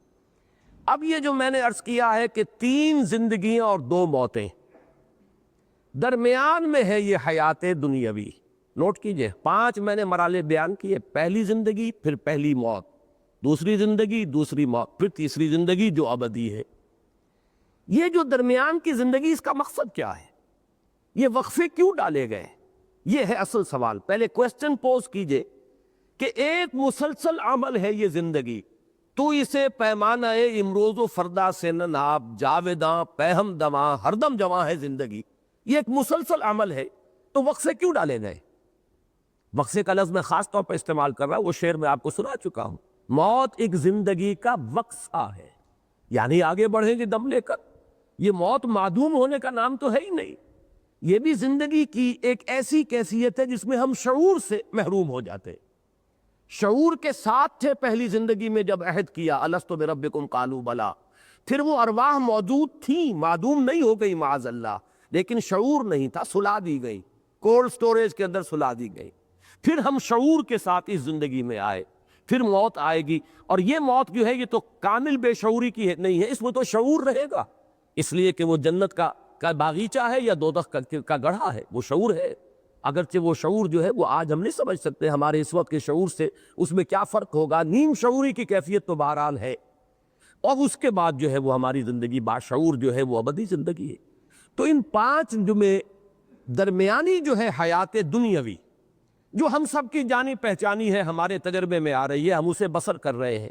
اب یہ جو میں نے عرض کیا ہے کہ 3 زندگیاں اور 2 موتیں، درمیان میں ہے یہ حیات دنیاوی۔ نوٹ کیجئے 5 میں نے مراحل بیان کیے، پہلی زندگی، پھر پہلی موت، دوسری زندگی، دوسری موت، پھر تیسری زندگی جو ابدی ہے۔ یہ جو درمیان کی زندگی اس کا مقصد کیا ہے؟ یہ وقفے کیوں ڈالے گئے؟ یہ ہے اصل سوال۔ پہلے کوسچن پوز کیجئے کہ ایک مسلسل عمل ہے یہ زندگی، تو اسے پیمانہ امروز و فردا سے نہ ناپ، جاویداں پہم دواں ہر دم جواں ہے زندگی۔ یہ ایک مسلسل عمل ہے، تو وقفے کیوں ڈالے گئے؟ وقفے کا لفظ میں خاص طور پر استعمال کر رہا ہوں، وہ شعر میں آپ کو سنا چکا ہوں۔ موت ایک زندگی کا وقفہ ہے، یعنی آگے بڑھیں گے دم لے کر۔ یہ موت معدوم ہونے کا نام تو ہے ہی نہیں، یہ بھی زندگی کی ایک ایسی کیفیت ہے جس میں ہم شعور سے محروم ہو جاتے ہیں۔ شعور کے ساتھ تھے پہلی زندگی میں جب عہد کیا الستو بربکم قالوا بلا، پھر وہ ارواح موجود تھیں، معدوم نہیں ہو گئی معاذ اللہ، لیکن شعور نہیں تھا، سلا دی گئی، کولڈ سٹوریج کے اندر سلا دی گئی۔ پھر ہم شعور کے ساتھ اس زندگی میں آئے، پھر موت آئے گی، اور یہ موت جو ہے یہ تو کامل بے شعوری کی نہیں ہے، اس میں تو شعور رہے گا، اس لیے کہ وہ جنت کا باغیچہ ہے یا دوزخ کا گڑھا ہے، وہ شعور ہے۔ اگرچہ وہ شعور جو ہے وہ آج ہم نہیں سمجھ سکتے ہمارے اس وقت کے شعور سے، اس میں کیا فرق ہوگا، نیم شعوری کی کیفیت تو بہرحال ہے، اور اس کے بعد جو ہے وہ ہماری زندگی باشعور جو ہے وہ ابدی زندگی ہے۔ تو ان 5 جو میں درمیانی جو ہے حیات دنیاوی، جو ہم سب کی جانی پہچانی ہے، ہمارے تجربے میں آ رہی ہے، ہم اسے بسر کر رہے ہیں،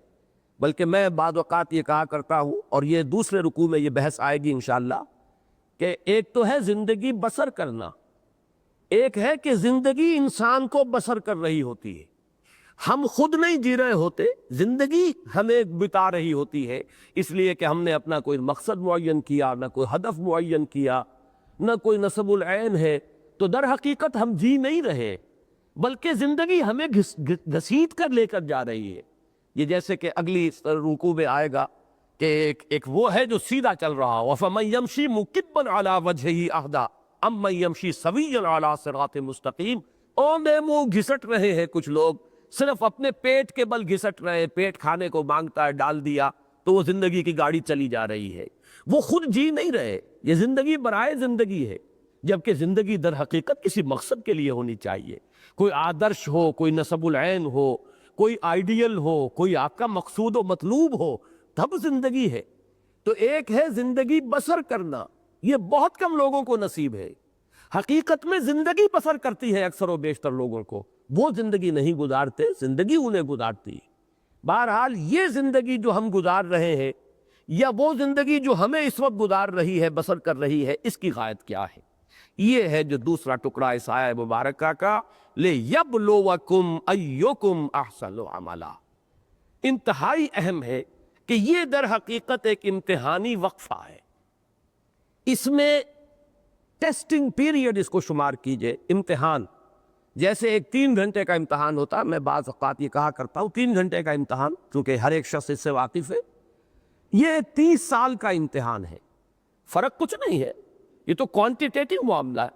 بلکہ میں بعض اوقات یہ کہا کرتا ہوں، اور یہ دوسرے رکوع میں یہ بحث آئے گی انشاءاللہ، کہ ایک تو ہے زندگی بسر کرنا، ایک ہے کہ زندگی انسان کو بسر کر رہی ہوتی ہے۔ ہم خود نہیں جی رہے ہوتے، زندگی ہمیں بتا رہی ہوتی ہے، اس لیے کہ ہم نے اپنا کوئی مقصد معین کیا، نہ کوئی ہدف معین کیا، نہ کوئی نصب العین ہے، تو در حقیقت ہم جی نہیں رہے، بلکہ زندگی ہمیں گھسیٹ کر لے کر جا رہی ہے۔ یہ جیسے کہ اگلی رکوع میں آئے گا کہ ایک وہ ہے جو سیدھا چل رہا ہو، فَمَن يَمْشِي مُكِبًّا عَلَى وَجْهِهِ أَهْدَىٰ أَمَّن يَمْشِي سَوِيًّا عَلَى صِرَاطٍ مُسْتَقِيمٍ۔ اوندے منہ گھسٹ رہے ہیں کچھ لوگ، صرف اپنے پیٹ کے بل گھسٹ رہے ہیں، پیٹ کھانے کو مانگتا ہے، ڈال دیا تو وہ زندگی کی گاڑی چلی جا رہی ہے، وہ خود جی نہیں رہے۔ یہ زندگی برائے زندگی ہے، جبکہ زندگی در حقیقت کسی مقصد کے لیے ہونی چاہیے، کوئی آدرش ہو، کوئی نصب العین ہو، کوئی آئیڈیل ہو، کوئی آپ کا مقصود و مطلوب ہو، تب زندگی ہے۔ تو ایک ہے زندگی بسر کرنا، یہ بہت کم لوگوں کو نصیب ہے۔ حقیقت میں زندگی بسر کرتی ہے اکثر و بیشتر لوگوں کو، وہ زندگی نہیں گزارتے، زندگی انہیں گزارتی ہے۔ بہرحال یہ زندگی جو ہم گزار رہے ہیں، یا وہ زندگی جو ہمیں اس وقت گزار رہی ہے، بسر کر رہی ہے، اس کی غایت کیا ہے؟ یہ ہے جو دوسرا ٹکڑا اس آیہ مبارکہ کا، لِيَبْلُوَكُمْ أَيُّكُمْ أَحْسَنُ عَمَلًا۔ انتہائی اہم ہے کہ یہ در حقیقت ایک امتحانی وقفہ ہے، اس میں ٹیسٹنگ پیریڈ اس کو شمار کیجئے، امتحان، جیسے ایک 3 گھنٹے کا امتحان ہوتا ہے، میں بعض اوقات یہ کہا کرتا ہوں 3 گھنٹے کا امتحان، کیونکہ ہر ایک شخص اس سے واقف ہے، یہ 30 سال کا امتحان ہے، فرق کچھ نہیں ہے، یہ تو کوانٹیٹیٹو معاملہ ہے۔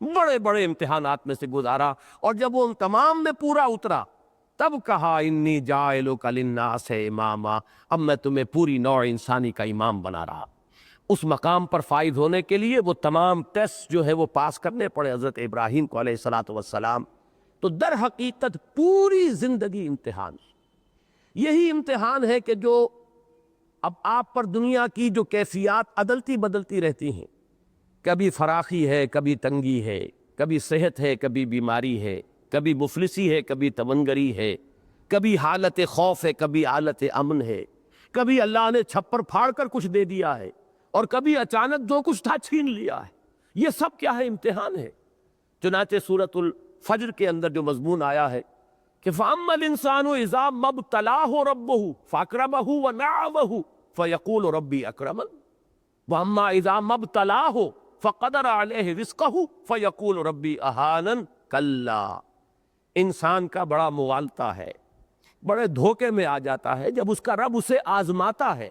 بڑے بڑے امتحانات میں سے گزارا، اور جب وہ ان تمام میں پورا اترا تب کہا انی جاعلک للناس اماما، اب میں تمہیں پوری نوع انسانی کا امام بنا رہا۔ اس مقام پر فائز ہونے کے لیے وہ تمام ٹیسٹ جو ہے وہ پاس کرنے پڑے حضرت ابراہیم کو علیہ الصلاۃ والسلام۔ تو در حقیقت پوری زندگی امتحان، یہی امتحان ہے کہ جو اب آپ پر دنیا کی جو کیفیات عدلتی بدلتی رہتی ہیں، کبھی فراخی ہے، کبھی تنگی ہے، کبھی صحت ہے، کبھی بیماری ہے، کبھی مفلسی ہے، کبھی تمنگری ہے، کبھی حالت خوف ہے، کبھی حالت امن ہے، کبھی اللہ نے چھپر پھاڑ کر کچھ دے دیا ہے، اور کبھی اچانک جو کچھ تھا چھین لیا ہے۔ یہ سب کیا ہے؟ امتحان ہے۔ چنانچہ سورۃ الفجر کے اندر جو مضمون آیا ہے کہ فَأَمَّا الْإِنسَانُ إِذَا مَا ابْتَلَاهُ رَبُّهُ فَأَكْرَمَهُ وَنَعَمَهُ فَيَقُولُ رَبِّي أَكْرَمَنِ وَأَمَّا إِذَا مَا ابْتَلَاهُ فَقَدَرَ عَلَيْهِ رِزْقَهُ فَيَقُولُ رَبِّي أَهَانَنِ كَلَّا۔ انسان کا بڑا مغالطہ ہے، بڑے دھوکے میں آ جاتا ہے جب اس کا رب اسے آزماتا ہے،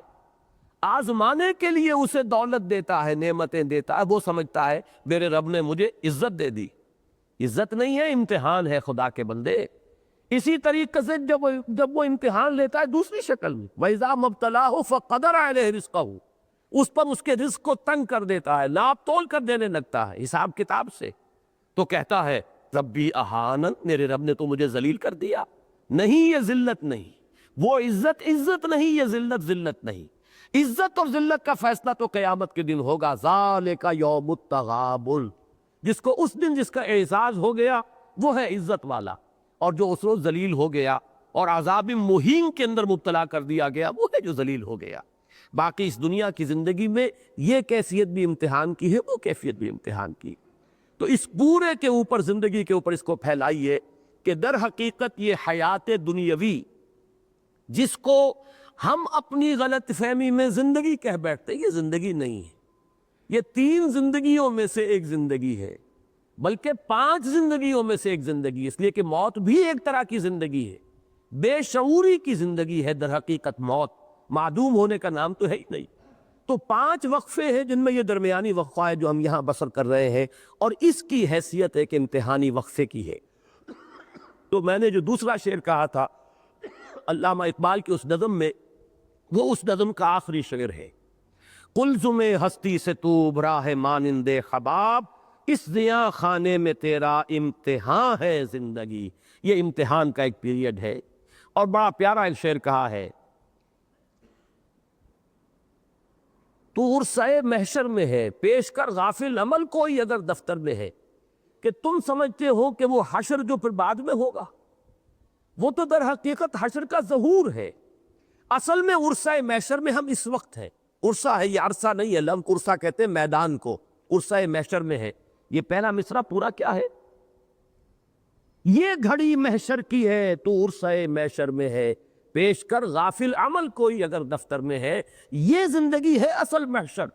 آزمانے کے لیے اسے دولت دیتا ہے، نعمتیں دیتا ہے، وہ سمجھتا ہے میرے رب نے مجھے عزت دے دی۔ عزت نہیں ہے، امتحان ہے خدا کے بندے۔ اسی طریقے سے جب وہ امتحان لیتا ہے دوسری شکل میں، وَإِذَا مَا ابْتَلَاهُ فَقَدَرَ عَلَيْهِ رِزْقَهُ، اس پر اس کے رزق کو تنگ کر دیتا ہے، ناپ تول کر دینے لگتا ہے حساب کتاب سے، تو کہتا ہے ربی اہانن، میرے رب نے تو مجھے ذلیل کر دیا۔ نہیں، یہ ذلت نہیں، وہ عزت نہیں، یہ ذلت نہیں۔ عزت اور ذلت کا فیصلہ تو قیامت کے دن ہوگا۔ ذالک یوم التغابن، جس کو اس دن جس کا اعزاز ہو گیا وہ ہے عزت والا، اور جو اس روز ذلیل ہو گیا اور عذاب مہین کے اندر مبتلا کر دیا گیا وہ ہے جو ذلیل ہو گیا۔ باقی اس دنیا کی زندگی میں یہ کیفیت بھی امتحان کی ہے، وہ کیفیت بھی امتحان کی۔ تو اس پورے کے اوپر، زندگی کے اوپر اس کو پھیلائیے کہ در حقیقت یہ حیات دنیاوی جس کو ہم اپنی غلط فہمی میں زندگی کہہ بیٹھتے ہیں، یہ زندگی نہیں ہے۔ یہ 3 زندگیوں میں سے ایک زندگی ہے، بلکہ 5 زندگیوں میں سے ایک زندگی ہے، اس لیے کہ موت بھی ایک طرح کی زندگی ہے، بے شعوری کی زندگی ہے در حقیقت موت، معدوم ہونے کا نام تو ہے ہی نہیں۔ تو 5 وقفے ہیں جن میں یہ درمیانی وقفہ ہے جو ہم یہاں بسر کر رہے ہیں، اور اس کی حیثیت ہے کہ امتحانی وقفے کی ہے۔ تو میں نے جو دوسرا شعر کہا تھا علامہ اقبال کی اس نظم میں، وہ اس نظم کا آخری شعر ہے۔ قلزم ہستی سے تو براہ مانند خباب، اس زیاں خانے میں تیرا امتحان ہے زندگی۔ یہ امتحان کا ایک پیریڈ ہے، اور بڑا پیارا ایک شعر کہا ہے، تو عرصۂ محشر میں ہے پیش کر غافل عمل کوئی اگر دفتر میں ہے، کہ تم سمجھتے ہو کہ وہ حشر جو پھر بعد میں ہوگا وہ تو در حقیقت حشر کا ظہور ہے۔ اصل میں عرصۂ محشر میں ہم اس وقت ہیں۔ عرصہ ہے، یہ عرصہ نہیں ہے، لفظ عرصہ کہتے ہیں میدان کو، عرصۂ محشر میں ہے۔ یہ پہلا مصرع پورا کیا ہے؟ یہ گھڑی محشر کی ہے تو عرصۂ محشر میں ہے، پیش کر غافل عمل کوئی اگر دفتر میں ہے۔ یہ زندگی ہے اصل محشر۔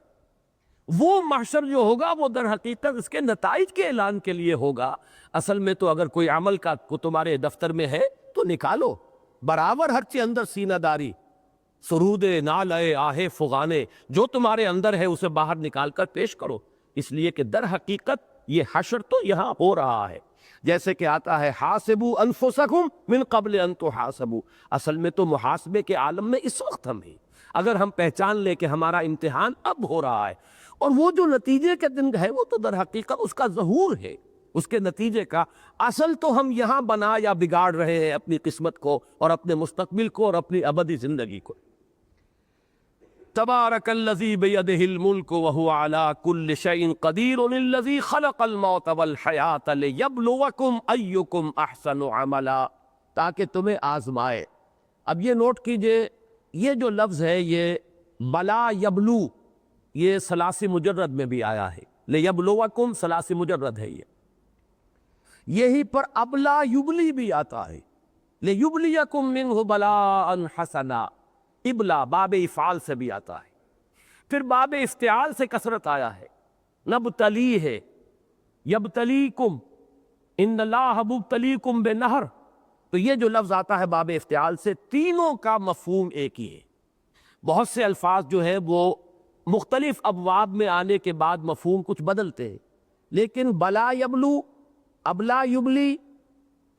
وہ محشر جو ہوگا وہ در حقیقت اس کے نتائج کے اعلان کے لیے ہوگا۔ اصل میں تو اگر کوئی عمل کا کو تمہارے دفتر میں ہے تو نکالو، برابر ہر چیز اندر سینہ داری، سرود نالے آہے فغانے، جو تمہارے اندر ہے اسے باہر نکال کر پیش کرو، اس لیے کہ در حقیقت یہ حشر تو یہاں ہو رہا ہے۔ جیسے کہ آتا ہے حاسبوا انفسکم من قبل ان تحاسبوا، اصل میں تو محاسبے کے عالم میں اس وقت ہم ہیں۔ اگر ہم پہچان لیں کہ ہمارا امتحان اب ہو رہا ہے، اور وہ جو نتیجے کے دن ہے وہ تو در حقیقت اس کا ظہور ہے، اس کے نتیجے کا۔ اصل تو ہم یہاں بنا یا بگاڑ رہے ہیں اپنی قسمت کو اور اپنے مستقبل کو اور اپنی ابدی زندگی کو۔ تبارک الذی بیدہ الملک وہو علی کل شیء قدیر الذی خلق الموت والحیاۃ لیبلوکم ایکم احسن عملا، تاکہ تمہیں آزمائے۔ اب یہ نوٹ کیجئے، یہ جو لفظ ہے یہ بلا یبلو، یہ ثلاثی مجرد میں بھی آیا ہے، لیبلوکم ثلاثی مجرد ہے، یہی پر ابلا یبلی بھی آتا ہے، لیبلیکم منہ بلاء حسنا، ابلا باب افعال سے بھی آتا ہے، پھر باب افتعال سے کثرت آیا ہے، نبتلی ہے، یبتلیکم، ان اللہ مبتلیکم بنہر، تو یہ جو لفظ آتا ہے باب افتعال سے، تینوں کا مفہوم ایک ہی ہے۔ بہت سے الفاظ جو ہے وہ مختلف ابواب میں آنے کے بعد مفہوم کچھ بدلتے ہیں، لیکن بلا یبلو، ابلا یبلی،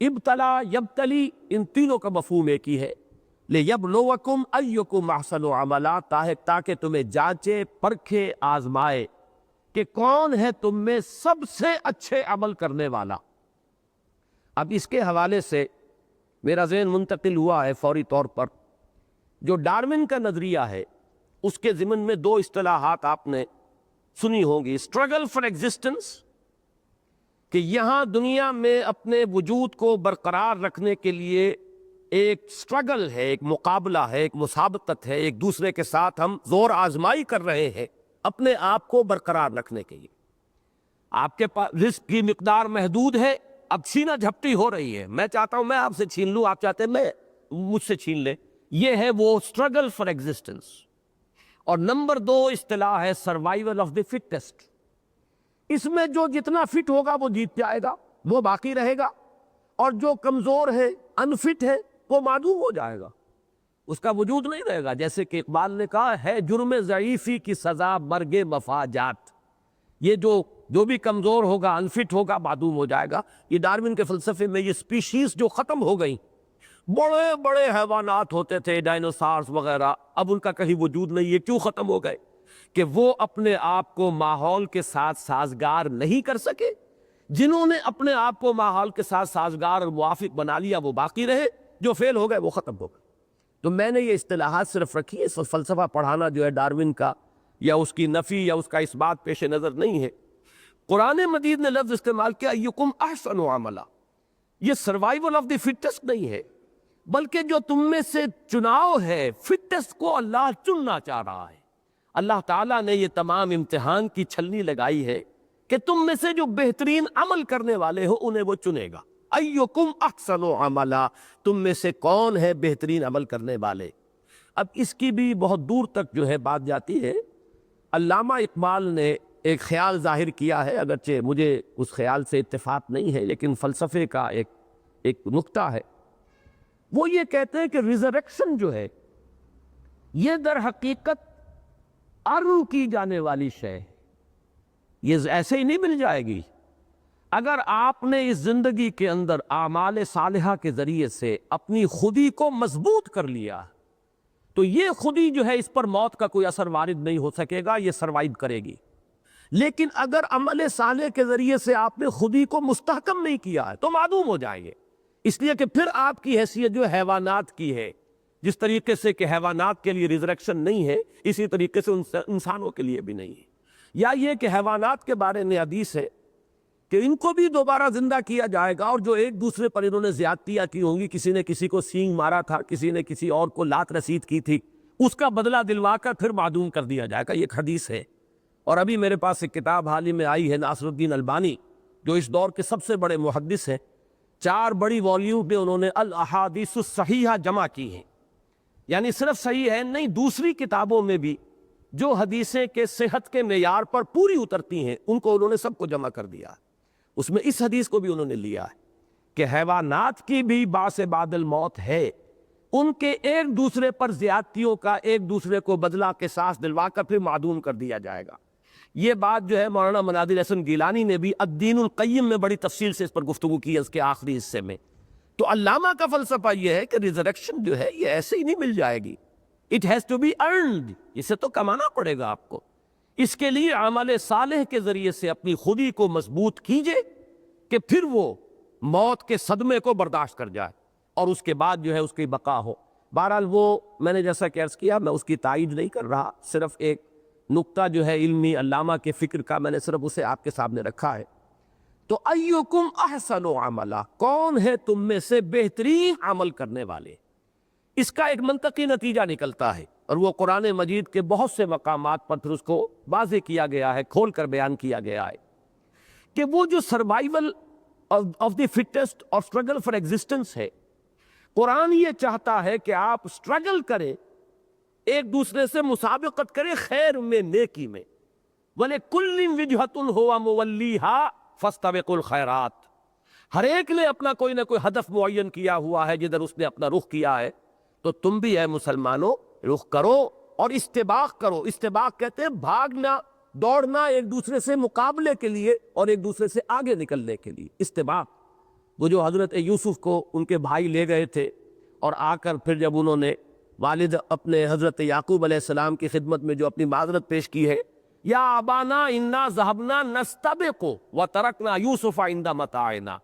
ابتلا یبتلی، ان تینوں کا مفہوم ایک ہی ہے۔ لیبلوکم ایکم احسن عملا، تاکہ تمہیں جانچے، پرکھے، آزمائے کہ کون ہے تم میں سب سے اچھے عمل کرنے والا۔ اب اس کے حوالے سے میرا ذہن منتقل ہوا ہے فوری طور پر، جو ڈارون کا نظریہ ہے اس کے ضمن میں دو اصطلاحات آپ نے سنی ہوں گی، اسٹرگل فار ایگزسٹنس، کہ یہاں دنیا میں اپنے وجود کو برقرار رکھنے کے لیے ایک اسٹرگل ہے، ایک مقابلہ ہے، ایک مسابقت ہے، ایک دوسرے کے ساتھ ہم زور آزمائی کر رہے ہیں اپنے آپ کو برقرار رکھنے کے لیے۔ آپ کے پاس رزق کی مقدار محدود ہے، اب چھینا جھپٹی ہو رہی ہے، میں چاہتا ہوں میں آپ سے چھین لوں، آپ چاہتے ہیں میں مجھ سے چھین لیں، یہ ہے وہ اسٹرگل فار ایگزسٹنس۔ اور نمبر دو اصطلاح ہے سروائیول آف دی فٹسٹ، اس میں جو جتنا فٹ ہوگا وہ جیت جائے گا، وہ باقی رہے گا، اور جو کمزور ہے، انفٹ ہے، وہ معدوم ہو جائے گا، اس کا وجود نہیں رہے گا۔ جیسے کہ اقبال نے کہا ہے جرم ضعیفی کی سزا مرگ مفاجات، یہ جو بھی کمزور ہوگا، انفٹ ہوگا، معدوم ہو جائے گا۔ یہ ڈارون کے فلسفے میں یہ سپیشیز جو ختم ہو گئی، بڑے بڑے حیوانات ہوتے تھے، ڈائنوسارز وغیرہ، اب ان کا کہیں وجود نہیں ہے۔ کیوں ختم ہو گئے؟ کہ وہ اپنے آپ کو ماحول کے ساتھ سازگار نہیں کر سکے۔ جنہوں نے اپنے آپ کو ماحول کے ساتھ سازگار اور موافق بنا لیا وہ باقی رہے، جو فیل ہو گئے وہ ختم ہو گئے۔ تو میں نے یہ اصطلاحات صرف رکھی ہے، فلسفہ پڑھانا جو ہے ڈارون کا یا اس کی نفی یا اس کا اس بات پیش نظر نہیں ہے۔ قرآن مجید نے لفظ استعمال کیا ایکم احسن عملا، یہ سروائیول آف دی فٹسٹ نہیں ہے، بلکہ جو تم میں سے چناؤ ہے، فٹسٹ کو اللہ چننا چاہ رہا ہے۔ اللہ تعالیٰ نے یہ تمام امتحان کی چھلنی لگائی ہے کہ تم میں سے جو بہترین عمل کرنے والے ہو انہیں وہ چنے گا۔ ایکم احسن عملا، تم میں سے کون ہے بہترین عمل کرنے والے۔ اب اس کی بھی بہت دور تک جو ہے بات جاتی ہے۔ علامہ اقبال نے ایک خیال ظاہر کیا ہے، اگرچہ مجھے اس خیال سے اتفاق نہیں ہے، لیکن فلسفے کا ایک نکتہ ہے۔ وہ یہ کہتے ہیں کہ ریزریکشن جو ہے یہ در حقیقت ارن کی جانے والی شے ہے، یہ ایسے ہی نہیں مل جائے گی۔ اگر آپ نے اس زندگی کے اندر اعمال صالحہ کے ذریعے سے اپنی خودی کو مضبوط کر لیا تو یہ خودی جو ہے اس پر موت کا کوئی اثر وارد نہیں ہو سکے گا، یہ سروائیو کرے گی۔ لیکن اگر عمل صالح کے ذریعے سے آپ نے خودی کو مستحکم نہیں کیا ہے تو معدوم ہو جائیں گے، اس لیے کہ پھر آپ کی حیثیت جو حیوانات کی ہے۔ جس طریقے سے کہ حیوانات کے لیے ریزریکشن نہیں ہے، اسی طریقے سے انسانوں کے لیے بھی نہیں ہے۔ یا یہ کہ حیوانات کے بارے میں حدیث ہے کہ ان کو بھی دوبارہ زندہ کیا جائے گا، اور جو ایک دوسرے پر انہوں نے زیادتیاں کی ہوں گی، کسی نے کسی کو سینگ مارا تھا، کسی نے کسی اور کو لات رسید کی تھی، اس کا بدلہ دلوا کر پھر معدوم کر دیا جائے گا، یہ ایک حدیث ہے۔ اور ابھی میرے پاس ایک کتاب حال ہی میں آئی ہے، ناصر الدین البانی جو اس دور کے سب سے بڑے محدث ہیں، 4 بڑی والیوم میں انہوں نے الاحادیث الصحیحہ جمع کی ہیں، یعنی صرف صحیح ہے نہیں، دوسری کتابوں میں بھی جو حدیثیں کے صحت کے معیار پر پوری اترتی ہیں ان کو انہوں نے سب کو جمع کر دیا ہے۔ اس میں اس حدیث کو بھی انہوں نے لیا ہے کہ حیوانات کی بھی باعث بعد الموت ہے، ان کے ایک دوسرے پر زیادتیوں کا ایک دوسرے کو بدلہ قصاص دلوا کر پھر معدوم کر دیا جائے گا۔ یہ بات جو ہے مولانا مناظر احسن گیلانی نے بھی الدین القیم میں بڑی تفصیل سے اس پر گفتگو کی ہے، اس کے آخری حصے میں۔ تو علامہ کا فلسفہ یہ ہے کہ ریزریکشن جو ہے یہ ایسے ہی نہیں مل جائے گی، it has to be earned, اسے تو کمانا پڑے گا آپ کو۔ اس کے لیے عمل صالح کے ذریعے سے اپنی خودی کو مضبوط کیجئے کہ پھر وہ موت کے صدمے کو برداشت کر جائے اور اس کے بعد جو ہے اس کی بقا ہو۔ بہرحال وہ میں نے جیسا کہ عرض کیا، میں اس کی تائید نہیں کر رہا، صرف ایک نقطہ جو ہے علمی علامہ کے فکر کا میں نے صرف اسے آپ کے سامنے رکھا ہے۔ تو ایکم احسن عملا، کون ہے تم میں سے بہترین عمل کرنے والے، اس کا ایک منطقی نتیجہ نکلتا ہے، اور وہ قرآن مجید کے بہت سے مقامات پر پھر اس کو واضح کیا گیا ہے، کھول کر بیان کیا گیا ہے کہ وہ جو سروائیول آف دی فٹسٹ اور اسٹرگل فار ایگزسٹنس ہے، قرآن یہ چاہتا ہے کہ آپ اسٹرگل کریں، ایک دوسرے سے مسابقت کریں خیر میں، نیکی میں۔ وَلِكُلٍّ وِجْهَةٌ هُوَ مُوَلِّيهَا فَاسْتَبِقُوا الْخَيْرَاتِ، ہر ایک نے اپنا کوئی نہ کوئی ہدف معین کیا ہوا ہے جدھر اس نے اپنا رخ کیا ہے، تو تم بھی اے مسلمانوں رخ کرو اور استباق کرو۔ استباق کہتے ہیں بھاگنا، دوڑنا ایک دوسرے سے مقابلے کے لیے اور ایک دوسرے سے آگے نکلنے کے لیے. استباق، وہ جو حضرت یوسف کو ان کے بھائی لے گئے تھے اور آ کر پھر جب انہوں نے والد اپنے حضرت یعقوب علیہ السلام کی خدمت میں جو اپنی معذرت پیش کی ہے، یا ابانا انا ذهبنا نستبق وترکنا یوسف عند متاعنا،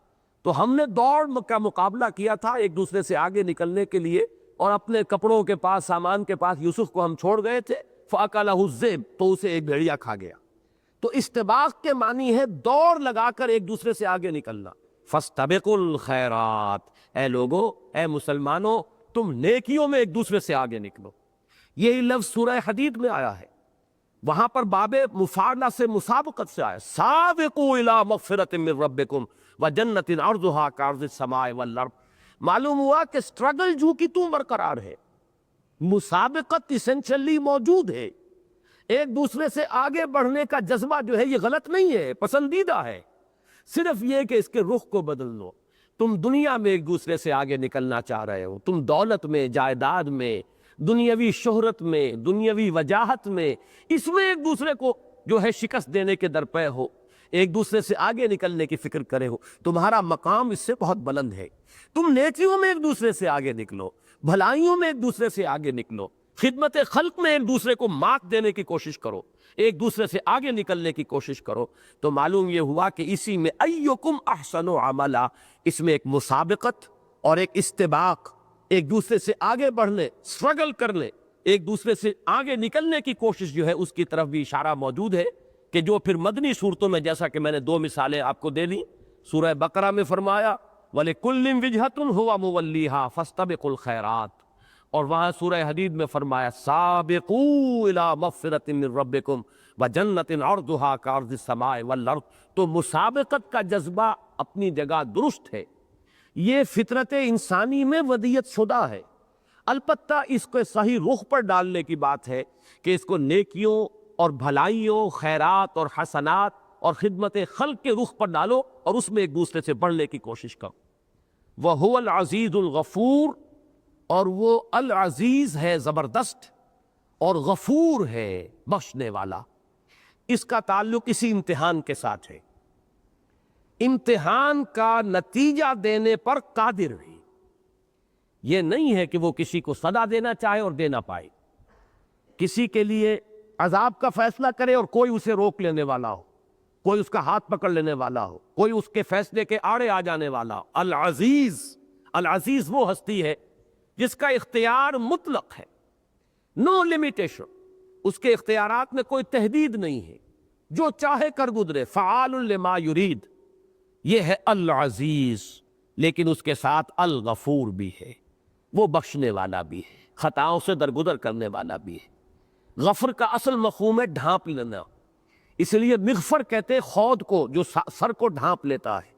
تو ہم نے دوڑ کا مقابلہ کیا تھا ایک دوسرے سے آگے نکلنے کے لیے، اور اپنے کپڑوں کے پاس، سامان کے پاس یوسف کو ہم چھوڑ گئے تھے، فَأَكَلَهُ الذِّئْبُ، تو اسے ایک بھیڑیا کھا گیا. تو استباق کے معنی ہے دوڑ لگا کر ایک دوسرے سے آگے نکلنا. فَاسْتَبِقُوا الْخَيْرَاتِ، اے لوگو، اے مسلمانوں، تم نیکیوں میں ایک دوسرے سے آگے نکلو. یہی لفظ سورہ حدید میں آیا ہے، وہاں پر باب مفاعلہ سے مسابقت سے آیا، سابقوا الی مغفرۃ من ربکم وجنۃ عرضھا کعرض السماء والارض. معلوم ہوا کہ سٹرگل جو کی تم برقرار ہے، مسابقت اسینشلی موجود ہے. ایک دوسرے سے آگے بڑھنے کا جذبہ جو ہے یہ غلط نہیں ہے، پسندیدہ ہے. صرف یہ کہ اس کے رخ کو بدل لو. تم دنیا میں ایک دوسرے سے آگے نکلنا چاہ رہے ہو، تم دولت میں، جائیداد میں، دنیاوی شہرت میں، دنیاوی وجاہت میں، اس میں ایک دوسرے کو جو ہے شکست دینے کے درپے ہو، ایک دوسرے سے آگے نکلنے کی فکر کرے ہو. تمہارا مقام اس سے بہت بلند ہے. تم نیکیوں میں ایک دوسرے سے آگے نکلو، بھلائیوں میں ایک دوسرے سے آگے نکلو، خدمت خلق میں ایک دوسرے کو مات دینے کی کوشش کرو، ایک دوسرے سے آگے نکلنے کی کوشش کرو. تو معلوم یہ ہوا کہ اسی میں ایکم احسن عملا، اس میں ایک مسابقت اور ایک استباق، ایک دوسرے سے آگے بڑھنے، سٹرگل کرنے، ایک دوسرے سے آگے نکلنے کی کوشش جو ہے اس کی طرف بھی اشارہ موجود ہے، کہ جو پھر مدنی صورتوں میں جیسا کہ میں نے دو مثالیں آپ کو دے لی. سورہ بقرہ میں فرمایا وَلِكُلٍّ وِجْهَةٌ هُوَ مُوَلِّيهَا فَاسْتَبِقُوا الْخَيْرَاتِ، اور وہاں سورہ حدید میں فرمایا سابقوا الی مغفرۃ من ربکم وجنۃ عرضھا کعرض السماء والارض. تو مسابقت کا جذبہ اپنی جگہ درست ہے، یہ فطرت انسانی میں ودیت شدہ ہے. البتہ اس کو صحیح رخ پر ڈالنے کی بات ہے کہ اس کو نیکیوں اور بھلائیوں، خیرات اور حسنات اور خدمت خلق کے رخ پر ڈالو اور اس میں ایک دوسرے سے بڑھنے کی کوشش کرو. وَهُوَ الْعَزِيزُ الْغَفُورُ، اور وہ العزیز ہے زبردست، اور غفور ہے بخشنے والا. اس کا تعلق اسی امتحان کے ساتھ ہے. امتحان کا نتیجہ دینے پر قادر ہے. یہ نہیں ہے کہ وہ کسی کو سزا دینا چاہے اور دے نہ پائے، کسی کے لیے عذاب کا فیصلہ کرے اور کوئی اسے روک لینے والا ہو، کوئی اس کا ہاتھ پکڑ لینے والا ہو، کوئی اس کے فیصلے کے آڑے آ جانے والا ہو. العزیز، العزیز وہ ہستی ہے جس کا اختیار مطلق ہے، نو لمیٹیشن، اس کے اختیارات میں کوئی تحدید نہیں ہے، جو چاہے کر گزرے. فعال لما یرید، یہ ہے العزیز. لیکن اس کے ساتھ الغفور بھی ہے، وہ بخشنے والا بھی ہے، خطاؤں سے درگزر کرنے والا بھی ہے. غفر کا اصل مفہوم ہے ڈھانپ لینا، اس لیے مغفر کہتے خود کو جو سر کو ڈھانپ لیتا ہے.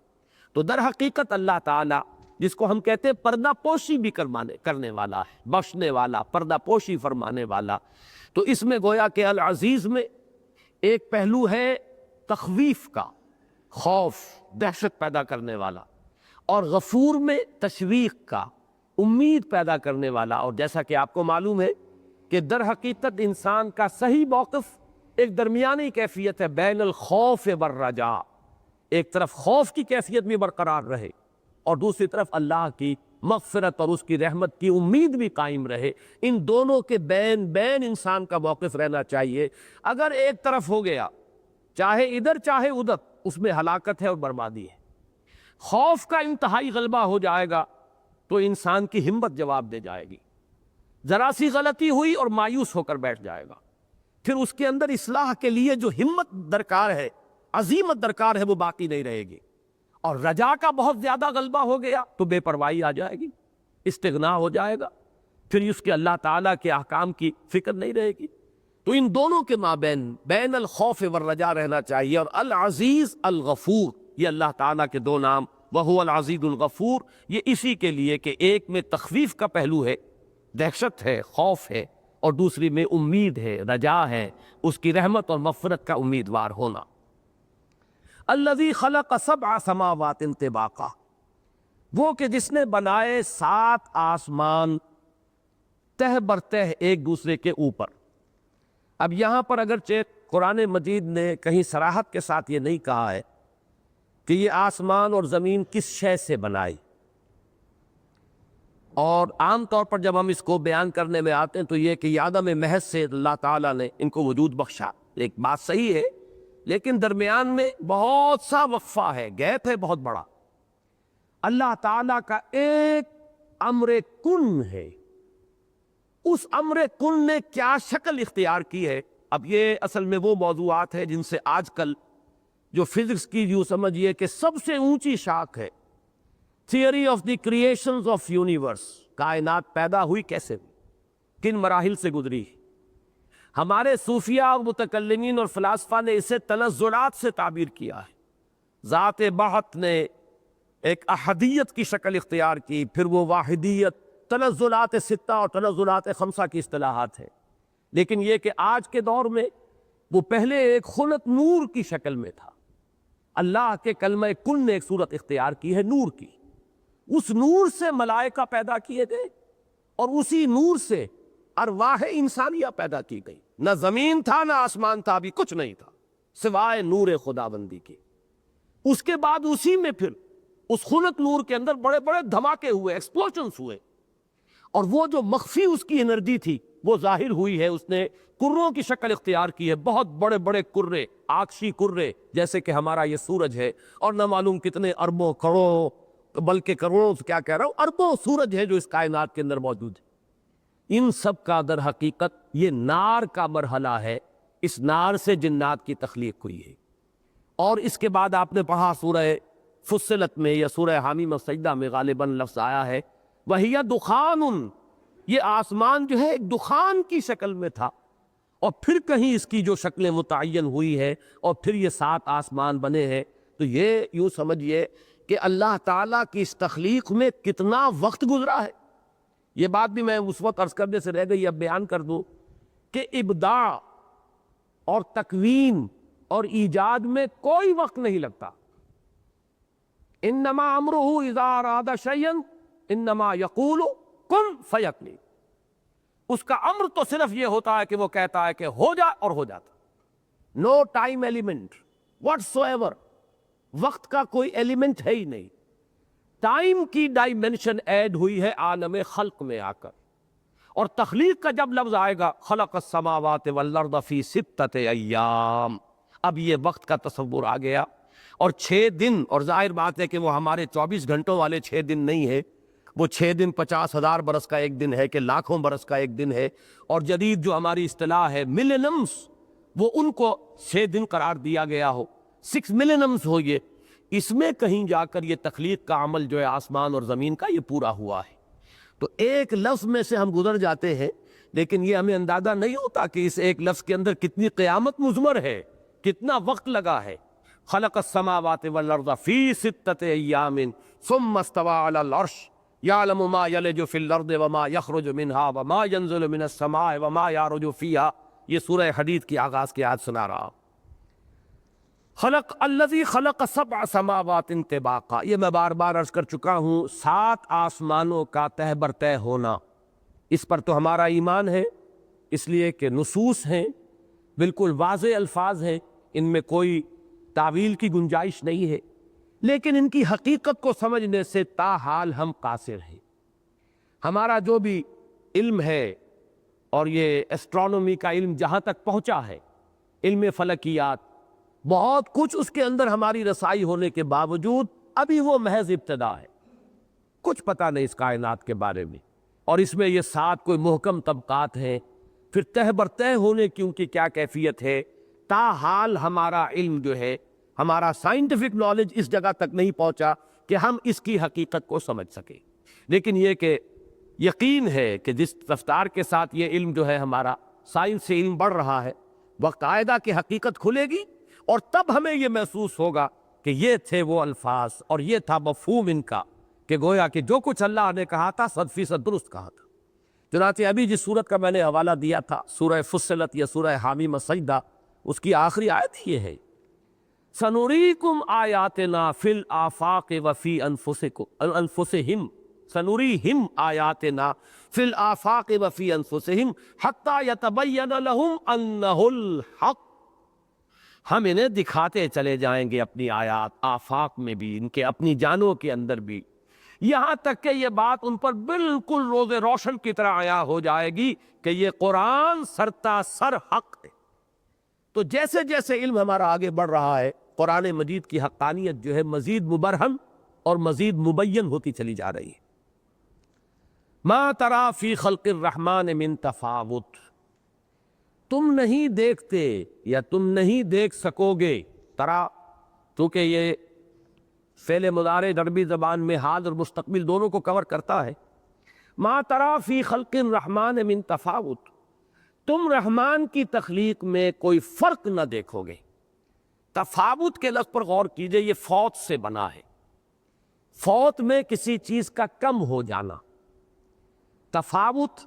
تو در حقیقت اللہ تعالی جس کو ہم کہتے ہیں پردہ پوشی بھی کرنے والا ہے، بخشنے والا، پردہ پوشی فرمانے والا. تو اس میں گویا کہ العزیز میں ایک پہلو ہے تخویف کا، خوف، دہشت پیدا کرنے والا، اور غفور میں تشویق کا، امید پیدا کرنے والا. اور جیسا کہ آپ کو معلوم ہے کہ در حقیقت انسان کا صحیح موقف ایک درمیانی کیفیت ہے بین الخوف والرجاء. ایک طرف خوف کی کیفیت بھی برقرار رہے اور دوسری طرف اللہ کی مغفرت اور اس کی رحمت کی امید بھی قائم رہے. ان دونوں کے بین انسان کا موقف رہنا چاہیے. اگر ایک طرف ہو گیا، چاہے ادھر چاہے ادھر، اس میں ہلاکت ہے اور بربادی ہے. خوف کا انتہائی غلبہ ہو جائے گا تو انسان کی ہمت جواب دے جائے گی، ذرا سی غلطی ہوئی اور مایوس ہو کر بیٹھ جائے گا. پھر اس کے اندر اصلاح کے لیے جو ہمت درکار ہے، عزیمت درکار ہے، وہ باقی نہیں رہے گی. اور رجا کا بہت زیادہ غلبہ ہو گیا تو بے پرواہی آ جائے گی، استغنا ہو جائے گا، پھر اس کے اللہ تعالیٰ کے احکام کی فکر نہیں رہے گی. تو ان دونوں کے مابین بین الخوف والرجا رہنا چاہیے. اور العزیز الغفور، یہ اللہ تعالیٰ کے دو نام، وَهُوَ الْعَزِيزُ الْغَفُورُ، یہ اسی کے لیے کہ ایک میں تخفیف کا پہلو ہے، دہشت ہے، خوف ہے، اور دوسری میں امید ہے، رجا ہے، اس کی رحمت اور مغفرت کا امیدوار ہونا. الذی خلق سبع سماوات طباقا، وہ کہ جس نے بنائے 7 آسمان تہ بر تہ ایک دوسرے کے اوپر. اب یہاں پر اگرچہ قرآن مجید نے کہیں صراحت کے ساتھ یہ نہیں کہا ہے کہ یہ آسمان اور زمین کس شے سے بنائی، اور عام طور پر جب ہم اس کو بیان کرنے میں آتے ہیں تو یہ کہ عدم محض سے اللہ تعالیٰ نے ان کو وجود بخشا، ایک بات صحیح ہے، لیکن درمیان میں بہت سا وقفہ ہے، گیپ ہے بہت بڑا۔ اللہ تعالیٰ کا ایک امر کن ہے، اس امر کن نے کیا شکل اختیار کی ہے۔ اب یہ اصل میں وہ موضوعات ہیں جن سے آج کل جو فزکس کی یوں سمجھیے کہ سب سے اونچی شاخ ہے، theory of the creations of universe, کائنات پیدا ہوئی کیسے، کن مراحل سے گزری۔ ہمارے صوفیہ اور متکلمین اور فلاسفہ نے اسے تنزلات سے تعبیر کیا ہے۔ ذات بحت نے ایک احدیت کی شکل اختیار کی، پھر وہ واحدیت، تنزلات ستہ اور تنزلات خمسہ کی اصطلاحات ہے۔ لیکن یہ کہ آج کے دور میں وہ پہلے ایک خلق نور کی شکل میں تھا، اللہ کے کلمہ کن نے ایک صورت اختیار کی ہے نور کی، اس نور سے ملائکہ پیدا کیے گئے اور اسی نور سے ارواح انسانیہ پیدا کی گئی۔ نہ زمین تھا نہ آسمان تھا، بھی کچھ نہیں تھا سوائے نور خداوندی کے۔ اس کے بعد اسی میں پھر اس خلق نور کے اندر بڑے بڑے دھماکے ہوئے، ایکسپلوژنز ہوئے، اور وہ جو مخفی اس کی انرجی تھی وہ ظاہر ہوئی ہے۔ اس نے کروں کی شکل اختیار کی ہے، بہت بڑے بڑے کرے، آکشی کرے جیسے کہ ہمارا یہ سورج ہے، اور نہ معلوم کتنے اربوں کروڑوں، بلکہ کروڑوں کیا کہہ رہا ہوں، اربوں سورج ہیں جو اس کائنات کے اندر موجود ہیں۔ ان سب کا در حقیقت یہ نار کا مرحلہ ہے، اس نار سے جنات کی تخلیق ہوئی ہے۔ اور اس کے بعد آپ نے پڑھا سورہ فصلت میں یا سورہ حامیم سجدہ میں غالباً لفظ آیا ہے وَهِيَ دُخَانٌ، یہ آسمان جو ہے ایک دخان کی شکل میں تھا، اور پھر کہیں اس کی جو شکلیں متعین ہوئی ہے اور پھر یہ 7 آسمان بنے ہیں۔ تو یہ یوں سمجھیے کہ اللہ تعالیٰ کی اس تخلیق میں کتنا وقت گزرا ہے۔ یہ بات بھی میں اس وقت عرض کرنے سے رہ گئی، اب بیان کر دوں کہ ابداع اور تکوین اور ایجاد میں کوئی وقت نہیں لگتا۔ انما امرہ اذا اراد شیئا انما یقول کن فیکون، اس کا امر تو صرف یہ ہوتا ہے کہ وہ کہتا ہے کہ ہو جائے اور ہو جاتا۔ نو ٹائم ایلیمنٹ واٹس ایور، وقت کا کوئی ایلیمنٹ ہے ہی نہیں۔ ٹائم کی ڈائمنشن ایڈ ہوئی ہے عالم خلق میں آ کر، اور تخلیق کا جب لفظ آئے گا خلق السماوات والارض فی 6 ایام، اب یہ وقت کا تصور آ گیا۔ اور 6 دن، اور ظاہر بات ہے کہ وہ ہمارے 24 گھنٹوں والے 6 دن نہیں ہے، وہ 6 دن 50,000 برس کا ایک دن ہے کہ لاکھوں برس کا ایک دن ہے، اور جدید جو ہماری اصطلاح ہے ملینمز، وہ ان کو 6 دن قرار دیا گیا ہو، 6 ملینمز ہو یہ، اس میں کہیں جا کر یہ تخلیق کا عمل جو ہے آسمان اور زمین کا یہ پورا ہوا ہے۔ تو ایک لفظ میں سے ہم گزر جاتے ہیں، لیکن یہ ہمیں اندازہ نہیں ہوتا کہ اس ایک لفظ کے اندر کتنی قیامت مضمر ہے، کتنا وقت لگا ہے۔ خلق السماوات والارض فی 6 ایام ثم استوى علی العرش یعلم ما یلج فی الارض وما یخرج منها وما ینزل من السماء وما یعرج فیها، یہ سورہ حدید کی آغاز کی آیت سنا رہا ہوں۔ خلق الذی خلق 7 سماوات طباقا، یہ میں بار بار عرض کر چکا ہوں، 7 آسمانوں کا تہ بر تہ ہونا، اس پر تو ہمارا ایمان ہے، اس لیے کہ نصوص ہیں، بالکل واضح الفاظ ہیں، ان میں کوئی تعویل کی گنجائش نہیں ہے، لیکن ان کی حقیقت کو سمجھنے سے تاحال ہم قاصر ہیں۔ ہمارا جو بھی علم ہے، اور یہ ایسٹرونومی کا علم جہاں تک پہنچا ہے، علم فلکیات، بہت کچھ اس کے اندر ہماری رسائی ہونے کے باوجود ابھی وہ محض ابتدا ہے، کچھ پتہ نہیں اس کائنات کے بارے میں، اور اس میں یہ 7 کوئی محکم طبقات ہیں، پھر تہ بر تہ ہونے کی ان کی کیا کیفیت ہے، تاحال ہمارا علم جو ہے، ہمارا سائنٹیفک نالج اس جگہ تک نہیں پہنچا کہ ہم اس کی حقیقت کو سمجھ سکیں۔ لیکن یہ کہ یقین ہے کہ جس رفتار کے ساتھ یہ علم جو ہے ہمارا سائنس سے علم بڑھ رہا ہے، باقاعدہ کی حقیقت کھلے گی، اور تب ہمیں یہ محسوس ہوگا کہ یہ تھے وہ الفاظ اور یہ تھا مفہوم ان کا، کہ گویا کہ جو کچھ اللہ نے کہا تھا 100% درست کہا تھا۔ چنانچہ ابھی جس سورت کا میں نے حوالہ دیا تھا، سورہ فصلت یا سورہ حامیم سجدہ، اس کی آخری آیت یہ ہے سنوریکم آیاتنا فی الآفاق وفی انفسہم، سنوریہم آیاتنا فی الآفاق وفی انفسہم حتی یتبین لہم انہ الحق. ہم انہیں دکھاتے چلے جائیں گے اپنی آیات آفاق میں بھی، ان کے اپنی جانوں کے اندر بھی، یہاں تک کہ یہ بات ان پر بالکل روز روشن کی طرح عیاں ہو جائے گی کہ یہ قرآن سرتا سر حق ہے. تو جیسے جیسے علم ہمارا آگے بڑھ رہا ہے، قرآن مجید کی حقانیت جو ہے مزید مبرہن اور مزید مبین ہوتی چلی جا رہی ہے. ما تری فی خلق الرحمن من تفاوت، تم نہیں دیکھتے یا تم نہیں دیکھ سکو گے. ترا چونکہ یہ فعل مضارع عربی زبان میں حال اور مستقبل دونوں کو کور کرتا ہے. ما تری فی خلق الرحمن من تفاوت، تم رحمان کی تخلیق میں کوئی فرق نہ دیکھو گے. تفاوت کے لفظ پر غور کیجئے، یہ فوت سے بنا ہے. فوت میں کسی چیز کا کم ہو جانا. تفاوت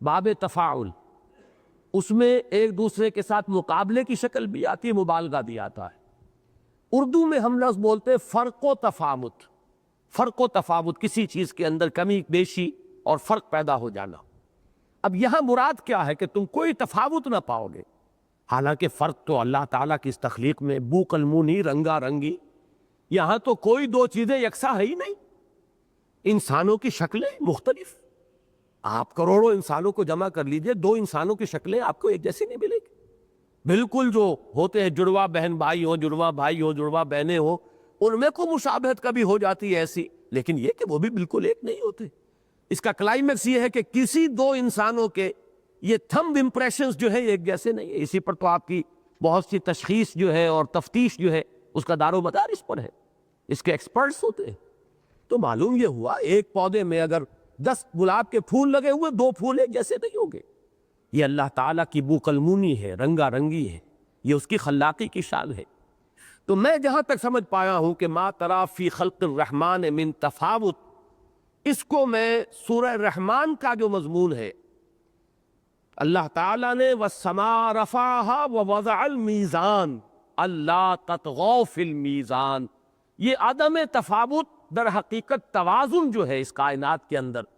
باب تفاعل، اس میں ایک دوسرے کے ساتھ مقابلے کی شکل بھی آتی ہے، مبالغہ بھی آتا ہے. اردو میں ہم لفظ بولتے ہیں فرق و تفاوت. فرق و تفاوت کسی چیز کے اندر کمی بیشی اور فرق پیدا ہو جانا. اب یہاں مراد کیا ہے کہ تم کوئی تفاوت نہ پاؤ گے، حالانکہ فرق تو اللہ تعالیٰ کی اس تخلیق میں بو کلمونی رنگا رنگی، یہاں تو کوئی دو چیزیں یکساں ہے ہی نہیں. انسانوں کی شکلیں مختلف، آپ کروڑوں انسانوں کو جمع کر لیجئے، دو انسانوں کی شکلیں آپ کو ایک جیسی نہیں ملے گی. بالکل جو ہوتے ہیں جڑواں بہن بھائی ہو، جڑواں بھائی ہو، جڑواں بہنیں ہو، ان میں کو مشابہت کبھی ہو جاتی ہے ایسی، لیکن یہ کہ وہ بھی بالکل ایک نہیں ہوتے. اس کا کلائمیکس یہ ہے کہ کسی دو انسانوں کے یہ تھمب امپریشنز جو ہے ایک جیسے نہیں ہے. اسی پر تو آپ کی بہت سی تشخیص جو ہے اور تفتیش جو ہے اس کا دار و مدار اس پر ہے، اس کے ایکسپرٹس ہوتے ہیں. تو معلوم یہ ہوا ایک پودے میں اگر 10 گلاب کے پھول لگے ہوئے، 2 پھول ایک جیسے نہیں ہوں گے. یہ اللہ تعالیٰ کی بو کلمونی ہے، رنگا رنگی ہے، یہ اس کی خلاقی کی شان ہے. تو میں جہاں تک سمجھ پایا ہوں کہ ما تری فی خلق الرحمن من تفاوت، اس کو میں سورہ رحمان کا جو مضمون ہے، اللہ تعالیٰ نے والسماء رفعها ووضع المیزان اللہ تطغوا فی المیزان، یہ عدم تفاوت در حقیقت توازن جو ہے اس کائنات کے اندر،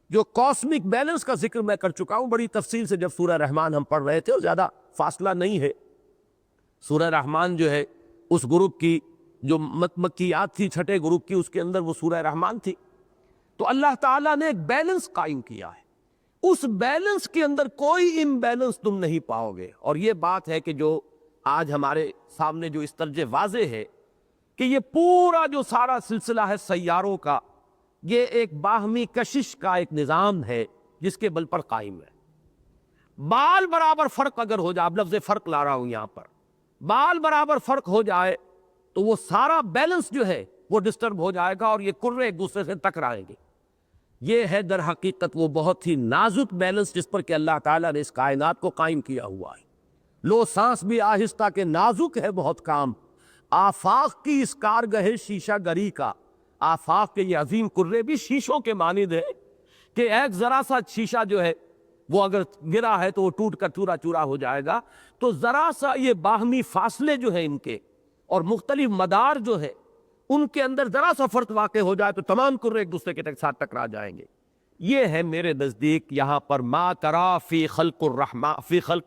جو کاسمک بیلنس کا ذکر میں کر چکا ہوں بڑی تفصیل سے جب سورہ رحمان ہم پڑھ رہے تھے، اور زیادہ فاصلہ نہیں ہے. سورہ رحمان جو ہے اس گروپ کی جو مکیات تھی، چھٹے گروپ کی، اس کے اندر وہ سورہ رحمان تھی. تو اللہ تعالیٰ نے ایک بیلنس قائم کیا ہے، اس بیلنس کے اندر کوئی امبیلنس تم نہیں پاؤ گے. اور یہ بات ہے کہ جو آج ہمارے سامنے جو اس درجے واضح ہے کہ یہ پورا جو سارا سلسلہ ہے سیاروں کا، یہ ایک باہمی کشش کا ایک نظام ہے جس کے بل پر قائم ہے. بال برابر فرق اگر ہو جائے، اب لفظ فرق لا رہا ہوں یہاں پر، بال برابر فرق ہو جائے تو وہ سارا بیلنس جو ہے وہ ڈسٹرب ہو جائے گا اور یہ کرے ایک دوسرے سے ٹکرائیں گے. یہ ہے در حقیقت وہ بہت ہی نازک بیلنس جس پر کہ اللہ تعالیٰ نے اس کائنات کو قائم کیا ہوا ہے. لو سانس بھی آہستہ کہ نازک ہے بہت کام، آفاق کی اس کارگہ شیشہ گری کا. آفاق کے یہ عظیم کرے بھی شیشوں کے مانند ہے کہ ایک ذرا سا شیشہ جو ہے وہ اگر گرا ہے تو وہ ٹوٹ کر چورا چورا ہو جائے گا. تو ذرا سا یہ باہمی فاصلے جو ہیں ان کے اور مختلف مدار جو ہے ان کے اندر ذرا سا فرق واقع ہو جائے تو تمام کرے ایک دوسرے کے ساتھ ٹکرا جائیں گے. یہ ہے میرے نزدیک یہاں پر ما تری فی خلق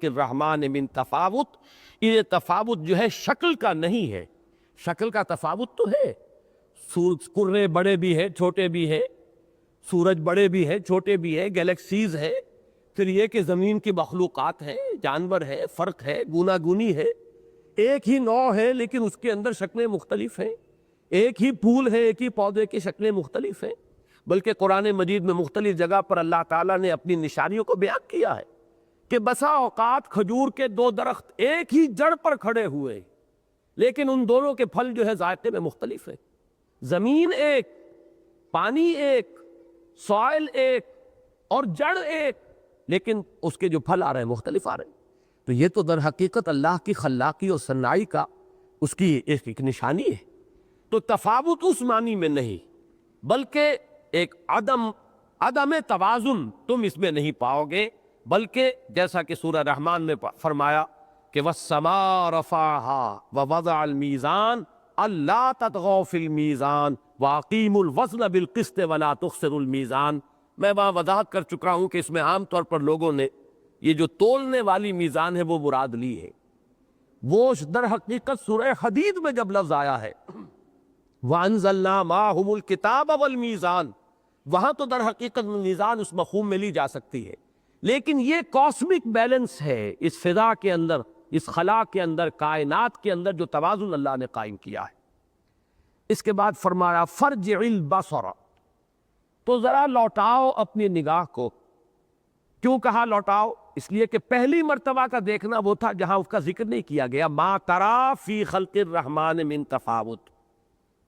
الرحمن من تفاوت. یہ تفاوت جو ہے شکل کا نہیں ہے، شکل کا تفاوت تو ہے، کرے بڑے بھی ہیں چھوٹے بھی ہیں، سورج بڑے بھی ہیں چھوٹے بھی ہیں، گیلیکسیز ہے، پھر یہ کہ زمین کی مخلوقات ہیں، جانور ہے، فرق ہے، گونا گونی ہے. ایک ہی نوع ہے لیکن اس کے اندر شکلیں مختلف ہیں، ایک ہی پھول ہے، ایک ہی پودے کی شکلیں مختلف ہیں. بلکہ قرآن مجید میں مختلف جگہ پر اللہ تعالیٰ نے اپنی نشانیوں کو بیان کیا ہے کہ بسا اوقات کھجور کے 2 درخت ایک ہی جڑ پر کھڑے ہوئے لیکن ان دونوں کے پھل جو ہے ذائقے میں مختلف ہیں. زمین ایک، پانی ایک، سوائل ایک اور جڑ ایک، لیکن اس کے جو پھل آ رہے ہیں مختلف آ رہے ہیں. تو یہ تو در حقیقت اللہ کی خلاقی اور صنائی کا اس کی ایک نشانی ہے. تو تفاوت اس معنی میں نہیں بلکہ ایک عدم توازن تم اس میں نہیں پاؤ گے، بلکہ جیسا کہ سورہ رحمان میں فرمایا کہ والسماء رفعها ووضع المیزان اللہ تطغوا فی المیزان واقیموا الوزن بالقسط ولا تخسروا المیزان. میں وہاں وضاحت کر چکا ہوں کہ اس میں عام طور پر لوگوں نے یہ جو تولنے والی میزان ہے وہ مراد لی ہے. وہ در حقیقت سورہ حدید میں جب لفظ آیا ہے وَأَنزَلْنَا مَعَهُمُ الْكِتَابَ وَالْمِيزَانَ، وہاں تو در حقیقت میزان اس مفہوم میں لی جا سکتی ہے، لیکن یہ کاسمک بیلنس ہے اس فضا کے اندر، اس خلا کے اندر، کائنات کے اندر جو توازن اللہ نے قائم کیا ہے. اس کے بعد فرمایا فَارْجِعِ الْبَصَرَ، تو ذرا لوٹاؤ اپنی نگاہ کو. کیوں کہا لوٹاؤ؟ اس لیے کہ پہلی مرتبہ کا دیکھنا وہ تھا جہاں اس کا ذکر نہیں کیا گیا. ما ترا فی خلق الرحمن من تفاوت،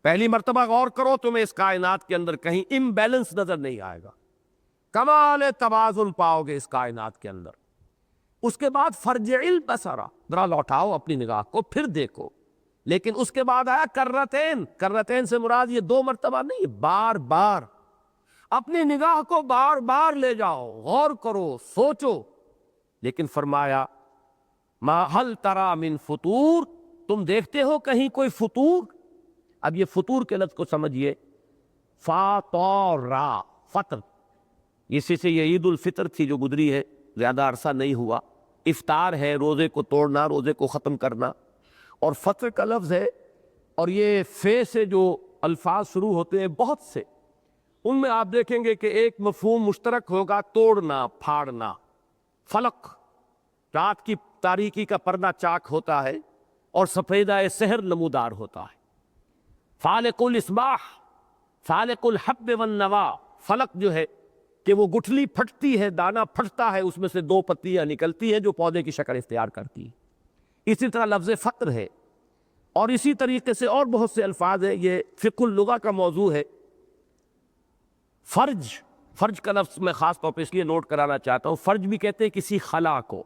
پہلی مرتبہ غور کرو تمہیں اس کائنات کے اندر کہیں امبیلنس نظر نہیں آئے گا، کمال توازن پاؤ گے اس کائنات کے اندر. اس کے بعد فرجع البصر، ذرا لوٹاؤ اپنی نگاہ کو پھر دیکھو. لیکن اس کے بعد آیا کرتین، کرتین سے مراد یہ دو مرتبہ نہیں، بار بار اپنی نگاہ کو بار بار لے جاؤ، غور کرو، سوچو. لیکن فرمایا ما هل ترى من فطور، تم دیکھتے ہو کہیں کوئی فطور؟ اب یہ فطور کے لفظ کو سمجھیے، فاطورا، فطر، اسی سے یہ عید الفطر تھی جو گزری ہے، زیادہ عرصہ نہیں ہوا. افطار ہے روزے کو توڑنا، روزے کو ختم کرنا، اور فطر کا لفظ ہے. اور یہ فے سے جو الفاظ شروع ہوتے ہیں بہت سے، ان میں آپ دیکھیں گے کہ ایک مفہوم مشترک ہوگا، توڑنا، پھاڑنا. فلق، رات کی تاریکی کا پردہ چاک ہوتا ہے اور سفیدہ سحر نمودار ہوتا ہے. فالق الاصباح، فالق الحب والنوا، فلق جو ہے کہ وہ گٹھلی پھٹتی ہے، دانہ پھٹتا ہے، اس میں سے دو پتیاں نکلتی ہیں جو پودے کی شکل اختیار کرتی ہیں. اسی طرح لفظ فطر ہے، اور اسی طریقے سے اور بہت سے الفاظ ہیں. یہ فقہ اللغہ کا موضوع ہے. فرج، فرج کا لفظ میں خاص طور پہ اس لیے نوٹ کرانا چاہتا ہوں، فرج بھی کہتے ہیں کسی خلا کو،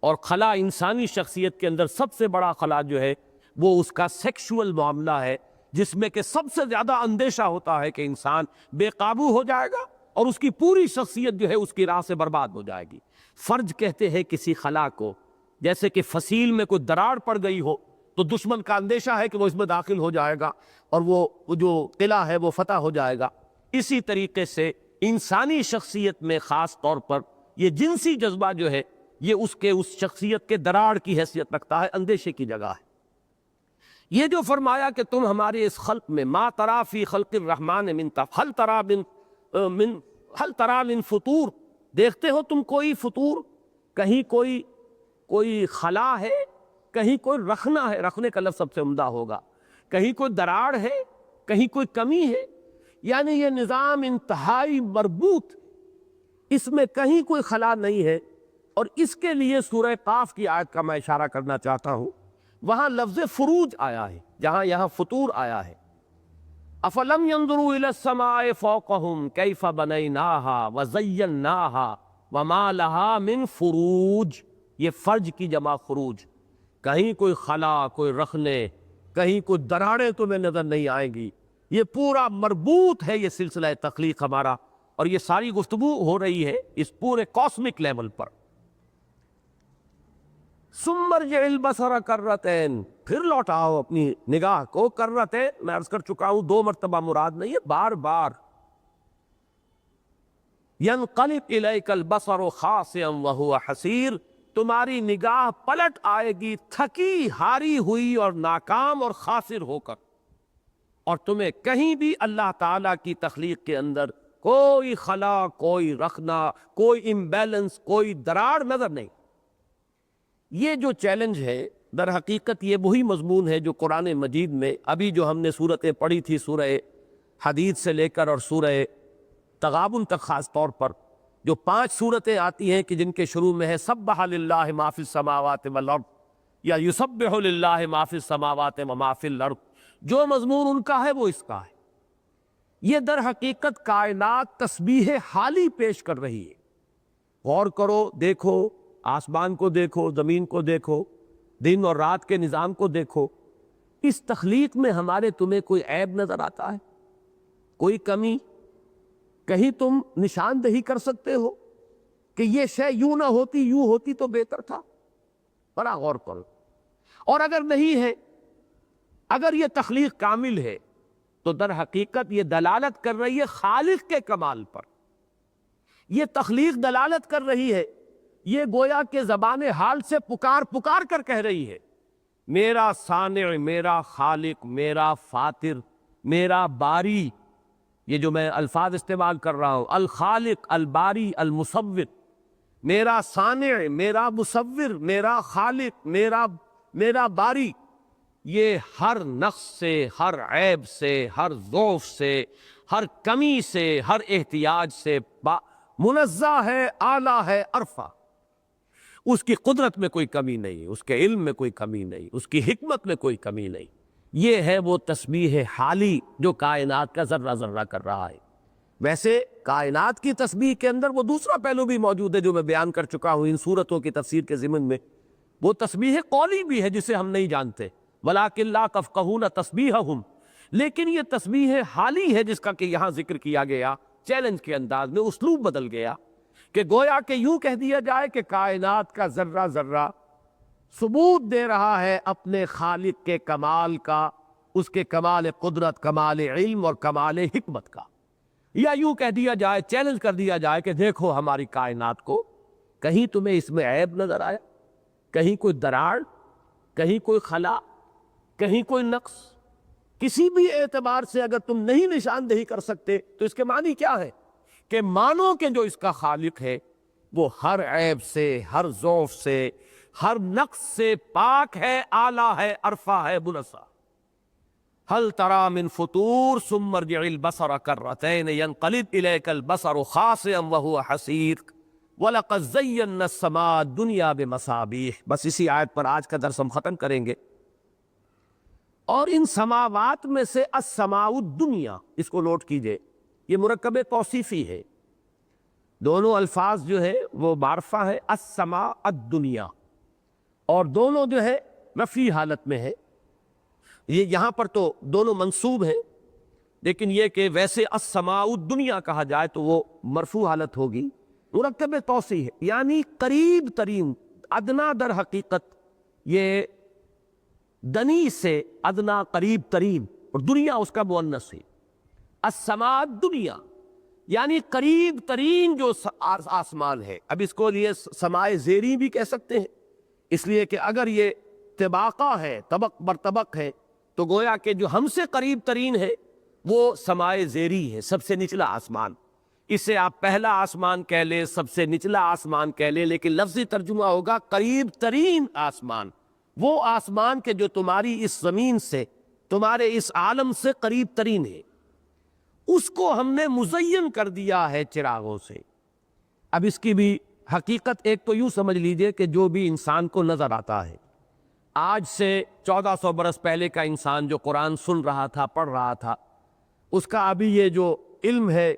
اور خلا انسانی شخصیت کے اندر سب سے بڑا خلا جو ہے وہ اس کا سیکشول معاملہ ہے، جس میں کہ سب سے زیادہ اندیشہ ہوتا ہے کہ انسان بے قابو ہو جائے گا اور اس کی پوری شخصیت جو ہے اس کی راہ سے برباد ہو جائے گی. فرج کہتے ہیں کسی خلا کو، جیسے کہ فصیل میں کوئی دراڑ پڑ گئی ہو تو دشمن کا اندیشہ ہے کہ وہ اس میں داخل ہو جائے گا اور وہ جو قلعہ ہے وہ فتح ہو جائے گا. اسی طریقے سے انسانی شخصیت میں خاص طور پر یہ جنسی جذبہ جو ہے یہ اس شخصیت کے دراڑ کی حیثیت رکھتا ہے، اندیشے کی جگہ ہے. یہ جو فرمایا کہ تم ہمارے اس خلق میں ما ترا فی خلق الرحمن من هل ترى من فطور، دیکھتے ہو تم کوئی فطور، کہیں کوئی خلا ہے، کہیں کوئی رخنا ہے، رخنے کا لفظ سب سے عمدہ ہوگا، کہیں کوئی دراڑ ہے، کہیں کوئی کمی ہے. یعنی یہ نظام انتہائی مربوط، اس میں کہیں کوئی خلا نہیں ہے. اور اس کے لیے سورہ قاف کی آیت کا میں اشارہ کرنا چاہتا ہوں. وہاں لفظ فروج آیا ہے جہاں یہاں فطور آیا ہے. افلم ينظروا الى السماء فوقهم كيف بنيناها وزيناها وما لها من فروج، یہ فرج کی جمع فروج. کہیں کوئی خلا، کوئی رخنے، کہیں کوئی دراڑیں تمہیں نظر نہیں آئیں گی. یہ پورا مربوط ہے یہ سلسلہ تخلیق ہمارا، اور یہ ساری گفتگو ہو رہی ہے اس پورے کاسمک لیول پر. ثم ارجع البصر کرتین، پھر لوٹاؤ اپنی نگاہ کو. کرتین میں عرض کر چکا ہوں دو مرتبہ مراد نہیں ہے، بار بار. ینقلب الیک البصر خاسئا وهو حسیر، تمہاری نگاہ پلٹ آئے گی تھکی ہاری ہوئی اور ناکام اور خاسر ہو کر، اور تمہیں کہیں بھی اللہ تعالیٰ کی تخلیق کے اندر کوئی خلا، کوئی رخنا، کوئی امبیلنس، کوئی دراڑ نظر نہیں. یہ جو چیلنج ہے در حقیقت یہ وہی مضمون ہے جو قرآن مجید میں ابھی جو ہم نے صورتیں پڑھی تھی، سورہ حدید سے لے کر اور سورہ تغابن تک، خاص طور پر جو 5 صورتیں آتی ہیں کہ جن کے شروع میں ہے سبح للہ ما فی السماوات والارض، یا یسبح للہ ما فی السماوات وما فی الارض، جو مضمون ان کا ہے وہ اس کا ہے. یہ در حقیقت کائنات تسبیح حالی پیش کر رہی ہے. غور کرو، دیکھو، آسمان کو دیکھو، زمین کو دیکھو، دن اور رات کے نظام کو دیکھو. اس تخلیق میں ہمارے تمہیں کوئی عیب نظر آتا ہے؟ کوئی کمی؟ کہیں تم نشاندہی کر سکتے ہو کہ یہ شے یوں نہ ہوتی، یوں ہوتی تو بہتر تھا؟ بڑا غور کرو. اور اگر نہیں ہے، اگر یہ تخلیق کامل ہے تو در حقیقت یہ دلالت کر رہی ہے خالق کے کمال پر. یہ تخلیق دلالت کر رہی ہے، یہ گویا کہ زبان حال سے پکار پکار کر کہہ رہی ہے، میرا صانع، میرا خالق، میرا فاتر، میرا باری. یہ جو میں الفاظ استعمال کر رہا ہوں، الخالق، الباری، المصور، میرا صانع، میرا مصور، میرا خالق، میرا باری، یہ ہر نقص سے، ہر عیب سے، ہر ضعف سے، ہر کمی سے، ہر احتیاج سے منزہ ہے، اعلیٰ ہے، عرفہ. اس کی قدرت میں کوئی کمی نہیں، اس کے علم میں کوئی کمی نہیں، اس کی حکمت میں کوئی کمی نہیں. یہ ہے وہ تسبیح حالی جو کائنات کا ذرہ ذرہ کر رہا ہے. ویسے کائنات کی تسبیح کے اندر وہ دوسرا پہلو بھی موجود ہے جو میں بیان کر چکا ہوں ان صورتوں کی تفسیر کے ضمن میں. وہ تسبیح قولی بھی ہے جسے ہم نہیں جانتے، وَلَٰكِن لَا تَفْقَهُونَ تَسْبِيحَهُمْ، لیکن یہ تسبیح حالی ہے جس کا کہ یہاں ذکر کیا گیا چیلنج کے انداز میں. اسلوب بدل گیا کہ گویا کہ یوں کہہ دیا جائے کہ کائنات کا ذرہ ذرہ ثبوت دے رہا ہے اپنے خالق کے کمال کا، اس کے کمال قدرت، کمال علم اور کمال حکمت کا. یا یوں کہہ دیا جائے، چیلنج کر دیا جائے کہ دیکھو ہماری کائنات کو، کہیں تمہیں اس میں عیب نظر آیا؟ کہیں کوئی دراڑ، کہیں کوئی خلا، کہیں کوئی نقص؟ کسی بھی اعتبار سے اگر تم نہیں نشاندہی کر سکتے تو اس کے معنی کیا ہے؟ کہ مانو کہ جو اس کا خالق ہے وہ ہر عیب سے، ہر ضعف سے، ہر نقص سے پاک ہے، اعلیٰ ہے، عرفہ ہے، منزہ. هل ترى من فطور ثم ارجع البصر كرتين ينقلب إليك البصر خاسئا وهو حسير وَلَقَدْ زَيَّنَّا السَّمَاءَ الدُّنْيَا بِمَصَابِيحَ. بس اسی آیت پر آج کا درس ہم ختم کریں گے. اور ان سماوات میں سے السماء الدنیا، اس کو نوٹ کیجئے، یہ مرکب توصیفی ہے. دونوں الفاظ جو ہے وہ معرفہ ہے، السماء الدنیا، اور دونوں جو ہے رفعی حالت میں ہے. یہ یہاں پر تو دونوں منصوب ہیں، لیکن یہ کہ ویسے السماء الدنیا کہا جائے تو وہ مرفوع حالت ہوگی. مرکب توسیع ہے، یعنی قریب ترین، ادنا در حقیقت یہ دنی سے ادنا قریب ترین، اور دنیا اس کا مؤنث ہے. السماء الدنیا یعنی قریب ترین جو آسمان ہے. اب اس کو لیے سمائے زیری بھی کہہ سکتے ہیں، اس لیے کہ اگر یہ طباقہ ہے، طبق بر طبق ہے، تو گویا کہ جو ہم سے قریب ترین ہے وہ سمائے زیری ہے، سب سے نچلا آسمان. اسے آپ پہلا آسمان کہہ لیں، سب سے نچلا آسمان کہہ لیں، لیکن لفظی ترجمہ ہوگا قریب ترین آسمان. وہ آسمان کے جو تمہاری اس زمین سے، تمہارے اس عالم سے قریب ترین ہے، اس کو ہم نے مزین کر دیا ہے چراغوں سے. اب اس کی بھی حقیقت ایک تو یوں سمجھ لیجئے کہ جو بھی انسان کو نظر آتا ہے، آج سے 1400 برس پہلے کا انسان جو قرآن سن رہا تھا، پڑھ رہا تھا، اس کا ابھی یہ جو علم ہے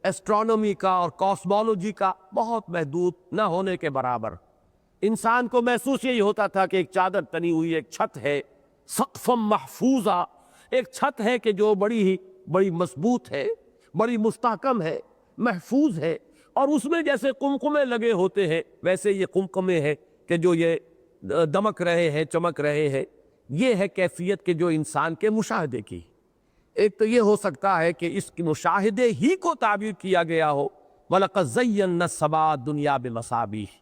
ایسٹرونومی کا اور کاسمولوجی کا بہت محدود نہ ہونے کے برابر. انسان کو محسوس یہی ہوتا تھا کہ ایک چادر تنی ہوئی ایک چھت ہے، سقف محفوظہ، ایک چھت ہے کہ جو بڑی مضبوط ہے، بڑی مستحکم ہے، محفوظ ہے، اور اس میں جیسے قمقمے لگے ہوتے ہیں ویسے یہ قمقمے ہیں کہ جو یہ دمک رہے ہیں، چمک رہے ہیں. یہ ہے کیفیت کہ جو انسان کے مشاہدے کی. ایک تو یہ ہو سکتا ہے کہ اس کی مشاہدے ہی کو تعبیر کیا گیا ہو، وَلَقَدْ زَيَّنَّا السَّمَاءَ الدُّنْيَا بِمَصَابِيحَ.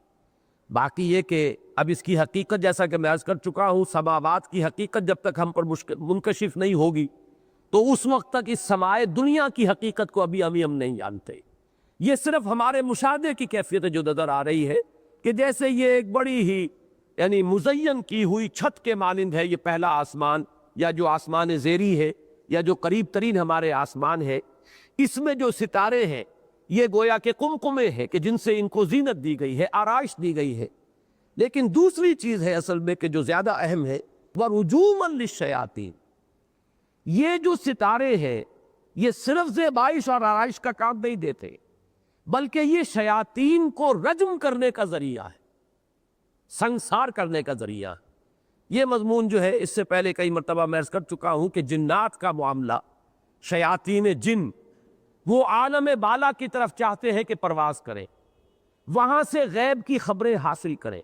باقی یہ کہ اب اس کی حقیقت جیسا کہ میں عرض کر چکا ہوں، سماوات کی حقیقت جب تک ہم پر منکشف نہیں ہوگی تو اس وقت تک اس سمائے دنیا کی حقیقت کو ابھی ہم نہیں جانتے. یہ صرف ہمارے مشاہدے کی کیفیت جو نظر آ رہی ہے کہ جیسے یہ ایک بڑی ہی یعنی مزین کی ہوئی چھت کے مانند ہے یہ پہلا آسمان، یا جو آسمان زیری ہے، یا جو قریب ترین ہمارے آسمان ہے. اس میں جو ستارے ہیں یہ گویا کہ قمقمے ہیں کہ جن سے ان کو زینت دی گئی ہے، آرائش دی گئی ہے. لیکن دوسری چیز ہے اصل میں کہ جو زیادہ اہم ہے، وَرُجُومًا لِلشَّيَاطِينِ. یہ جو ستارے ہیں یہ صرف زیبائش اور آرائش کا کام نہیں دیتے، بلکہ یہ شیاطین کو رجم کرنے کا ذریعہ ہے، سنسار کرنے کا ذریعہ. یہ مضمون جو ہے اس سے پہلے کئی مرتبہ میں عرض کر چکا ہوں کہ جنات کا معاملہ، شیاطین جن وہ عالم بالا کی طرف چاہتے ہیں کہ پرواز کریں، وہاں سے غیب کی خبریں حاصل کریں،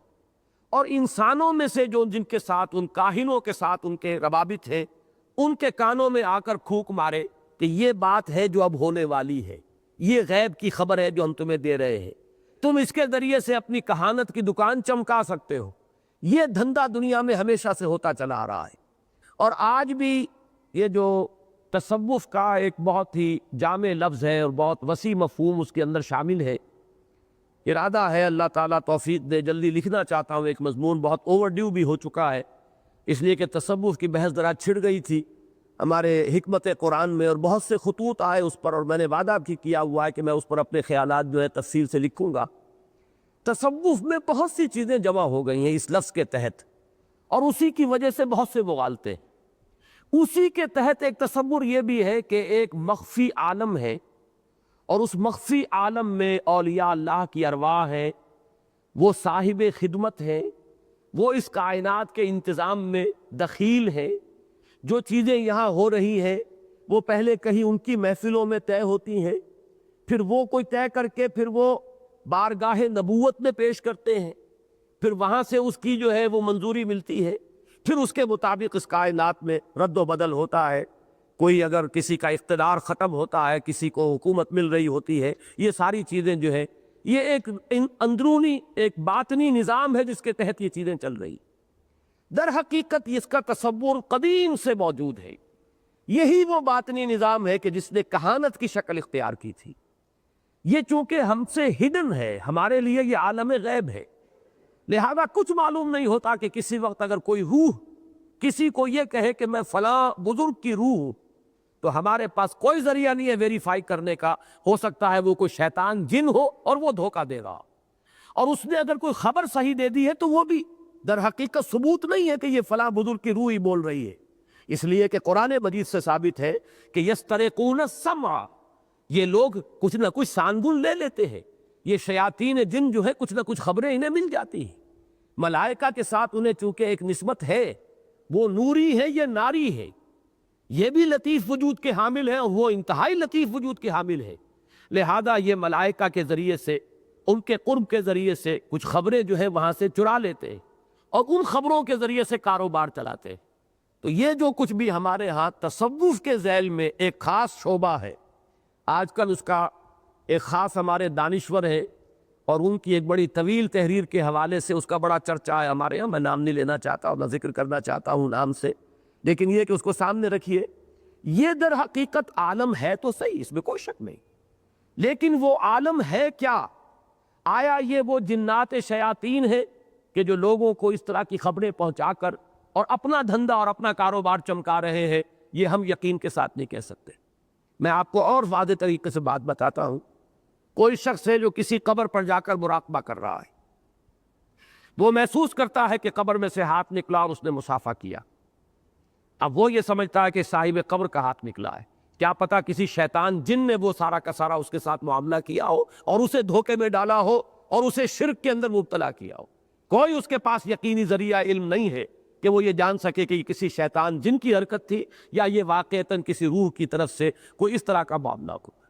اور انسانوں میں سے جو جن کے ساتھ، ان کاہنوں کے ساتھ ان کے روابط ہیں، ان کے کانوں میں آ کر پھونک مارے کہ یہ بات ہے جو اب ہونے والی ہے، یہ غیب کی خبر ہے جو ہم تمہیں دے رہے ہیں، تم اس کے ذریعے سے اپنی کہانت کی دکان چمکا سکتے ہو۔ یہ دھندا دنیا میں ہمیشہ سے ہوتا چلا آ رہا ہے، اور آج بھی یہ جو تصوف کا ایک بہت ہی جامع لفظ ہے اور بہت وسیع مفہوم اس کے اندر شامل ہے۔ ارادہ ہے اللہ تعالیٰ توفیق دے، جلدی لکھنا چاہتا ہوں ایک مضمون، بہت اوور ڈیو بھی ہو چکا ہے، اس لیے کہ تصوف کی بحث ذرا چھڑ گئی تھی ہمارے حکمت قرآن میں، اور بہت سے خطوط آئے اس پر، اور میں نے وعدہ بھی کیا ہوا ہے کہ میں اس پر اپنے خیالات جو ہے تفصیل سے لکھوں گا۔ تصوف میں بہت سی چیزیں جمع ہو گئی ہیں اس لفظ کے تحت، اور اسی کی وجہ سے بہت سے مغالطے ہیں۔ اسی کے تحت ایک تصور یہ بھی ہے کہ ایک مخفی عالم ہے، اور اس مخفی عالم میں اولیاء اللہ کی ارواح ہے، وہ صاحب خدمت ہے، وہ اس کائنات کے انتظام میں دخیل ہے۔ جو چیزیں یہاں ہو رہی ہیں وہ پہلے کہیں ان کی محفلوں میں طے ہوتی ہیں، پھر وہ کوئی طے کر کے پھر وہ بارگاہ نبوت میں پیش کرتے ہیں، پھر وہاں سے اس کی جو ہے وہ منظوری ملتی ہے، پھر اس کے مطابق اس کائنات میں رد و بدل ہوتا ہے۔ کوئی اگر کسی کا اقتدار ختم ہوتا ہے، کسی کو حکومت مل رہی ہوتی ہے، یہ ساری چیزیں جو ہے یہ ایک اندرونی ایک باطنی نظام ہے جس کے تحت یہ چیزیں چل رہی۔ در حقیقت اس کا تصور قدیم سے موجود ہے، یہی وہ باطنی نظام ہے کہ جس نے کہانت کی شکل اختیار کی تھی۔ یہ چونکہ ہم سے ہڈن ہے، ہمارے لیے یہ عالم غیب ہے، لہذا کچھ معلوم نہیں ہوتا کہ کسی وقت اگر کوئی روح کسی کو یہ کہے کہ میں فلاں بزرگ کی روح ہوں، تو ہمارے پاس کوئی ذریعہ نہیں ہے ویریفائی کرنے کا۔ ہو سکتا ہے وہ کوئی شیطان جن ہو اور وہ دھوکہ دے رہا، اور اس نے اگر کوئی خبر صحیح دے دی ہے تو وہ بھی در حقیقت ثبوت نہیں ہے کہ یہ فلاں بزرگ کی روح ہی بول رہی ہے، اس لیے کہ قرآن مجید سے ثابت ہے کہ یسترقون السمع، یہ لوگ کچھ نہ کچھ سانگن لے لیتے ہیں، یہ شیاطین جن جو ہے کچھ نہ کچھ خبریں انہیں مل جاتی ہیں۔ ملائکہ کے ساتھ انہیں چونکہ ایک نسبت ہے، وہ نوری ہے، یہ ناری ہے، یہ بھی لطیف وجود کے حامل ہیں اور وہ انتہائی لطیف وجود کے حامل ہیں، لہذا یہ ملائکہ کے ذریعے سے، ان کے قرب کے ذریعے سے کچھ خبریں جو ہے وہاں سے چرا لیتے ہیں، اور ان خبروں کے ذریعے سے کاروبار چلاتے ہیں۔ تو یہ جو کچھ بھی ہمارے ہاں تصوف کے ذیل میں ایک خاص شعبہ ہے، آج کل اس کا ایک خاص ہمارے دانشور ہے، اور ان کی ایک بڑی طویل تحریر کے حوالے سے اس کا بڑا چرچہ ہے ہمارے یہاں، میں نام نہیں لینا چاہتا اور نہ ذکر کرنا چاہتا ہوں نام سے، لیکن یہ کہ اس کو سامنے رکھیے۔ یہ در حقیقت عالم ہے تو صحیح، اس میں کوئی شک نہیں، لیکن وہ عالم ہے کیا؟ آیا یہ وہ جنات شیاطین ہے کہ جو لوگوں کو اس طرح کی خبریں پہنچا کر اور اپنا دھندا اور اپنا کاروبار چمکا رہے ہیں؟ یہ ہم یقین کے ساتھ نہیں کہہ سکتے۔ میں آپ کو اور واضح طریقے سے بات بتاتا ہوں۔ کوئی شخص ہے جو کسی قبر پر جا کر مراقبہ کر رہا ہے، وہ محسوس کرتا ہے کہ قبر میں سے ہاتھ نکلا اور اس نے مصافحہ کیا، اب وہ یہ سمجھتا ہے کہ صاحب قبر کا ہاتھ نکلا ہے، کیا پتا کسی شیطان جن نے وہ سارا کا سارا اس کے ساتھ معاملہ کیا ہو اور اسے دھوکے میں ڈالا ہو اور اسے شرک کے اندر مبتلا کیا ہو۔ کوئی اس کے پاس یقینی ذریعہ علم نہیں ہے کہ وہ یہ جان سکے کہ یہ کسی شیطان جن کی حرکت تھی یا یہ واقعتاً کسی روح کی طرف سے کوئی اس طرح کا معاملہ ہو۔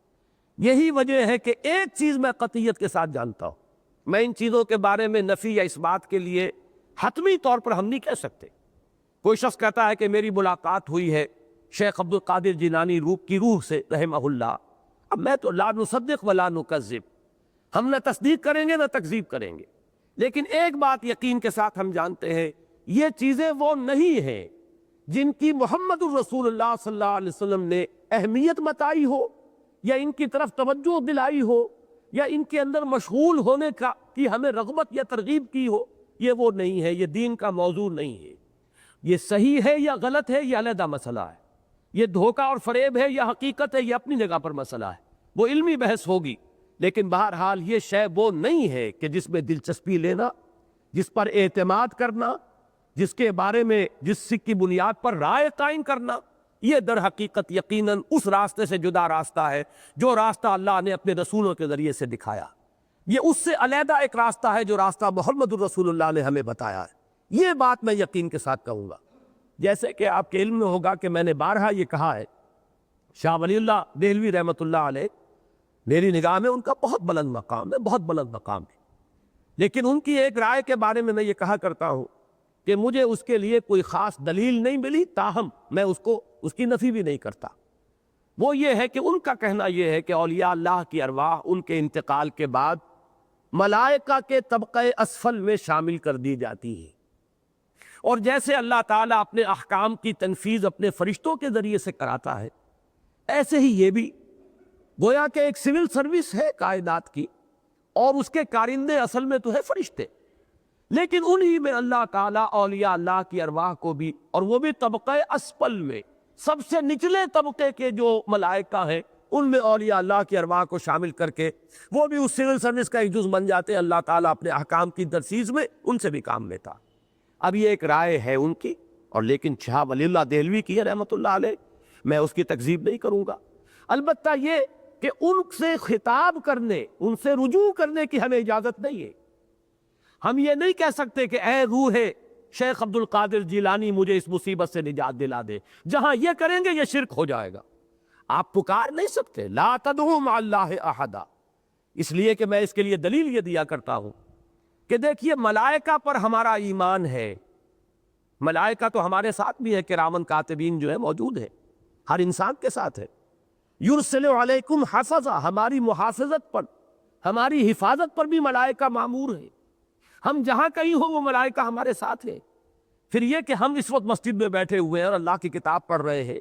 یہی وجہ ہے کہ ایک چیز میں قطعیت کے ساتھ جانتا ہوں، میں ان چیزوں کے بارے میں نفی یا اس بات کے لیے حتمی طور پر ہم نہیں کہہ سکتے۔ کوئی شخص کہتا ہے کہ میری ملاقات ہوئی ہے شیخ عبد القادر جیلانی کی روح سے رحمہ اللہ، اب میں تو لا نصدق ولا نکذب، ہم نہ تصدیق کریں گے نہ تکذیب کریں گے، لیکن ایک بات یقین کے ساتھ ہم جانتے ہیں، یہ چیزیں وہ نہیں ہیں جن کی محمد الرسول اللہ صلی اللہ علیہ وسلم نے اہمیت بتائی ہو یا ان کی طرف توجہ دلائی ہو یا ان کے اندر مشغول ہونے کی ہمیں رغبت یا ترغیب کی ہو، یہ وہ نہیں ہے، یہ دین کا موضوع نہیں ہے۔ یہ صحیح ہے یا غلط ہے یہ علیحدہ مسئلہ ہے، یہ دھوکہ اور فریب ہے یا حقیقت ہے یہ اپنی جگہ پر مسئلہ ہے، وہ علمی بحث ہوگی، لیکن بہرحال یہ شے وہ نہیں ہے کہ جس میں دلچسپی لینا، جس پر اعتماد کرنا، جس کے بارے میں جس کی بنیاد پر رائے قائم کرنا، یہ در حقیقت یقیناً اس راستے سے جدا راستہ ہے جو راستہ اللہ نے اپنے رسولوں کے ذریعے سے دکھایا۔ یہ اس سے علیحدہ ایک راستہ ہے جو راستہ محمد الرسول اللہ نے ہمیں بتایا ہے، یہ بات میں یقین کے ساتھ کہوں گا۔ جیسے کہ آپ کے علم میں ہوگا کہ میں نے بارہا یہ کہا ہے، شاہ ولی اللہ دہلوی رحمۃ اللہ علیہ، میری نگاہ میں ان کا بہت بلند مقام ہے، بہت بلند مقام ہے، لیکن ان کی ایک رائے کے بارے میں یہ کہا کرتا ہوں کہ مجھے اس کے لیے کوئی خاص دلیل نہیں ملی، تاہم میں اس کی نفی بھی نہیں کرتا۔ وہ یہ ہے کہ ان کا کہنا یہ ہے کہ اولیاء اللہ کی ارواح ان کے انتقال کے بعد ملائکہ کے طبقہ اسفل میں شامل کر دی جاتی ہے، اور جیسے اللہ تعالیٰ اپنے احکام کی تنفیذ اپنے فرشتوں کے ذریعے سے کراتا ہے، ایسے ہی یہ بھی گویا کہ ایک سول سروس ہے کائنات کی، اور اس کے کارندے اصل میں تو ہے فرشتے، لیکن انہی میں اللہ تعالیٰ اولیاء اللہ کی ارواح کو بھی، اور وہ بھی طبقہ اسفل میں، سب سے نچلے طبقے کے جو ملائکہ ہیں ان میں اولیاء اللہ کی ارواح کو شامل کر کے وہ بھی اس سول سروس کا ایک جز بن جاتے ہیں۔ اللہ تعالیٰ اپنے احکام کی تنفیذ میں ان سے بھی کام لیتا۔ اب یہ ایک رائے ہے ان کی، اور لیکن شاہ ولی اللہ دہلوی کی ہے رحمۃ اللہ علیہ، میں اس کی تکذیب نہیں کروں گا۔ البتہ یہ کہ ان سے خطاب کرنے، ان سے رجوع کرنے کی ہمیں اجازت نہیں ہے۔ ہم یہ نہیں کہہ سکتے کہ اے روح شیخ عبد القادر جیلانی مجھے اس مصیبت سے نجات دلا دے، جہاں یہ کریں گے یہ شرک ہو جائے گا۔ آپ پکار نہیں سکتے لا تدعوا مع اللہ احدا، اس لیے کہ میں اس کے لیے دلیل یہ دیا کرتا ہوں کہ دیکھیے ملائکہ پر ہمارا ایمان ہے، ملائکہ تو ہمارے ساتھ بھی ہے، کرامن کاتبین جو ہے موجود ہے، ہر انسان کے ساتھ ہے۔ یرسل علیکم حفظہ، ہماری محافظت پر، ہماری حفاظت پر بھی ملائکہ مامور ہے، ہم جہاں کہیں ہو وہ ملائکہ ہمارے ساتھ ہیں۔ پھر یہ کہ ہم اس وقت مسجد میں بیٹھے ہوئے ہیں اور اللہ کی کتاب پڑھ رہے ہیں،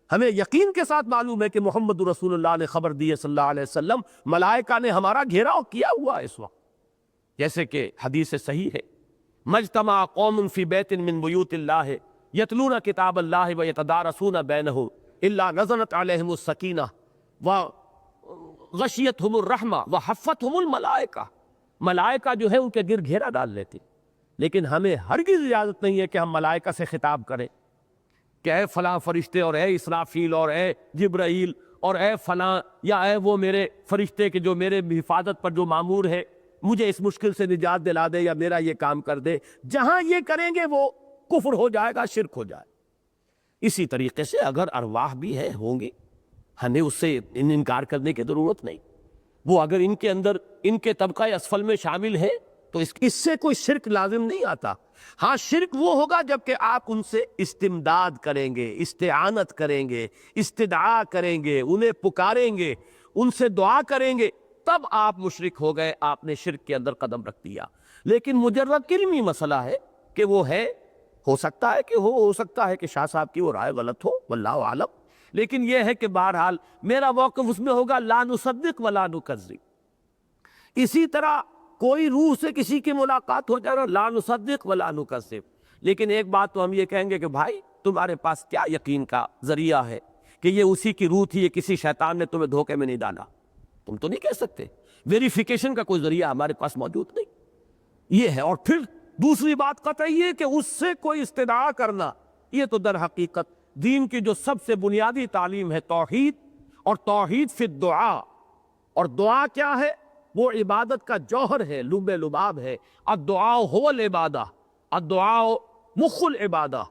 ہمیں یقین کے ساتھ معلوم ہے کہ محمد رسول اللہ نے خبر دی ہے صلی اللہ علیہ وسلم، ملائکہ نے ہمارا گھیراؤ کیا ہوا ہے اس وقت، جیسے کہ حدیث صحیح ہے مجتمع قوم فی بیت من بیوت اللہ یتلون کتاب اللہ ویتدارسون بینہم الا نزلت علیہم السکینہ وغشیتہم الرحمہ وحفتہم الملائکہ، ملائکہ جو ہے ان کے گرد گھیرا ڈال لیتے، لیکن ہمیں ہرگز اجازت نہیں ہے کہ ہم ملائکہ سے خطاب کریں کہ اے فلاں فرشتے، اور اے اسرافیل، اور اے جبرائیل، اور اے فلاں، یا اے وہ میرے فرشتے کہ جو میرے حفاظت پر جو مامور ہے، مجھے اس مشکل سے نجات دلا دے یا میرا یہ کام کر دے۔ جہاں یہ کریں گے وہ کفر ہو جائے گا، شرک ہو جائے۔ اسی طریقے سے اگر ارواح بھی ہے ہوں گے، ہمیں اس سے انکار کرنے کی ضرورت نہیں، وہ اگر ان کے اندر ان کے طبقہ اسفل میں شامل ہے تو اس سے کوئی شرک لازم نہیں آتا۔ ہاں شرک وہ ہوگا جب کہ آپ ان سے استمداد کریں گے، استعانت کریں گے، استدعا کریں گے، انہیں پکاریں گے، ان سے دعا کریں گے، تب آپ مشرک ہو گئے، آپ نے شرک کے اندر قدم رکھ دیا۔ لیکن مجرد علمی مسئلہ ہے کہ وہ ہے، ہو سکتا ہے کہ ہو سکتا ہے کہ شاہ صاحب کی وہ رائے غلط ہو، واللہ عالم، لیکن یہ ہے کہ بہرحال میرا موقف اس میں ہوگا لا نصدق ولا نکذب۔ اسی طرح کوئی روح سے کسی کی ملاقات ہو جائے لا نصدق ولا نکذب، لیکن ایک بات تو ہم یہ کہیں گے کہ بھائی تمہارے پاس کیا یقین کا ذریعہ ہے کہ یہ اسی کی روح تھی، یہ کسی شیطان نے تمہیں دھوکے میں نہیں ڈالا؟ تم تو نہیں کہہ سکتے، ویریفیکیشن کا کوئی ذریعہ ہمارے پاس موجود نہیں۔ یہ ہے، اور پھر دوسری بات قطعی ہے کہ اس سے کوئی استدعا کرنا، یہ تو در حقیقت دین کی جو سب سے بنیادی تعلیم ہے توحید، اور توحید فی الدعاء، اور دعا کیا ہے؟ وہ عبادت کا جوہر ہے، لب لباب ہے۔ الدعاء هو العبادہ، الدعاء مخ العبادہ،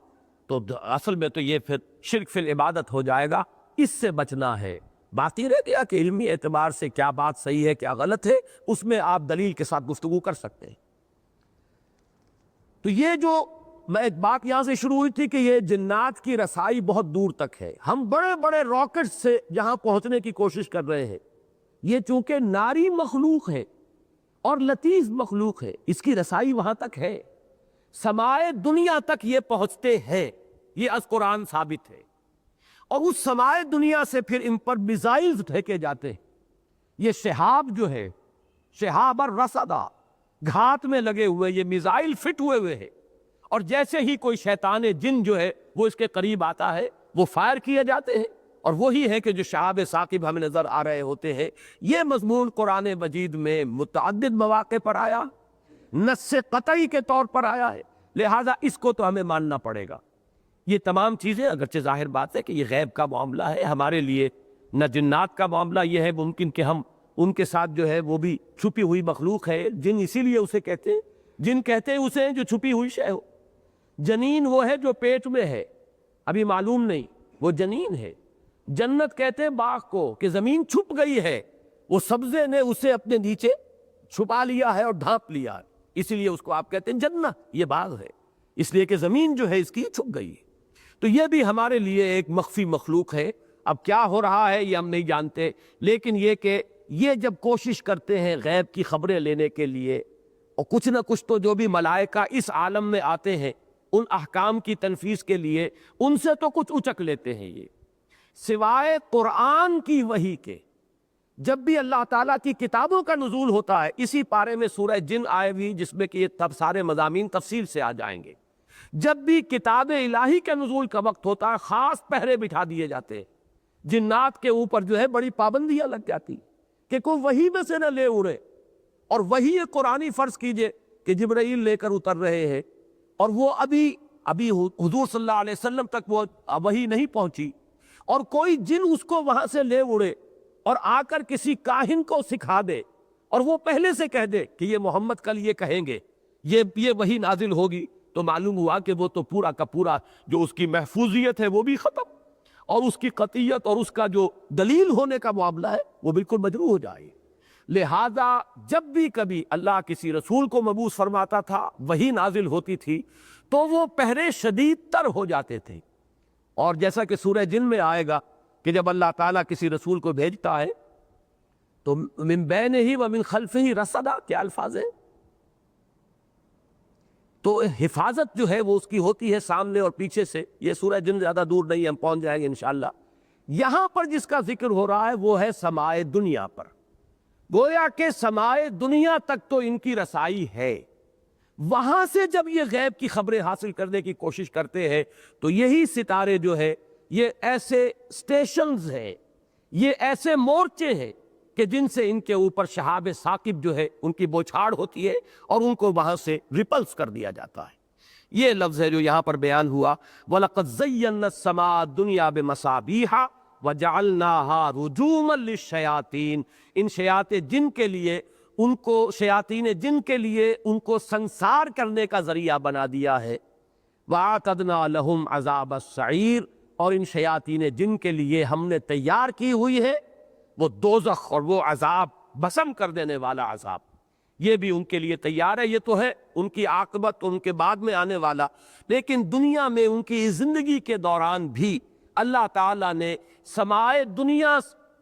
تو اصل میں تو یہ پھر شرک فی العبادت ہو جائے گا، اس سے بچنا ہے۔ بات یہ رہ گیا کہ علمی اعتبار سے کیا بات صحیح ہے کیا غلط ہے، اس میں آپ دلیل کے ساتھ گفتگو کر سکتے ہیں۔ تو یہ جو میں ایک بات یہاں سے شروع ہوئی تھی کہ یہ جنات کی رسائی بہت دور تک ہے، ہم بڑے بڑے راکٹ سے جہاں پہنچنے کی کوشش کر رہے ہیں، یہ چونکہ ناری مخلوق ہے اور لطیف مخلوق ہے، اس کی رسائی وہاں تک ہے، سمائے دنیا تک یہ پہنچتے ہیں، یہ از قرآن ثابت ہے، اور اس سمائے دنیا سے پھر ان پر میزائلز پھینکے جاتے ہیں۔ یہ شہاب جو ہے، شہاب الرصدہ، گھات میں لگے ہوئے یہ میزائل فٹ ہوئے ہیں، اور جیسے ہی کوئی شیطان جن جو ہے وہ اس کے قریب آتا ہے وہ فائر کیے جاتے ہیں، اور وہی ہے کہ جو شہاب ثاقب ہمیں نظر آ رہے ہوتے ہیں۔ یہ مضمون قرآن مجید میں متعدد مواقع پر آیا، نص قطعی کے طور پر آیا ہے، لہذا اس کو تو ہمیں ماننا پڑے گا۔ یہ تمام چیزیں اگرچہ ظاہر بات ہے کہ یہ غیب کا معاملہ ہے ہمارے لیے، نہ جنات کا معاملہ یہ ہے ممکن کہ ہم ان کے ساتھ جو ہے وہ بھی چھپی ہوئی مخلوق ہے، جن اسی لیے اسے کہتے ہیں، جن کہتے ہیں اسے جو چھپی ہوئی شے ہو۔ جنین وہ ہے جو پیٹ میں ہے، ابھی معلوم نہیں، وہ جنین ہے۔ جنت کہتے ہیں باغ کو کہ زمین چھپ گئی ہے، وہ سبزے نے اسے اپنے نیچے چھپا لیا ہے اور ڈھانپ لیا ہے، اسی لیے اس کو آپ کہتے ہیں جنت، یہ باغ ہے، اس لیے کہ زمین جو ہے اس کی چھپ گئی ہے۔ تو یہ بھی ہمارے لیے ایک مخفی مخلوق ہے، اب کیا ہو رہا ہے یہ ہم نہیں جانتے، لیکن یہ کہ یہ جب کوشش کرتے ہیں غیب کی خبریں لینے کے لیے، اور کچھ نہ کچھ تو جو بھی ملائکہ اس عالم میں آتے ہیں ان احکام کی تنفیذ کے لیے، ان سے تو کچھ اچک لیتے ہیں یہ، سوائے قرآن کی وحی کے۔ جب بھی اللہ تعالیٰ کی کتابوں کا نزول ہوتا ہے، اسی پارے میں سورہ جن آئے ہوئی جس میں کہ یہ تب سارے مضامین تفصیل سے آ جائیں گے، جب بھی کتاب الہی کے نزول کا وقت ہوتا ہے خاص پہرے بٹھا دیے جاتے ہیں، جنات کے اوپر جو ہے بڑی پابندیاں لگ جاتی کہ کوئی وحی میں سے نہ لے اڑے، اور وہی قرآنی فرض کیجئے کہ جبرائیل لے کر اتر رہے ہیں، اور وہ ابھی حضور صلی اللہ علیہ وسلم تک وہ وحی نہیں پہنچی، اور کوئی جن اس کو وہاں سے لے اڑے اور آ کر کسی کاہن کو سکھا دے، اور وہ پہلے سے کہہ دے کہ یہ محمد کل یہ کہیں گے، یہ وحی نازل ہوگی، تو معلوم ہوا کہ وہ تو پورا کا پورا جو اس کی محفوظیت ہے وہ بھی ختم، اور اس کی قطعیت اور اس کا جو دلیل ہونے کا معاملہ ہے وہ بالکل مجروح ہو جائے۔ لہذا جب بھی کبھی اللہ کسی رسول کو مبعوث فرماتا تھا، وحی نازل ہوتی تھی، تو وہ پہرے شدید تر ہو جاتے تھے، اور جیسا کہ سورہ جن میں آئے گا کہ جب اللہ تعالیٰ کسی رسول کو بھیجتا ہے تو من بینہ و من خلفہ رصدا، کیا الفاظ ہیں، تو حفاظت جو ہے وہ اس کی ہوتی ہے سامنے اور پیچھے سے۔ یہ سورہ جن زیادہ دور نہیں، ہم پہنچ جائیں گے انشاءاللہ۔ یہاں پر جس کا ذکر ہو رہا ہے وہ ہے سمائے دنیا پر، گویا کہ سمائے دنیا تک تو ان کی رسائی ہے، وہاں سے جب یہ غیب کی خبریں حاصل کرنے کی کوشش کرتے ہیں تو یہی ستارے جو ہے یہ ایسے سٹیشنز ہیں، یہ ایسے مورچے ہیں کہ جن سے ان کے اوپر شہاب ثاقب جو ہے ان کی بوچھاڑ ہوتی ہے اور ان کو وہاں سے ریپلس کر دیا جاتا ہے۔ یہ لفظ ہے جو یہاں پر بیان ہوا، وَلَقَدْ زَيَّنَّا السَّمَاءَ الدُّنْيَا بِمَصَابِيحَ وَجَعَلْنَاهَا رُجُومًا لِلشَّيَاطِينِ، ان شیاطین جن کے لیے ان کو سنسار کرنے کا ذریعہ بنا دیا ہے، وَأَعْتَدْنَا لَهُمْ عَذَابَ السَّعِيرِ، اور ان شیاطین جن کے لیے ہم نے تیار کی ہوئی ہے وہ دوزخ اور وہ عذاب، بھسم کر دینے والا عذاب، یہ بھی ان کے لیے تیار ہے۔ یہ تو ہے ان کی عاقبت، ان کے بعد میں آنے والا، لیکن دنیا میں ان کی زندگی کے دوران بھی اللہ تعالیٰ نے سمائے دنیا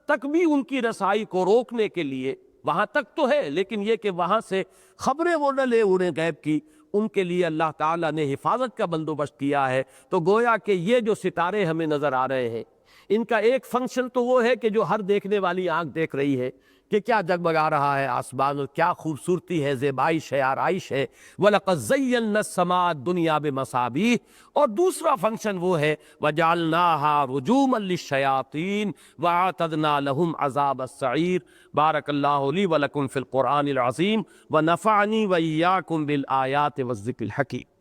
تک بھی ان کی رسائی کو روکنے کے لیے، وہاں تک تو ہے لیکن یہ کہ وہاں سے خبریں وہ نہ لے اڑیں غیب کی، ان کے لیے اللہ تعالیٰ نے حفاظت کا بندوبست کیا ہے۔ تو گویا کہ یہ جو ستارے ہمیں نظر آ رہے ہیں، ان کا ایک فنکشن تو وہ ہے کہ جو ہر دیکھنے والی آنکھ دیکھ رہی ہے کہ کیا جگمگا رہا ہے آسمان، اور کیا خوبصورتی ہے، زیبائش ہے، آرائش ہے، وَلَقَدْ زَيَّنَّا السَّمَاءَ الدُّنْيَا بِمَصَابِيحَ، اور دوسرا فنکشن وہ ہے وَجَعَلْنَاهَا رُجُومًا لِلشَّيَاطِينِ وَأَعْتَدْنَا لَهُمْ عَذَابَ السَّعِيرِ۔ بارک اللہ لی وَلَكُمْ فِي الْقُرْآنِ الْعَظِيمِ وَنَفَعَنِي وَإِيَّاكُمْ بِالْآيَاتِ وَالذِّكْرِ الْحَكِيمِ۔